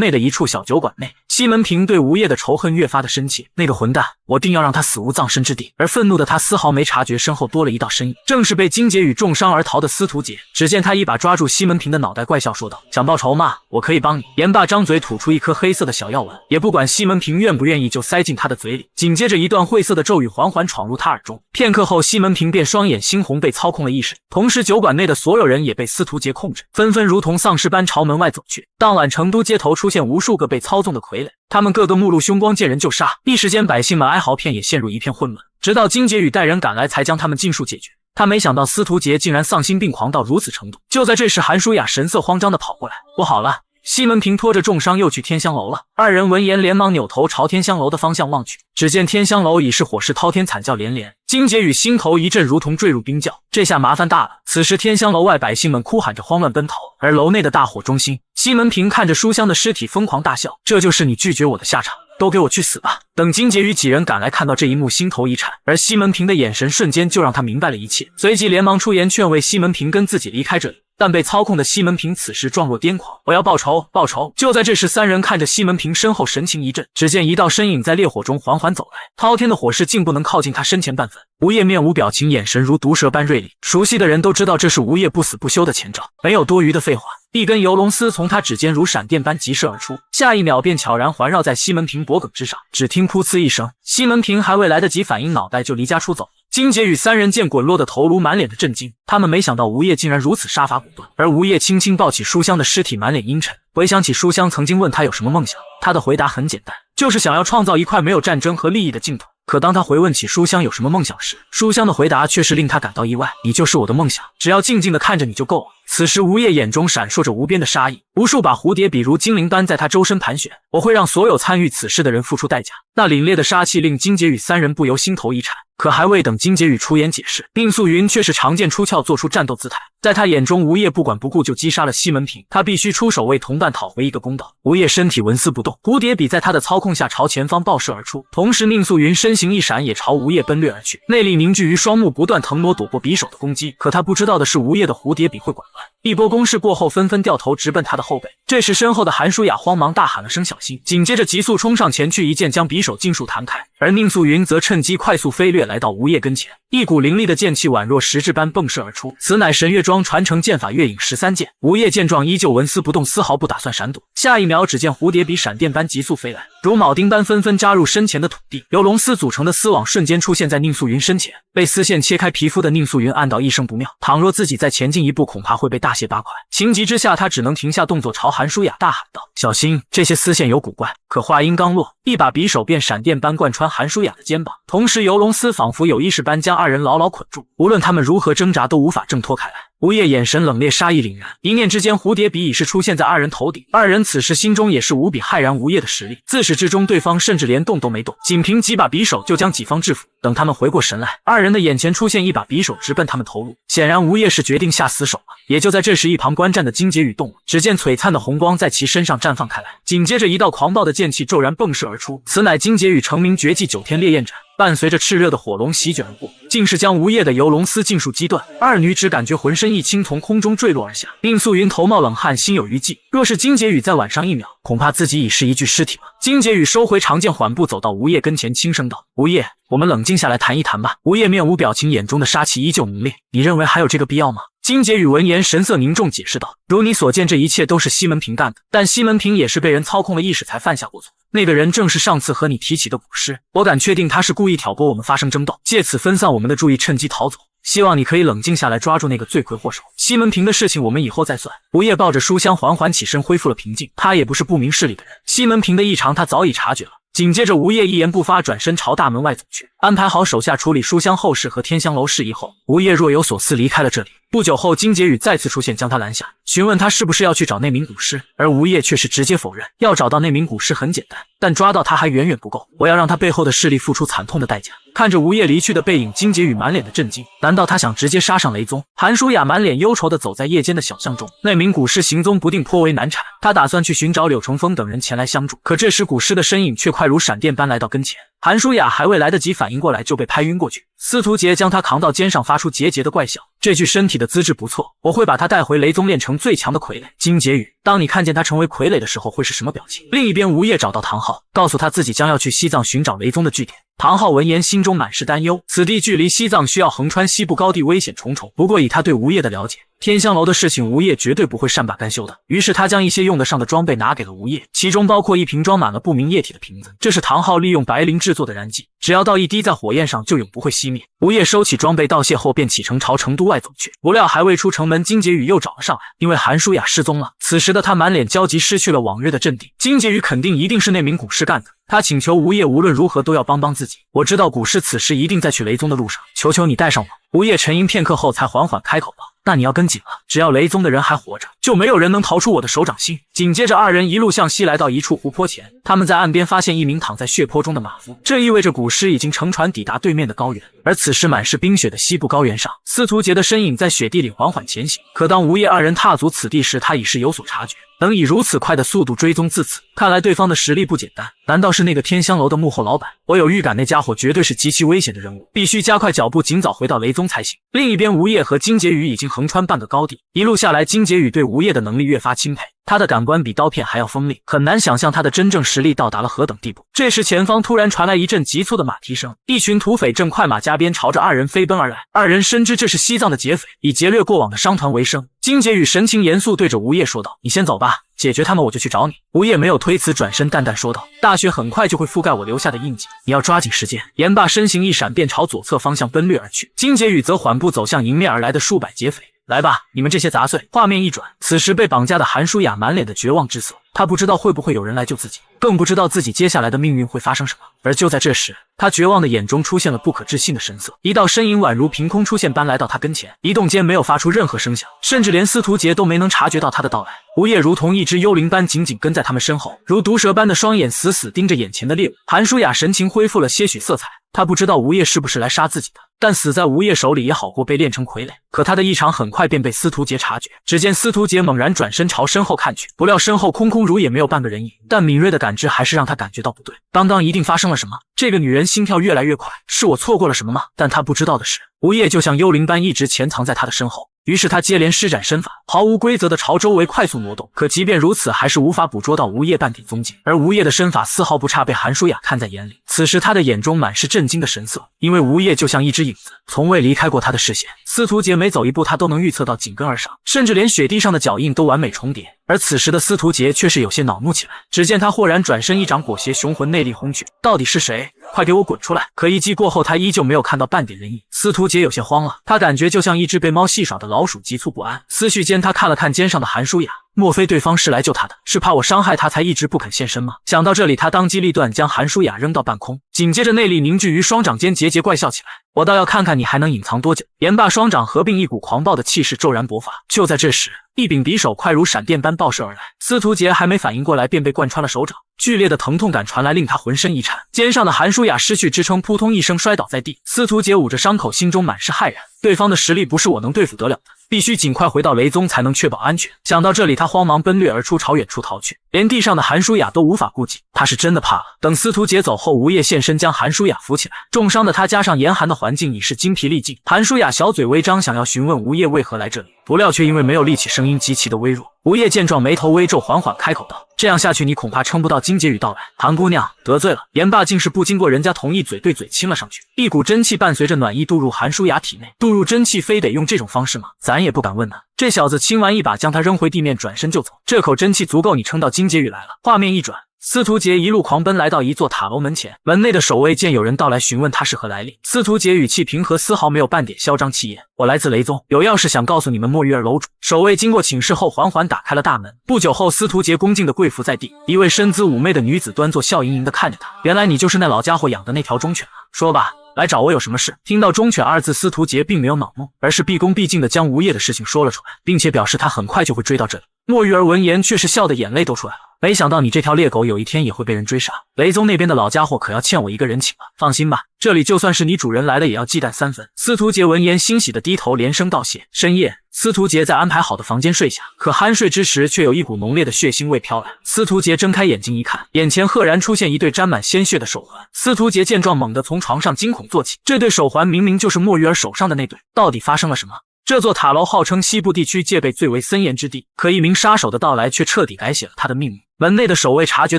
内的一处小酒馆内，西门平对吴业的仇恨越发的深切。那个混蛋，我定要让他死无葬身之地。而愤怒的他丝毫没察觉身后多了一道身影，正是被金杰宇重伤而逃的司徒杰。只见他一把抓住西门平的脑袋，怪笑说道：“想报仇吗？我可以帮你。”言罢，张嘴吐出一颗黑色的小药丸，也不管西门平愿不愿意，就塞进他的嘴里。紧接着一段晦涩的咒语缓缓闯入他耳中，片刻后，西门平便双眼猩红，被操控了意识。同时酒馆内的所有人也被司徒杰控制，纷纷如同丧尸般朝门外走去。当晚成都街头出现无数个被操纵的傀儡，他们个个目露凶光，见人就杀。一时间百姓们哀嚎遍野，陷入一片混乱。直到金杰宇带人赶来，才将他们尽数解决。他没想到司徒杰竟然丧心病狂到如此程度。就在这时，韩舒雅神色慌张地跑过来：“不好了！”西门平拖着重伤又去天香楼了。二人闻言连忙扭头朝天香楼的方向望去，只见天香楼已是火势滔天，惨叫连连。金杰宇心头一震，如同坠入冰窖，这下麻烦大了。此时天香楼外百姓们哭喊着慌乱奔逃，而楼内的大火中心，西门平看着书香的尸体疯狂大笑，这就是你拒绝我的下场，都给我去死吧！等金杰宇几人赶来，看到这一幕，心头一颤，而西门平的眼神瞬间就让他明白了一切，随即连忙出言劝慰西门平跟自己离开这里。但被操控的西门平此时状若癫狂，我要报仇，报仇！就在这时，三人看着西门平身后神情一震，只见一道身影在烈火中缓缓走来，滔天的火势竟不能靠近他身前半分。吴业面无表情，眼神如毒蛇般锐利，熟悉的人都知道这是吴业不死不休的前兆。没有多余的废话，一根游龙丝从他指尖如闪电般急射而出，下一秒便悄然环绕在西门平脖颈之上。只听噗呲一声，西门平还未来得及反应，脑袋就离家出走。金杰宇三人见滚落的头颅，满脸的震惊，他们没想到吴业竟然如此杀伐果断。而吴业轻轻抱起书香的尸体，满脸阴沉，回想起书香曾经问他有什么梦想，他的回答很简单，就是想要创造一块没有战争和利益的净土。可当他回问起书香有什么梦想时，书香的回答却是令他感到意外，你就是我的梦想，只要静静的看着你就够了。此时吴业眼中闪烁着无边的杀意，无数把蝴蝶笔如精灵般在他周身盘旋，我会让所有参与此事的人付出代价。那凛冽的杀气令金杰宇三人不由心头一颤，可还未等金杰宇出言解释，宁素云却是长剑出鞘，做出战斗姿态。在他眼中，吴业不管不顾就击杀了西门平，他必须出手为同伴讨回一个公道。吴业身体纹丝不动，蝴蝶笔在他的操控下朝前方爆射而出，同时宁素云身形一闪，也朝吴业奔掠而去，内力凝聚于双目，不断腾挪躲过匕首的攻击。可他不知道的是，吴业的蝴蝶笔会拐弯，一波攻势过后，纷纷掉头直奔他的后背。这时身后的韩舒雅慌忙大喊了声小心，紧接着急速冲上前去，一剑将匕首尽数弹开。而宁素云则趁机快速飞掠来到吴业跟前，一股凌厉的剑气宛若实质般迸射而出，此乃神月庄传承剑法月影13剑。吴业见状依旧纹丝不动，丝毫不打算闪躲。下一秒，只见蝴蝶笔闪电般急速飞来，如铆钉般纷纷扎入身前的土地，由龙丝组成的丝网瞬间出现在宁素云身前。被丝线切开皮肤的宁素云暗道一声不妙，倘若自己再前进一步，恐怕会被大卸八块。情急之下，他只能停下动作，朝韩舒雅大喊道：小心，这些丝线有古怪。可话音刚落，一把匕首便闪电般贯穿韩舒雅的肩膀，同时游龙丝仿佛有意识般将二人牢牢捆住，无论他们如何挣扎都无法挣脱开来。吴业眼神冷冽，杀意凛然，一念之间，蝴蝶笔已是出现在二人头顶。二人此时心中也是无比骇然吴业的实力，自始至终对方甚至连动都没动，仅凭几把匕首就将己方制服。等他们回过神来，二人的眼前出现一把匕首直奔他们头颅，显然吴业是决定下死手了。也就在这时，一旁观战的金杰宇动了，只见璀璨的红光在其身上绽放开来，紧接着一道狂暴的剑气骤然迸射而出，此乃金杰宇成名绝技9天烈焰斩。伴随着炽热的火龙席卷而过，竟是将吴业的游龙丝尽数击断。二女只感觉浑身一轻，从空中坠落而下。宁素云头冒冷汗，心有余悸。若是金杰宇再晚上1秒，恐怕自己已是一具尸体了。金杰宇收回长剑，缓步走到吴业跟前，轻声道：吴业，我们冷静下来谈一谈吧。吴业面无表情，眼中的杀气依旧浓烈。你认为还有这个必要吗？金杰宇闻言神色凝重，解释道：如你所见，这一切都是西门平干的，但西门平也是被人操控了意识才犯下过错。那个人正是上次和你提起的古尸，我敢确定他是故意挑拨我们发生争斗，借此分散我们的注意，趁机逃走。希望你可以冷静下来，抓住那个罪魁祸首。西门平的事情我们以后再算。吴业抱着书香缓缓起身，恢复了平静。他也不是不明事理的人，西门平的异常他早已察觉了。紧接着，吴业一言不发，转身朝大门外走去。安排好手下处理书香后事和天香楼事宜后，吴业若有所思离开了这里。不久后，金杰宇再次出现，将他拦下，询问他是不是要去找那名古尸，而吴业却是直接否认。要找到那名古尸很简单，但抓到他还远远不够，我要让他背后的势力付出惨痛的代价。看着吴业离去的背影，金杰宇满脸的震惊，难道他想直接杀上雷宗？韩舒雅满脸忧愁地走在夜间的小巷中，那名古尸行踪不定，颇为难产。他打算去寻找柳成风等人前来相助，可这时古尸的身影却快如闪电般来到跟前。韩舒雅还未来得及反应过来，就被拍晕过去。司徒杰将他扛到肩上，发出桀桀的怪笑。这具身体的资质不错，我会把他带回雷宗，练成最强的傀儡。金杰宇，当你看见他成为傀儡的时候，会是什么表情？另一边，吴业找到唐昊，告诉他自己将要去西藏寻找雷宗的据点。唐昊闻言，心中满是担忧。此地距离西藏需要横穿西部高地，危险重重。不过以他对吴业的了解，天香楼的事情吴业绝对不会善罢甘休的。于是他将一些用得上的装备拿给了吴业，其中包括一瓶装满了不明液体的瓶子，这是唐昊利用白磷制作的燃剂，只要倒一滴在火焰上，就永不会熄灭。吴业收起装备道谢后，便启程朝成都外走去。不料还未出城门，金杰宇又找了上来，因为韩舒雅失踪了。此时的他满脸焦急，失去了往日的镇定。金杰宇肯定一定是那名古尸干的。他请求吴业无论如何都要帮自己。我知道古尸此时一定在去雷宗的路上，求求你带上我。吴业沉吟片刻后才缓缓开口道：那你要跟紧了，只要雷宗的人还活着，就没有人能逃出我的手掌心。紧接着二人一路向西来到一处湖泊前，他们在岸边发现一名躺在血泊中的马夫，这意味着古尸已经乘船抵达对面的高原。而此时满是冰雪的西部高原上，司徒杰的身影在雪地里缓缓前行。可当吴业二人踏足此地时，他已是有所察觉，能以如此快的速度追踪至此，看来对方的实力不简单。难道是那个天香楼的幕后老板？我有预感那家伙绝对是极其危险的人物，必须加快脚步，尽早回到雷宗才行。另一边，吴业和金杰宇已经横穿半个高地，一路下来，金杰宇对吴业的能力越发钦佩。他的感官比刀片还要锋利，很难想象他的真正实力到达了何等地步。这时前方突然传来一阵急促的马蹄声，一群土匪正快马加鞭朝着二人飞奔而来。二人深知这是西藏的劫匪，以劫掠过往的商团为生。金杰宇神情严肃对着吴业说道：“你先走吧，解决他们我就去找你。”吴业没有推辞，转身淡淡说道：“大雪很快就会覆盖我留下的印记，你要抓紧时间。”言罢，身形一闪，便朝左侧方向奔掠而去。金杰宇则缓步走向迎面而来的数百劫匪。来吧，你们这些杂碎！画面一转，此时被绑架的韩舒雅满脸的绝望之色，她不知道会不会有人来救自己，更不知道自己接下来的命运会发生什么。而就在这时，她绝望的眼中出现了不可置信的神色，一道身影宛如凭空出现般来到她跟前，移动间没有发出任何声响，甚至连司徒杰都没能察觉到她的到来。吴业如同一只幽灵般紧紧跟在他们身后，如毒蛇般的双眼死死盯着眼前的猎物。韩舒雅神情恢复了些许色彩，她不知道吴业是不是来杀自己的，但死在吴业手里也好过被炼成傀儡。可他的异常很快便被司徒杰察觉，只见司徒杰猛然转身朝身后看去，不料身后空空如也，没有半个人影。但敏锐的感知还是让他感觉到不对，刚刚一定发生了什么。这个女人心跳越来越快，是我错过了什么吗？但他不知道的是，吴业就像幽灵般一直潜藏在他的身后。于是他接连施展身法，毫无规则地朝周围快速挪动。可即便如此，还是无法捕捉到吴业半点踪迹。而吴业的身法丝毫不差，被韩舒雅看在眼里。此时他的眼中满是震惊的神色，因为吴业就像一只影子，从未离开过他的视线。司徒杰每走一步，他都能预测到紧跟而上，甚至连雪地上的脚印都完美重叠。而此时的司徒杰却是有些恼怒起来，只见他豁然转身，一掌裹挟雄魂内力轰去。到底是谁？快给我滚出来！可一击过后，他依旧没有看到半点人影。司徒杰有些慌了，他感觉就像一只被猫戏耍的老鼠，急促不安。思绪间，他看了看肩上的韩舒雅，莫非对方是来救他的？是怕我伤害他才一直不肯现身吗？想到这里，他当机立断将韩舒雅扔到半空，紧接着内力凝聚于双掌间，桀桀怪笑起来。我倒要看看你还能隐藏多久！言罢，双掌合并，一股狂暴的气势骤然勃发。就在这时，一柄匕首快如闪电般爆射而来，司徒杰还没反应过来，便被贯穿了手掌。剧烈的疼痛感传来，令他浑身一颤，肩上的韩舒雅失去支撑，扑通一声摔倒在地。司徒杰捂着伤口，心中满是骇然，对方的实力不是我能对付得了的，必须尽快回到雷宗才能确保安全。想到这里，他慌忙奔掠而出，朝远处逃去，连地上的韩舒雅都无法顾及。他是真的怕了。等司徒杰走后，吴业现身将韩舒雅扶起来。重伤的他加上严寒的环境，已是精疲力尽。韩舒雅小嘴微张，想要询问吴业为何来这里，不料却因为没有力气，声音极其的微弱。吴业见状，眉头微皱，缓缓开口道：“这样下去，你恐怕撑不到金杰宇到来。”韩姑娘得罪了。言罢，竟是不经过人家同意，嘴对嘴亲了上去。一股真气伴随着暖意渡入韩舒雅体内。渡入真气非得用这种方式吗？咱也不敢问呢。这小子亲完一把，将他扔回地面，转身就走。这口真气足够你撑到金杰宇来了。画面一转，司徒杰一路狂奔来到一座塔楼门前，门内的守卫见有人到来，询问他是何来历。司徒杰语气平和，丝毫没有半点嚣张气焰：“我来自雷宗，有要事想告诉你们墨玉儿楼主。”守卫经过请示后，缓缓打开了大门。不久后，司徒杰恭敬地跪伏在地，一位身姿妩媚的女子端坐，笑盈盈地看着他。原来你就是那老家伙养的那条忠犬啊！说吧，来找我有什么事？听到忠犬二字，司徒杰并没有恼怒，而是毕恭毕敬地将吴业的事情说了出来，并且表示他很快就会追到这里。墨玉儿闻言却是笑得眼泪都出来了。没想到你这条猎狗有一天也会被人追杀，雷宗那边的老家伙可要欠我一个人情了。放心吧，这里就算是你主人来了，也要忌惮3分。司徒杰闻言欣喜地低头连声道谢。深夜，司徒杰在安排好的房间睡下，可酣睡之时，却有一股浓烈的血腥味飘来。司徒杰睁开眼睛一看，眼前赫然出现一对沾满鲜血的手环。司徒杰见状，猛地从床上惊恐坐起，这对手环明明就是墨玉儿手上的那对，到底发生了什么？这座塔楼号称西部地区戒备最为森严之地，可一名杀手的到来却彻底改写了他的命运。门内的守卫察觉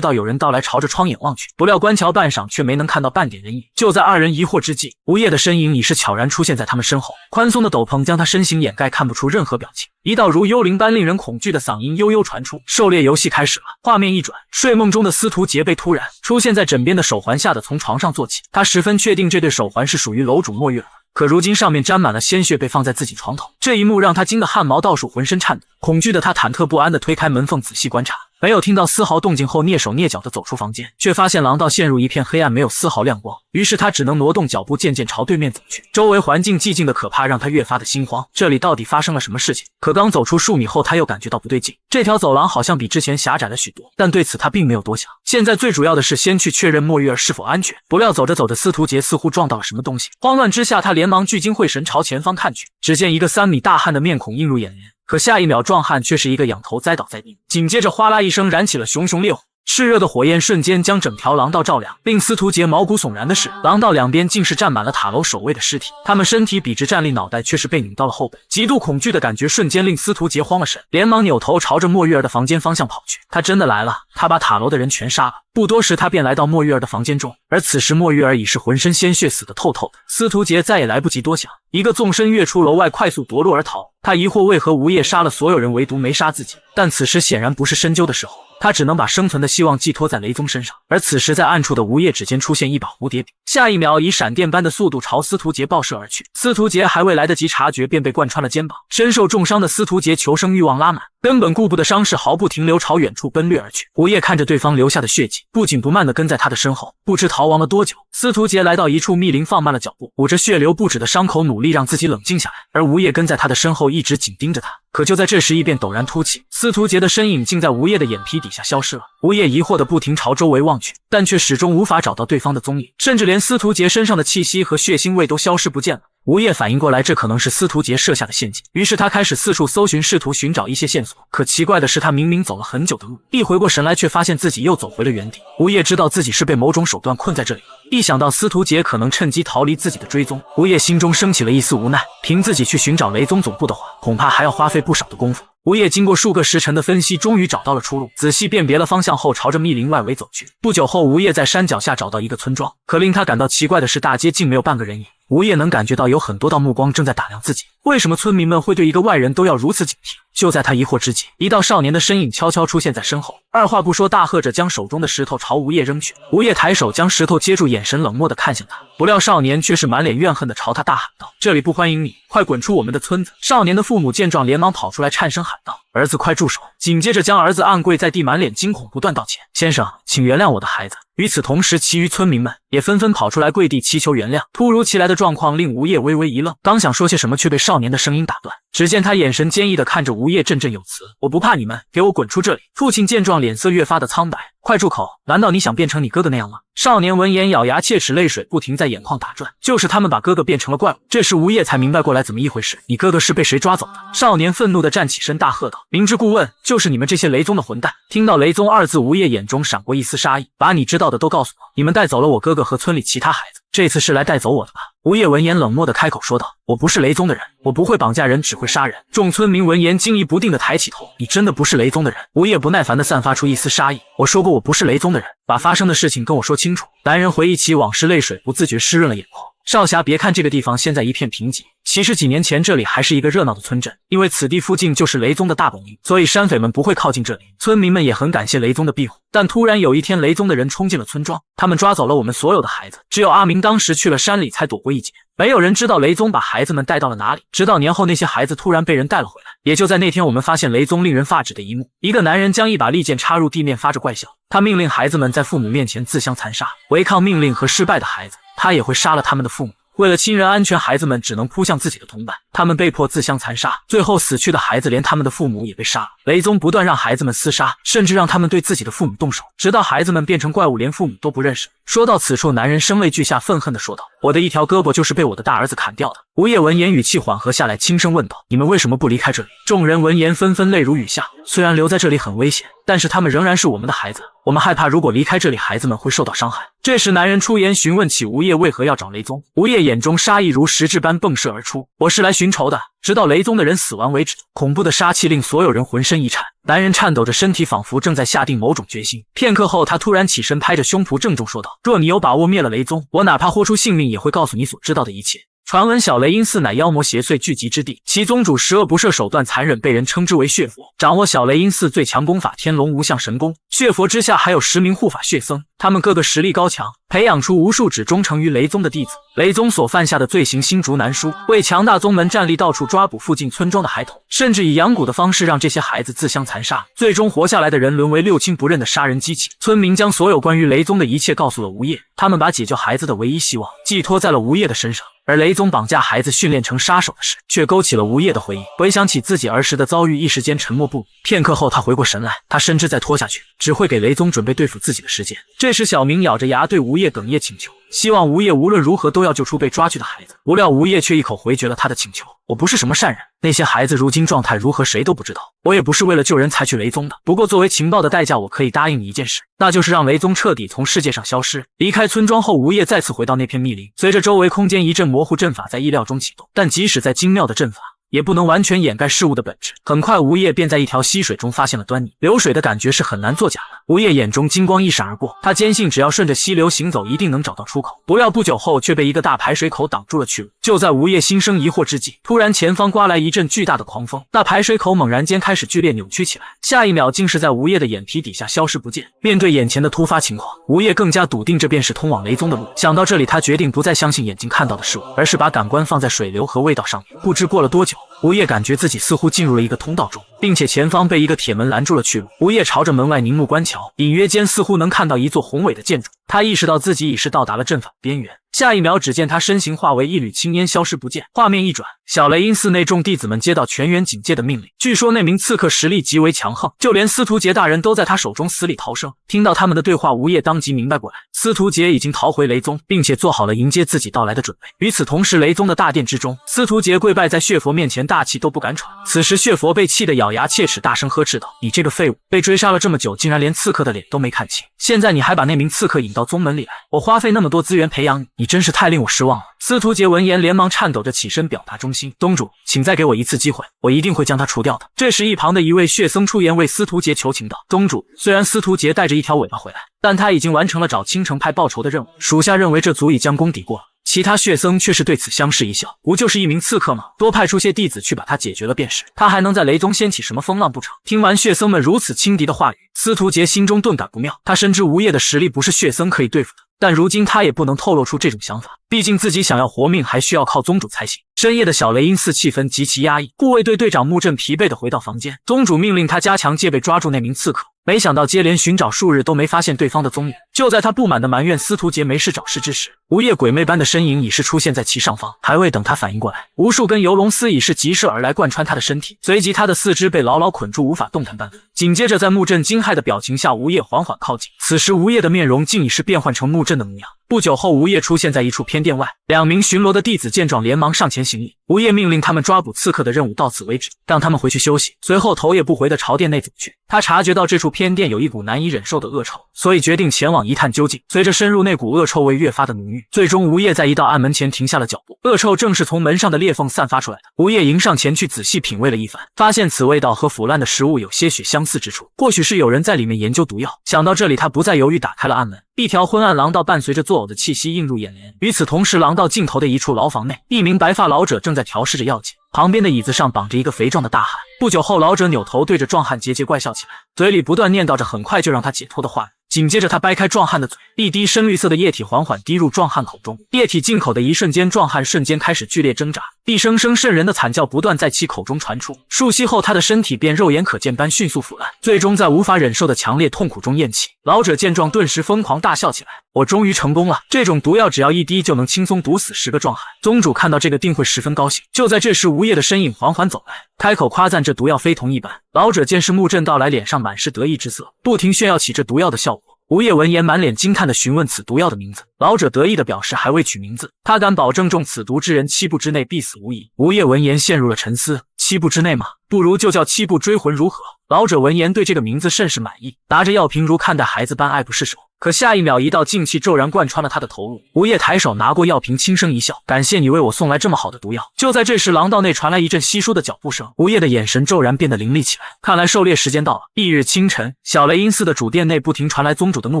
到有人到来，朝着窗眼望去，不料观瞧半晌，却没能看到半点人影。就在二人疑惑之际，吴业的身影已是悄然出现在他们身后，宽松的斗篷将他身形掩盖，看不出任何表情。一道如幽灵般令人恐惧的嗓音悠悠传出：“狩猎游戏开始了。”画面一转，睡梦中的司徒杰被突然出现在枕边的手环吓得从床上坐起，他十分确定这对手环是属于楼主墨玉儿。可如今上面沾满了鲜血，被放在自己床头，这一幕让他惊得汗毛倒竖，浑身颤抖。恐惧的他忐忑不安地推开门缝，仔细观察。没有听到丝毫动静后，蹑手蹑脚地走出房间，却发现廊道陷入一片黑暗，没有丝毫亮光。于是他只能挪动脚步，渐渐朝对面走去。周围环境寂静的可怕，让他越发的心慌。这里到底发生了什么事情？可刚走出数米后，他又感觉到不对劲。这条走廊好像比之前狭窄了许多，但对此他并没有多想。现在最主要的是先去确认莫玉儿是否安全。不料走着走着，司徒杰似乎撞到了什么东西，慌乱之下，他连忙聚精会神朝前方看去。只见一个3米大汉的面孔映入眼帘，可下一秒壮汉却是一个仰头栽倒在地，紧接着哗啦一声燃起了熊熊烈火。炽热的火焰瞬间将整条廊道照亮，令司徒杰毛骨悚然的是，廊道两边竟是站满了塔楼守卫的尸体，他们身体笔直站立，脑袋却是被拧到了后背。极度恐惧的感觉瞬间令司徒杰慌了神，连忙扭头朝着莫玉儿的房间方向跑去。他真的来了，他把塔楼的人全杀了。不多时，他便来到莫玉儿的房间中，而此时莫玉儿已是浑身鲜血，死得透透的。司徒杰再也来不及多想，一个纵身跃出楼外，快速夺路而逃。他疑惑为何吴业杀了所有人，唯独没杀自己，但此时显然不是深究的时候。他只能把生存的希望寄托在雷宗身上，而此时在暗处的吴业指尖出现一把蝴蝶柄，下一秒以闪电般的速度朝司徒杰爆射而去。司徒杰还未来得及察觉，便被贯穿了肩膀。身受重伤的司徒杰求生欲望拉满，根本顾不得伤势，毫不停留朝远处奔掠而去。吴业看着对方留下的血迹，不紧不慢地跟在他的身后。不知逃亡了多久，司徒杰来到一处密林，放慢了脚步，捂着血流不止的伤口，努力让自己冷静下来。而吴业跟在他的身后，一直紧盯着他。可就在这时，异变陡然突起，司徒杰的身影竟在吴业的眼皮底下消失了。吴业疑惑地不停朝周围望去，但却始终无法找到对方的踪影，甚至连司徒杰身上的气息和血腥味都消失不见了。吴业反应过来，这可能是司徒杰设下的陷阱，于是他开始四处搜寻，试图寻找一些线索。可奇怪的是，他明明走了很久的路，一回过神来，却发现自己又走回了原地。吴业知道自己是被某种手段困在这里，一想到司徒杰可能趁机逃离自己的追踪，吴业心中升起了一丝无奈。凭自己去寻找雷宗总部的话，恐怕还要花费不少的功夫。吴业经过数个时辰的分析，终于找到了出路。仔细辨别了方向后，朝着密林外围走去。不久后，吴业在山脚下找到一个村庄，可令他感到奇怪的是，大街竟没有半个人影。吴业能感觉到有很多道目光正在打量自己，为什么村民们会对一个外人都要如此警惕？就在他疑惑之际，一道少年的身影悄悄出现在身后，二话不说，大喝着将手中的石头朝吴业扔去。吴业抬手将石头接住，眼神冷漠地看向他，不料少年却是满脸怨恨地朝他大喊道：“这里不欢迎你，快滚出我们的村子！”少年的父母见状，连忙跑出来，颤声喊道：“儿子，快住手！”紧接着将儿子按跪在地，满脸惊恐，不断道歉：“先生，请原谅我的孩子。”与此同时，其余村民们也纷纷跑出来跪地祈求原谅。突如其来的状况令吴业微微一愣，刚想说些什么，却被少年的声音打断。只见他眼神坚毅地看着吴业，振振有词：“我不怕你们，给我滚出这里！”父亲见状，脸色越发的苍白：“快住口！难道你想变成你哥哥那样吗？”少年闻言咬牙切齿，泪水不停在眼眶打转。就是他们把哥哥变成了怪物。这时吴业才明白过来怎么一回事：“你哥哥是被谁抓走的？”少年愤怒地站起身，大喝道：“明知故问，就是你们这些雷宗的混蛋！”听到雷宗二字，吴业眼中闪过一丝杀意：“把你知道的都告诉我，你们带走了我哥哥和村里其他孩子，这次是来带走我的吧？”吴业闻言冷漠地开口说道：“我不是雷宗的人，我不会绑架人，只会杀人。”众村民闻言惊疑不定地抬起头：“你真的不是雷宗的人？”吴业不耐烦地散发出一丝杀意：“我说过我不是雷宗的人，把发生的事情跟我说清楚。”男人回忆起往事，泪水不自觉湿润了眼眶。少侠，别看这个地方现在一片贫瘠，其实几年前这里还是一个热闹的村镇，因为此地附近就是雷宗的大本营，所以山匪们不会靠近这里。村民们也很感谢雷宗的庇护。但突然有一天，雷宗的人冲进了村庄，他们抓走了我们所有的孩子，只有阿明当时去了山里才躲过一劫。没有人知道雷宗把孩子们带到了哪里，直到年后那些孩子突然被人带了回来。也就在那天，我们发现雷宗令人发指的一幕：一个男人将一把利剑插入地面，发着怪笑。他命令孩子们在父母面前自相残杀，违抗命令和失败的孩子，他也会杀了他们的父母。为了亲人安全，孩子们只能扑向自己的同伴，他们被迫自相残杀，最后死去的孩子连他们的父母也被杀了。雷宗不断让孩子们厮杀，甚至让他们对自己的父母动手，直到孩子们变成怪物，连父母都不认识。说到此处，男人声泪俱下，愤恨地说道：“我的一条胳膊就是被我的大儿子砍掉的。”吴业闻言语气缓和下来，轻声问道：“你们为什么不离开这里？”众人闻言纷纷泪如雨下。虽然留在这里很危险，但是他们仍然是我们的孩子，我们害怕如果离开这里，孩子们会受到伤害。这时男人出言询问起吴业为何要找雷宗。吴业眼中杀意如实质般迸射而出：“我是来寻仇的，直到雷宗的人死亡为止。”恐怖的杀气令所有人浑身一颤，男人颤抖着身体，仿佛正在下定某种决心。片刻后，他突然起身，拍着胸脯郑重说道：“若你有把握灭了雷宗，我哪怕豁出性命也会告诉你所知道的一切。”传闻小雷音寺乃妖魔邪祟聚集之地，其宗主十恶不赦，手段残忍，被人称之为血佛，掌握小雷音寺最强功法天龙无相神功。血佛之下还有10名护法血僧，他们个个实力高强，培养出无数只忠诚于雷宗的弟子。雷宗所犯下的罪行罄竹难书，为强大宗门战力，到处抓捕附近村庄的孩童，甚至以养蛊的方式让这些孩子自相残杀，最终活下来的人沦为六亲不认的杀人机器。村民将所有关于雷宗的一切告诉了吴业，他们把解救孩子的唯一希望寄托在了吴业的身上。而雷宗绑架孩子训练成杀手的事，却勾起了吴业的回忆。回想起自己儿时的遭遇，一时间沉默不语。片刻后，他回过神来，他深知再拖下去，只会给雷宗准备对付自己的时间。这时，小明咬着牙对吴业哽咽请求，希望吴业无论如何都要救出被抓去的孩子。不料吴业却一口回绝了他的请求：“我不是什么善人，那些孩子如今状态如何，谁都不知道。我也不是为了救人才去雷宗的。不过，作为情报的代价，我可以答应你一件事，那就是让雷宗彻底从世界上消失。”离开村庄后，吴业再次回到那片密林，随着周围空间一阵模糊，阵法在意料中启动，但即使再精妙的阵法，也不能完全掩盖事物的本质。很快，吴业便在一条溪水中发现了端倪。流水的感觉是很难作假的。吴业眼中金光一闪而过，他坚信只要顺着溪流行走，一定能找到出口。不料不久后，却被一个大排水口挡住了去路。就在吴业心生疑惑之际，突然前方刮来一阵巨大的狂风，那排水口猛然间开始剧烈扭曲起来，下一秒竟是在吴业的眼皮底下消失不见。面对眼前的突发情况，吴业更加笃定这便是通往雷宗的路。想到这里，他决定不再相信眼睛看到的事物，而是把感官放在水流和味道上面。不知过了多久，吴业感觉自己似乎进入了一个通道中，并且前方被一个铁门拦住了去路。吴业朝着门外凝目观瞧，隐约间似乎能看到一座宏伟的建筑。他意识到自己已是到达了阵法边缘，下一秒，只见他身形化为一缕青烟，消失不见。画面一转，小雷音寺内众弟子们接到全员警戒的命令。据说那名刺客实力极为强横，就连司徒杰大人都在他手中死里逃生。听到他们的对话，吴业当即明白过来，司徒杰已经逃回雷宗，并且做好了迎接自己到来的准备。与此同时，雷宗的大殿之中，司徒杰跪拜在血佛面前，大气都不敢喘。此时，血佛被气得咬牙切齿，大声呵斥道：“你这个废物，被追杀了这么久，竟然连刺客的脸都没看清，现在你还把那名刺客引到宗门里来，我花费那么多资源培养你，你真是太令我失望了。”司徒杰闻言连忙颤抖着起身表达忠心：“宗主，请再给我一次机会，我一定会将他除掉的。”这时一旁的一位血僧出言为司徒杰求情道：“宗主，虽然司徒杰带着一条尾巴回来，但他已经完成了找青城派报仇的任务，属下认为这足以将功抵过了。”其他血僧却是对此相视一笑，不就是一名刺客吗？多派出些弟子去把他解决了便是，他还能在雷宗掀起什么风浪不成？听完血僧们如此轻敌的话语，司徒杰心中顿感不妙。他深知吴业的实力不是血僧可以对付的，但如今他也不能透露出这种想法，毕竟自己想要活命还需要靠宗主才行。深夜的小雷音寺气氛极其压抑，护卫队队长木正疲惫地回到房间，宗主命令他加强戒备，抓住那名刺客。没想到接连寻找数日都没发现对方的踪影，就在他不满地埋怨司徒杰没事找事之时，吴业鬼魅般的身影已是出现在其上方。还未等他反应过来，无数根游龙丝已是急射而来，贯穿他的身体，随即他的四肢被牢牢捆住，无法动弹半分。紧接着在木正惊骇的表情下，吴业缓缓靠近，此时吴业的面容竟已是变换成木正的模样。不久后，吴业出现在一处偏殿外，2名巡逻的弟子见状连忙上前行礼。吴业命令他们抓捕刺客的任务到此为止，让他们回去休息，随后头也不回地朝殿内走去。他察觉到这处偏殿有一股难以忍受的恶臭，所以决定前往一探究竟。随着深入，那股恶臭味越发的浓郁，最终吴业在一道暗门前停下了脚步。恶臭正是从门上的裂缝散发出来的。吴业迎上前去仔细品味了一番，发现此味道和腐烂的食物有些许相似之处，或许是有人在里面研究毒药。想到这里，他不再犹豫，打开了暗门。一条昏暗廊道伴随着作呕的气息映入眼帘。与此同时，廊道尽头的一处牢房内，一名白发老者正在调试着药剂，旁边的椅子上绑着一个肥壮的大汉。不久后，老者扭头对着壮汉桀桀怪笑起来，嘴里不断念叨着很快就让他解脱的话语。紧接着他掰开壮汉的嘴，一滴深绿色的液体缓缓滴入壮汉口中。液体进口的一瞬间，壮汉瞬间开始剧烈挣扎，一声声瘆人的惨叫不断在其口中传出。数息后，他的身体便肉眼可见般迅速腐烂，最终在无法忍受的强烈痛苦中咽气。老者见状顿时疯狂大笑起来，我终于成功了，这种毒药只要一滴就能轻松毒死10个壮汉，宗主看到这个定会十分高兴。就在这时，吴业的身影缓缓走来，开口夸赞这毒药非同一般。老者见是木正到来，脸上满是得意之色，不停炫耀起这毒药的效果。吴业闻言满脸惊叹地询问此毒药的名字，老者得意地表示还未取名字，他敢保证中此毒之人7步之内必死无疑。吴业闻言陷入了沉思，7步之内吗？不如就叫7步追魂如何？老者闻言对这个名字甚是满意，拿着药瓶如看待孩子般爱不释手。可下一秒一道劲气骤然贯穿了他的头颅。吴业抬手拿过药瓶，轻声一笑：“感谢你为我送来这么好的毒药。”就在这时，廊道内传来一阵稀疏的脚步声，吴业的眼神骤然变得凌厉起来。看来狩猎时间到了。翌日清晨，小雷音寺的主殿内不停传来宗主的怒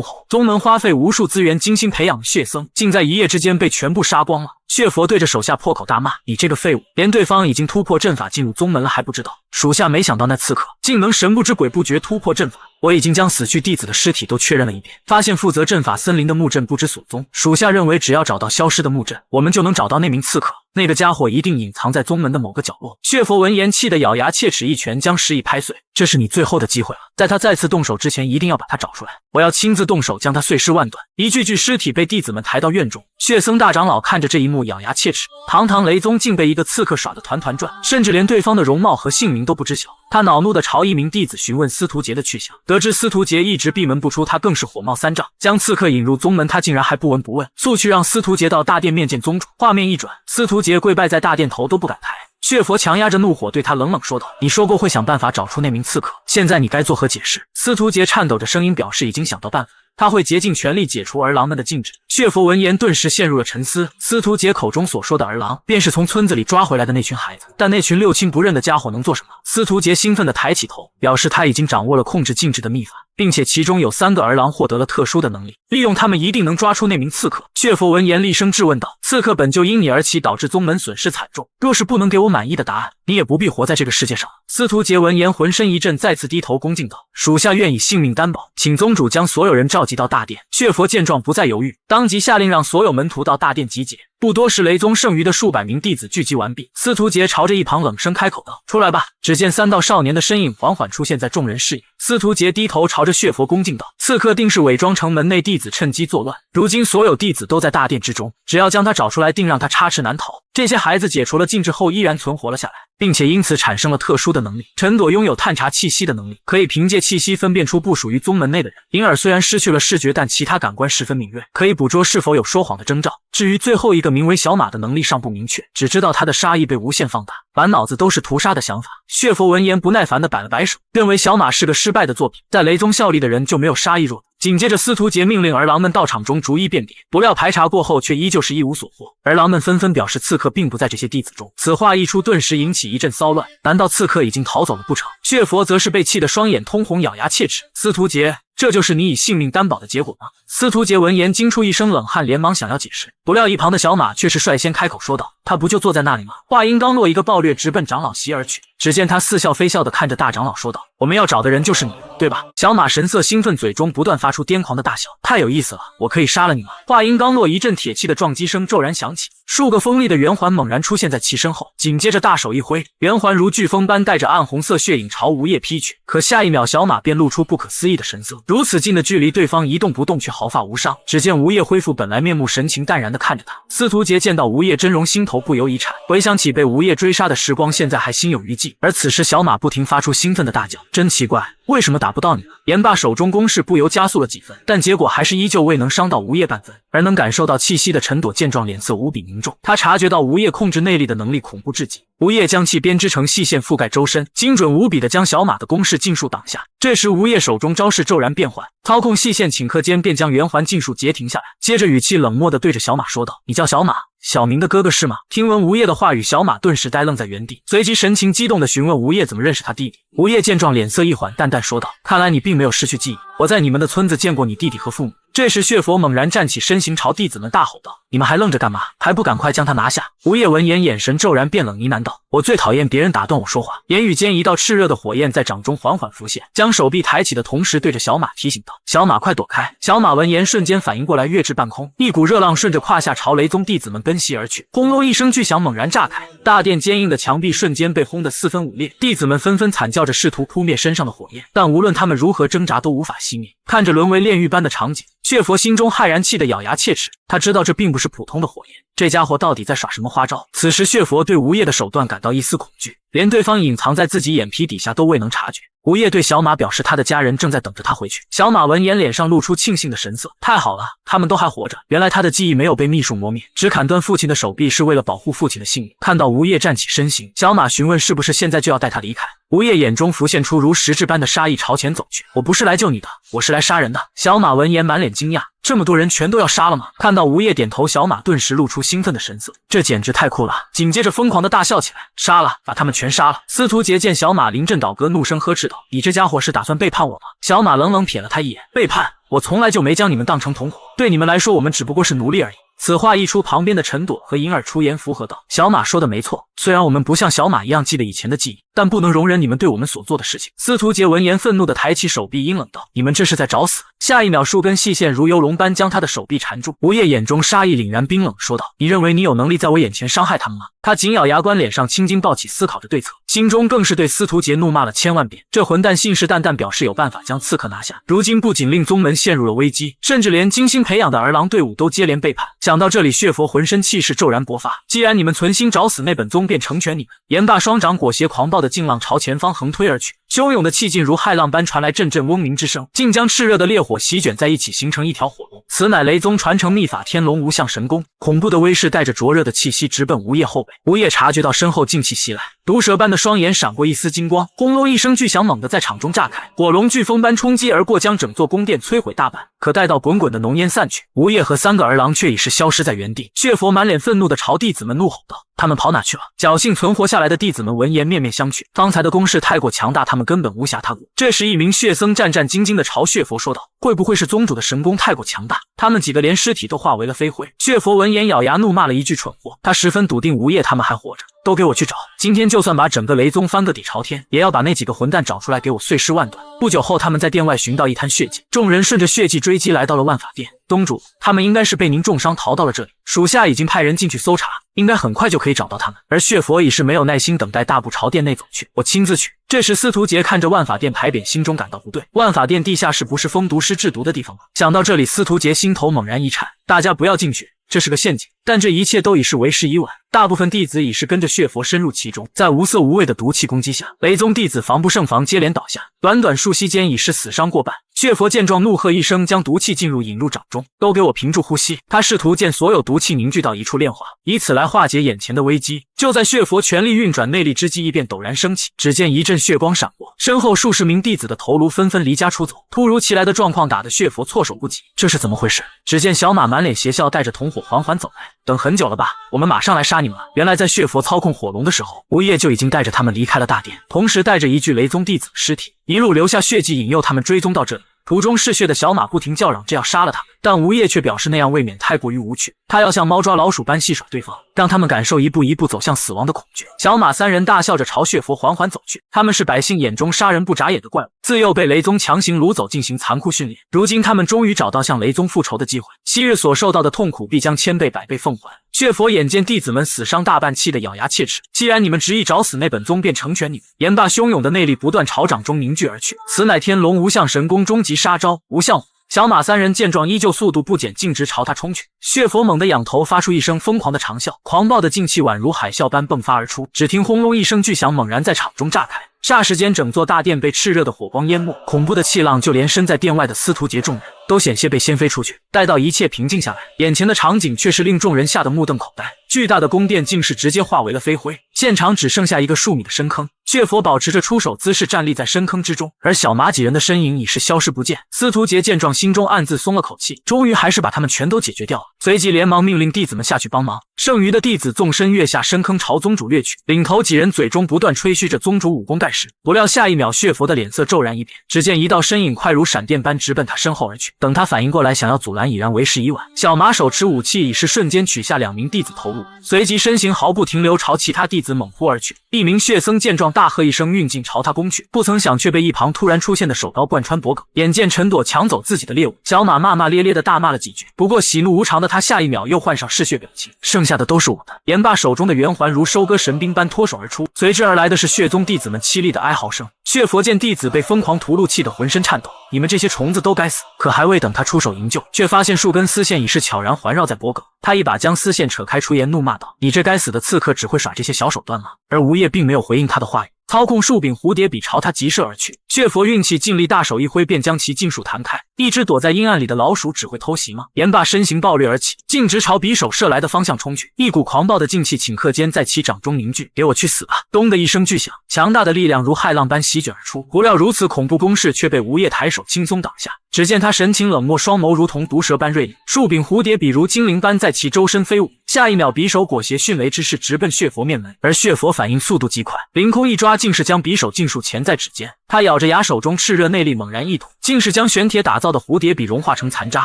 吼，宗门花费无数资源精心培养的血僧，竟在一夜之间被全部杀光了。血佛对着手下破口大骂：“你这个废物，连对方已经突破阵法进入宗门了还不知道！属下没想到那刺客竟能神不知鬼不觉突破阵法。我已经将死去弟子的尸体都确认了一遍，发现负责阵法森林的木阵不知所踪。属下认为只要找到消失的木阵，我们就能找到那名刺客。那个家伙一定隐藏在宗门的某个角落。”血佛闻言气得咬牙切齿，一拳将石椅拍碎：“这是你最后的机会了，在他再次动手之前，一定要把他找出来，我要亲自动手将他碎尸万段。”一具具尸体被弟子们抬到院中，血僧大长老看着这一幕咬牙切齿，堂堂雷宗竟被一个刺客耍得团团转，甚至连对方的容貌和姓名都不知晓。他恼怒地朝一名弟子询问司徒杰的去向，得知司徒杰一直闭门不出，他更是火冒三丈，将刺客引入宗门，他竟然还不闻不问，速去让司徒杰到大殿面见宗主。画面一转，司徒杰跪拜在大殿，头都不敢抬。血佛强压着怒火对他冷冷说道：“你说过会想办法找出那名刺客，现在你该作何解释？”司徒杰颤抖着声音表示已经想到办法，他会竭尽全力解除儿郎们的禁制。血佛闻言顿时陷入了沉思。司徒杰口中所说的儿郎，便是从村子里抓回来的那群孩子，但那群六亲不认的家伙能做什么？司徒杰兴奋地抬起头，表示他已经掌握了控制禁制的秘法，并且其中有3个儿郎获得了特殊的能力，利用他们一定能抓出那名刺客。血佛闻言厉声质问道：“刺客本就因你而起，导致宗门损失惨重，若是不能给我满意的答案，你也不必活在这个世界上。”司徒杰闻言浑身一震，再次低头恭敬道：“属下愿以性命担保，请宗主将所有人召集到大殿。”血佛见状不再犹豫，当即下令让所有门徒到大殿集结。不多时，雷宗剩余的数百名弟子聚集完毕，司徒杰朝着一旁冷声开口道：“出来吧！”只见3道少年的身影缓缓出现在众人视野。司徒杰低头朝着血佛恭敬道：“刺客定是伪装成门内弟子，趁机作乱。如今所有弟子都在大殿之中，只要将他找出来，定让他插翅难逃。”这些孩子解除了禁制后依然存活了下来，并且因此产生了特殊的能力。陈朵拥有探查气息的能力，可以凭借气息分辨出不属于宗门内的人。银耳虽然失去了视觉，但其他感官十分敏锐，可以捕捉是否有说谎的征兆。至于最后一个名为小马的能力尚不明确，只知道他的杀意被无限放大，满脑子都是屠杀的想法。血佛闻言不耐烦地摆了摆手，认为小马是个失败的作品，在雷宗效力的人就没有杀意弱的。紧接着，司徒杰命令儿郎们到场中逐一辨别，不料排查过后却依旧是一无所获。儿郎们纷纷表示刺客并不在这些弟子中。此话一出，顿时引起一阵骚乱。难道刺客已经逃走了不成？血佛则是被气得双眼通红，咬牙切齿：“司徒杰，这就是你以性命担保的结果吗？”司徒杰闻言惊出一身冷汗，连忙想要解释，不料一旁的小马却是率先开口说道：“他不就坐在那里吗？”话音刚落，一个暴掠直奔长老席而去。只见他似笑非笑地看着大长老说道：“我们要找的人就是你，对吧？”小马神色兴奋，嘴中不断发出癫狂的大笑：“太有意思了，我可以杀了你吗？”话音刚落，一阵铁器的撞击声骤然响起，数个锋利的圆环猛然出现在其身后，紧接着大手一挥，圆环如飓风般带着暗红色血影朝吴业劈去。可下一秒，小马便露出不可思议的神色，如此近的距离，对方一动不动却毫发无伤。只见吴业恢复本来面目，神情淡然地看着他。司徒杰见到吴业真容，心头不由一颤，回想起被吴业追杀的时光，现在还心有余悸。而此时小马不停发出兴奋的大叫：“真奇怪，为什么打不到你呢？”言罢，手中攻势不由加速了几分，但结果还是依旧未能伤到吴业半分。而能感受到气息的陈朵见状，脸色无比凝重，他察觉到吴业控制内力的能力恐怖至极。吴业将气编织成细线覆盖周身，精准无比地将小马的攻势尽数挡下。这时吴业手中招式骤然变换，操控细线顷刻间便将圆环尽数截停下来，接着语气冷漠地对着小马说道：“你叫小马？小明的哥哥是吗？”听闻吴业的话语，小马顿时呆愣在原地，随即神情激动地询问吴业怎么认识他弟弟。吴业见状，脸色一缓，淡淡说道：“看来你并没有失去记忆，我在你们的村子见过你弟弟和父母。”这时血佛猛然站起身形，朝弟子们大吼道：“你们还愣着干嘛？还不赶快将他拿下！”吴业闻言，眼神骤然变冷，呢喃道：“我最讨厌别人打断我说话。”言语间，一道炽热的火焰在掌中缓缓浮现，将手臂抬起的同时，对着小马提醒道：“小马，快躲开！”小马闻言，瞬间反应过来，跃至半空，一股热浪顺着胯下朝雷宗弟子们奔袭而去。轰隆一声巨响猛然炸开，大殿坚硬的墙壁瞬间被轰得四分五裂，弟子们纷纷惨叫着试图扑灭身上的火焰，但无论他们如何挣扎，都无法熄灭。看着沦为炼狱般的场景，血佛心中骇然，气得咬牙切齿。他知道这并不是普通的火焰，这家伙到底在耍什么花招？此时血佛对吴业的手段感到一丝恐惧，连对方隐藏在自己眼皮底下都未能察觉。吴业对小马表示，他的家人正在等着他回去。小马闻言，脸上露出庆幸的神色：“太好了，他们都还活着。”原来他的记忆没有被秘术磨灭，只砍断父亲的手臂是为了保护父亲的性命。看到吴业站起身形，小马询问是不是现在就要带他离开。吴业眼中浮现出如实质般的杀意，朝前走去。我不是来救你的，我是来杀人的。小马闻言满脸惊讶，这么多人全都要杀了吗？看到吴业点头，小马顿时露出兴奋的神色，这简直太酷了！紧接着疯狂的大笑起来，杀了，把他们全杀了！司徒杰见小马临阵倒戈，怒声呵斥道：“你这家伙是打算背叛我吗？”小马冷冷瞥了他一眼，背叛？我从来就没将你们当成同伙，对你们来说，我们只不过是奴隶而已。此话一出，旁边的陈朵和银儿出言附和道：“小马说的没错，虽然我们不像小马一样记得以前的记忆，但不能容忍你们对我们所做的事情。”司徒杰闻言，愤怒地抬起手臂，阴冷道：“你们这是在找死！”下一秒，数根细线如游龙般将他的手臂缠住。吴业眼中杀意凛然，冰冷说道：“你认为你有能力在我眼前伤害他们吗？”他紧咬牙关，脸上青筋暴起，思考着对策，心中更是对司徒杰怒骂了千万遍。这混蛋信誓旦旦表示有办法将刺客拿下，如今不仅令宗门陷入了危机，甚至连精心培养的儿郎队伍都接连背叛。想到这里，血佛浑身气势骤然勃发。既然你们存心找死，那本宗便成全你们。言罢，双掌裹挟狂暴的劲浪朝前方横推而去，汹涌的气劲如骇浪般传来阵阵嗡鸣之声，竟将炽热的烈火席卷在一起，形成一条火龙。此乃雷宗传承秘法天龙无相神功，恐怖的威势带着灼热的气息直奔吴业后背。吴业察觉到身后劲气袭来，毒蛇般的双眼闪过一丝金光，轰隆一声巨响猛地在场中炸开，火龙飓风般冲击而过，将整座宫殿摧毁大半。可待到滚滚的浓烟散去，吴业和3个儿郎却已是消失在原地。血佛满脸愤怒地朝弟子们怒吼道：“他们跑哪去了？”侥幸存活下来的弟子们闻言面面相觑，方才的攻势太过强大，他们根本无暇他顾。这时一名血僧战战兢兢地朝血佛说道：“会不会是宗主的神功太过强大，他们几个连尸体都化为了飞灰？”血佛闻言咬牙怒骂了一句蠢货，他十分笃定吴业他们还活着。都给我去找！今天就算把整个雷宗翻个底朝天，也要把那几个混蛋找出来给我碎尸万段。不久后，他们在殿外寻到一滩血迹，众人顺着血迹追击来到了万法殿。宗主，他们应该是被您重伤逃到了这里，属下已经派人进去搜查，应该很快就可以找到他们。而血佛已是没有耐心等待，大步朝殿内走去，我亲自去。这时，司徒杰看着万法殿牌匾，心中感到不对。万法殿地下室不是封毒师制毒的地方吗？想到这里，司徒杰心头猛然一颤，大家不要进去，这是个陷阱。但这一切都已是为时已晚，大部分弟子已是跟着血佛深入其中，在无色无味的毒气攻击下，雷宗弟子防不胜防，接连倒下，短短数息间已是死伤过半。血佛见状，怒喝一声，将毒气引入掌中，都给我屏住呼吸。他试图将所有毒气凝聚到一处炼化，以此来化解眼前的危机。就在血佛全力运转内力之际，异变陡然升起，只见一阵血光闪过，身后数十名弟子的头颅纷纷离家出走。突如其来的状况打得血佛措手不及，这是怎么回事？只见小马满脸邪笑，带着同伙缓缓走来。等很久了吧？我们马上来杀你们了。原来在血佛操控火龙的时候，吴业就已经带着他们离开了大殿，同时带着一具雷宗弟子的尸体，一路留下血迹引诱他们追踪到这里。途中嗜血的小马不停叫嚷着要杀了他们，但吴业却表示那样未免太过于无趣，他要像猫抓老鼠般戏耍对方，让他们感受一步一步走向死亡的恐惧。小马3人大笑着朝血佛缓缓走去，他们是百姓眼中杀人不眨眼的怪物，自幼被雷宗强行掳走进行残酷训练，如今他们终于找到向雷宗复仇的机会，昔日所受到的痛苦必将千倍百倍奉还。血佛眼见弟子们死伤大半，气得咬牙切齿，既然你们执意找死，那本宗便成全你们。言罢，汹涌的内力不断朝掌中凝聚而去，此乃天龙无相神功终极杀招无相火。小马3人见状，依旧速度不减，径直朝他冲去。血佛猛地仰头，发出一声疯狂的长啸，狂暴的劲气宛如海啸般迸发而出，只听轰隆一声巨响猛然在场中炸开，霎时间整座大殿被炽热的火光淹没，恐怖的气浪就连身在殿外的司徒杰众人都险些被掀飞出去。待到一切平静下来，眼前的场景却是令众人吓得目瞪口呆，巨大的宫殿竟是直接化为了飞灰，现场只剩下一个数米的深坑。血佛保持着出手姿势站立在深坑之中，而小马几人的身影已是消失不见。司徒杰见状，心中暗自松了口气，终于还是把他们全都解决掉了。随即连忙命令弟子们下去帮忙，剩余的弟子纵身跃下深坑，朝宗主掠去。领头几人嘴中不断吹嘘着宗主武功盖世，不料下一秒，血佛的脸色骤然一变，只见一道身影快如闪电般直奔他身后而去。等他反应过来，想要阻拦，已然为时已晚。小马手持武器，已是瞬间取下2名弟子头颅，随即身形毫不停留，朝其他弟子猛扑而去。一名血僧见状，大喝一声，运劲朝他攻去，不曾想却被一旁突然出现的手刀贯穿脖颈。眼见陈朵抢走自己的猎物，小马骂骂咧咧的大骂了几句，不过喜怒无常的他下一秒又换上嗜血表情，剩下的都是我的。言罢，手中的圆环如收割神兵般脱手而出，随之而来的是血宗弟子们凄厉的哀嚎声。血佛见弟子被疯狂屠戮，气得浑身颤抖，你们这些虫子都该死！可还未等他出手营救，却发现数根丝线已是悄然环绕在脖颈，他一把将丝线扯开，出言怒骂道：“你这该死的刺客，只会耍这些小手段吗？”而吴业并没有回应他的话语，操控树柄蝴蝶笔朝他急射而去。血佛运气尽力，大手一挥便将其尽数弹开。一只躲在阴暗里的老鼠只会偷袭吗？言罢，身形暴掠而起，径直朝匕首射来的方向冲去。一股狂暴的劲气顷刻间在其掌中凝聚。给我去死吧！咚的一声巨响，强大的力量如骇浪般席卷而出。不料如此恐怖攻势却被吴业抬手轻松挡下。只见他神情冷漠，双眸如同毒蛇般锐利，数柄蝴蝶笔如精灵般在其周身飞舞。下一秒，匕首裹挟迅雷之势直奔血佛面门，而血佛反应速度极快，凌空一抓，竟是将匕首尽数钳在指尖。他咬着牙，手中炽热内力猛然一吐，竟是将玄铁打造的蝴蝶笔融化成残渣。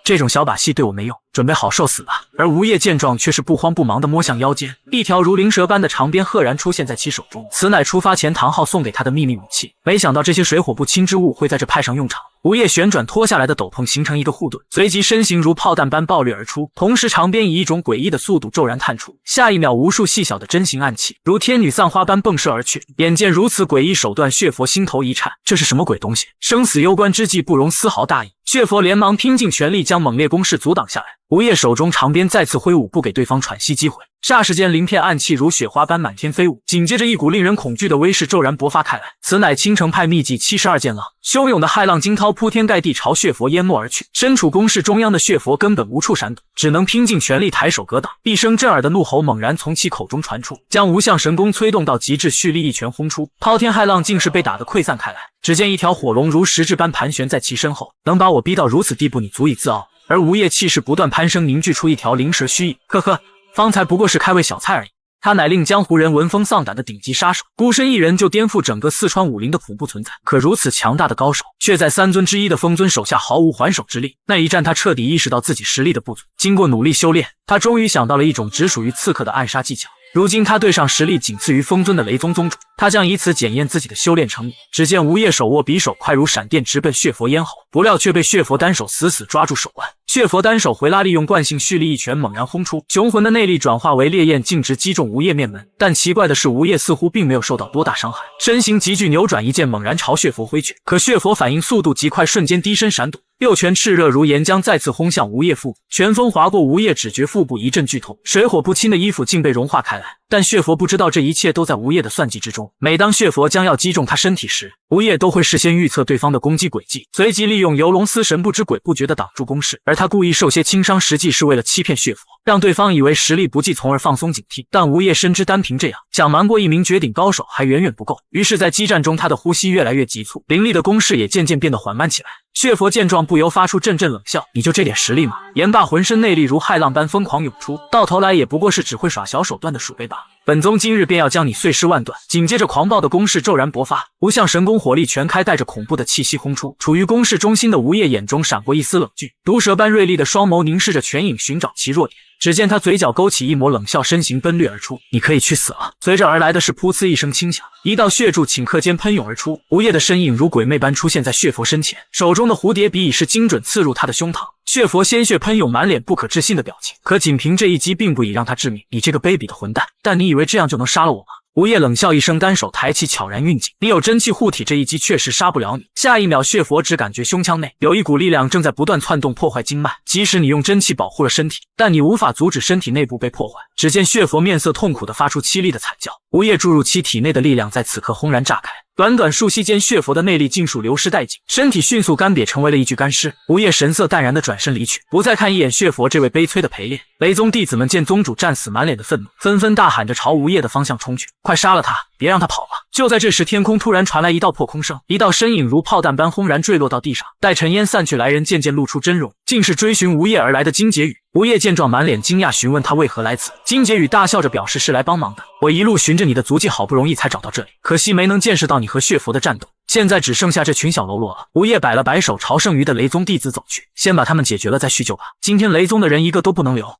这种小把戏对我没用，准备好受死吧！而吴业见状，却是不慌不忙地摸向腰间，一条如灵蛇般的长鞭赫然出现在其手中，此乃出发前唐昊送给他的秘密武器。没想到这些水火不侵之物会在这派上用场。吴业旋转，脱下来的斗篷形成一个护盾，随即身形如炮弹般暴掠而出，同时长鞭以一种诡异的速度骤然探出。下一秒，无数细小的针形暗器如天女散花般迸射而去。眼见如此诡异手段，血佛心头一颤，这是什么鬼东西？生死攸关之际，不容丝毫大意。血佛连忙拼尽全力将猛烈攻势阻挡下来。吴业手中长鞭再次挥舞，不给对方喘息机会。霎时间，鳞片暗器如雪花般满天飞舞，紧接着一股令人恐惧的威势骤然勃发开来。此乃青城派秘技72剑浪，汹涌的骇浪惊涛铺天盖地朝血佛淹没而去。身处攻势中央的血佛根本无处闪躲，只能拼尽全力抬手格挡。一声震耳的怒吼猛然从其口中传出，将无相神功催动到极致，蓄力一拳轰出，滔天骇浪竟是被打得溃散开来。只见一条火龙如实质般盘旋在其身后，能把我逼到如此地步，你足以自傲。而吴业气势不断攀升，凝聚出一条灵蛇虚翼。呵呵，方才不过是开胃小菜而已。他乃令江湖人闻风丧胆的顶级杀手，孤身一人就颠覆整个四川武林的恐怖存在。可如此强大的高手，却在三尊之一的风尊手下毫无还手之力。那一战，他彻底意识到自己实力的不足。经过努力修炼，他终于想到了一种只属于刺客的暗杀技巧。如今他对上实力仅次于风尊的雷宗宗主，他将以此检验自己的修炼程度。只见吴业手握匕首，快如闪电直奔血佛咽喉，不料却被血佛单手死死抓住手腕。血佛单手回拉，利用惯性蓄力一拳猛然轰出，雄浑的内力转化为烈焰，径直击中吴业面门。但奇怪的是，吴业似乎并没有受到多大伤害，身形急剧扭转，一剑猛然朝血佛挥去。可血佛反应速度极快，瞬间低身闪躲，右拳炽热如岩浆，再次轰向吴业腹部。拳锋划过吴业，只觉腹部一阵剧痛，水火不侵的衣服竟被融化开来。但血佛不知道，这一切都在吴业的算计之中。每当血佛将要击中他身体时，吴业都会事先预测对方的攻击轨迹，随即利用游龙司神不知鬼不觉地挡住攻势。而他故意受些轻伤，实际是为了欺骗血佛，让对方以为实力不济，从而放松警惕。但吴业深知，单凭这样想瞒过一名绝顶高手还远远不够。于是在激战中，他的呼吸越来越急促，凌厉的攻势也渐渐变得缓慢起来。血佛见状，不由发出阵阵冷笑：“你就这点实力吗？”言罢，浑身内力如骇浪般疯狂涌出，到头来也不过是只会耍小手段的鼠辈罢了。本宗今日便要将你碎尸万段！紧接着，狂暴的攻势骤然勃发，无相神功火力全开，带着恐怖的气息轰出。处于攻势中心的吴业眼中闪过一丝冷峻，毒蛇般锐利的双眸凝视着拳影，寻找其弱点。只见他嘴角勾起一抹冷笑，身形奔掠而出。你可以去死了！随着而来的是噗呲一声轻响，一道血柱顷刻间喷涌而出。吴业的身影如鬼魅般出现在血佛身前，手中的蝴蝶笔已是精准刺入他的胸膛。血佛鲜血喷涌，满脸不可置信的表情。可仅凭这一击，并不已让他致命。你这个卑鄙的混蛋！但你以为这样就能杀了我吗？吴业冷笑一声，单手抬起，悄然运劲。你有真气护体，这一击确实杀不了你。下一秒，血佛只感觉胸腔内有一股力量正在不断窜动，破坏经脉。即使你用真气保护了身体，但你无法阻止身体内部被破坏。只见血佛面色痛苦地发出凄厉的惨叫。吴业注入其体内的力量在此刻轰然炸开。短短数息间，血佛的内力尽数流失殆尽，身体迅速干瘪，成为了一具干尸。吴业神色淡然地转身离去，不再看一眼血佛这位悲催的陪练。雷宗弟子们见宗主战死，满脸的愤怒，纷纷大喊着朝吴业的方向冲去：“快杀了他，别让他跑了！”就在这时，天空突然传来一道破空声，一道身影如炮弹般轰然坠落到地上。待尘烟散去，来人渐渐露出真容，竟是追寻吴业而来的金劫宇。吴业见状，满脸惊讶，询问他为何来此。金劫宇大笑着表示是来帮忙的。我一路循着你的足迹，好不容易才找到这里，可惜没能见识到你和血佛的战斗。现在只剩下这群小喽啰了。吴业摆了摆手，朝剩余的雷宗弟子走去，先把他们解决了再叙旧吧。今天雷宗的人一个都不能留。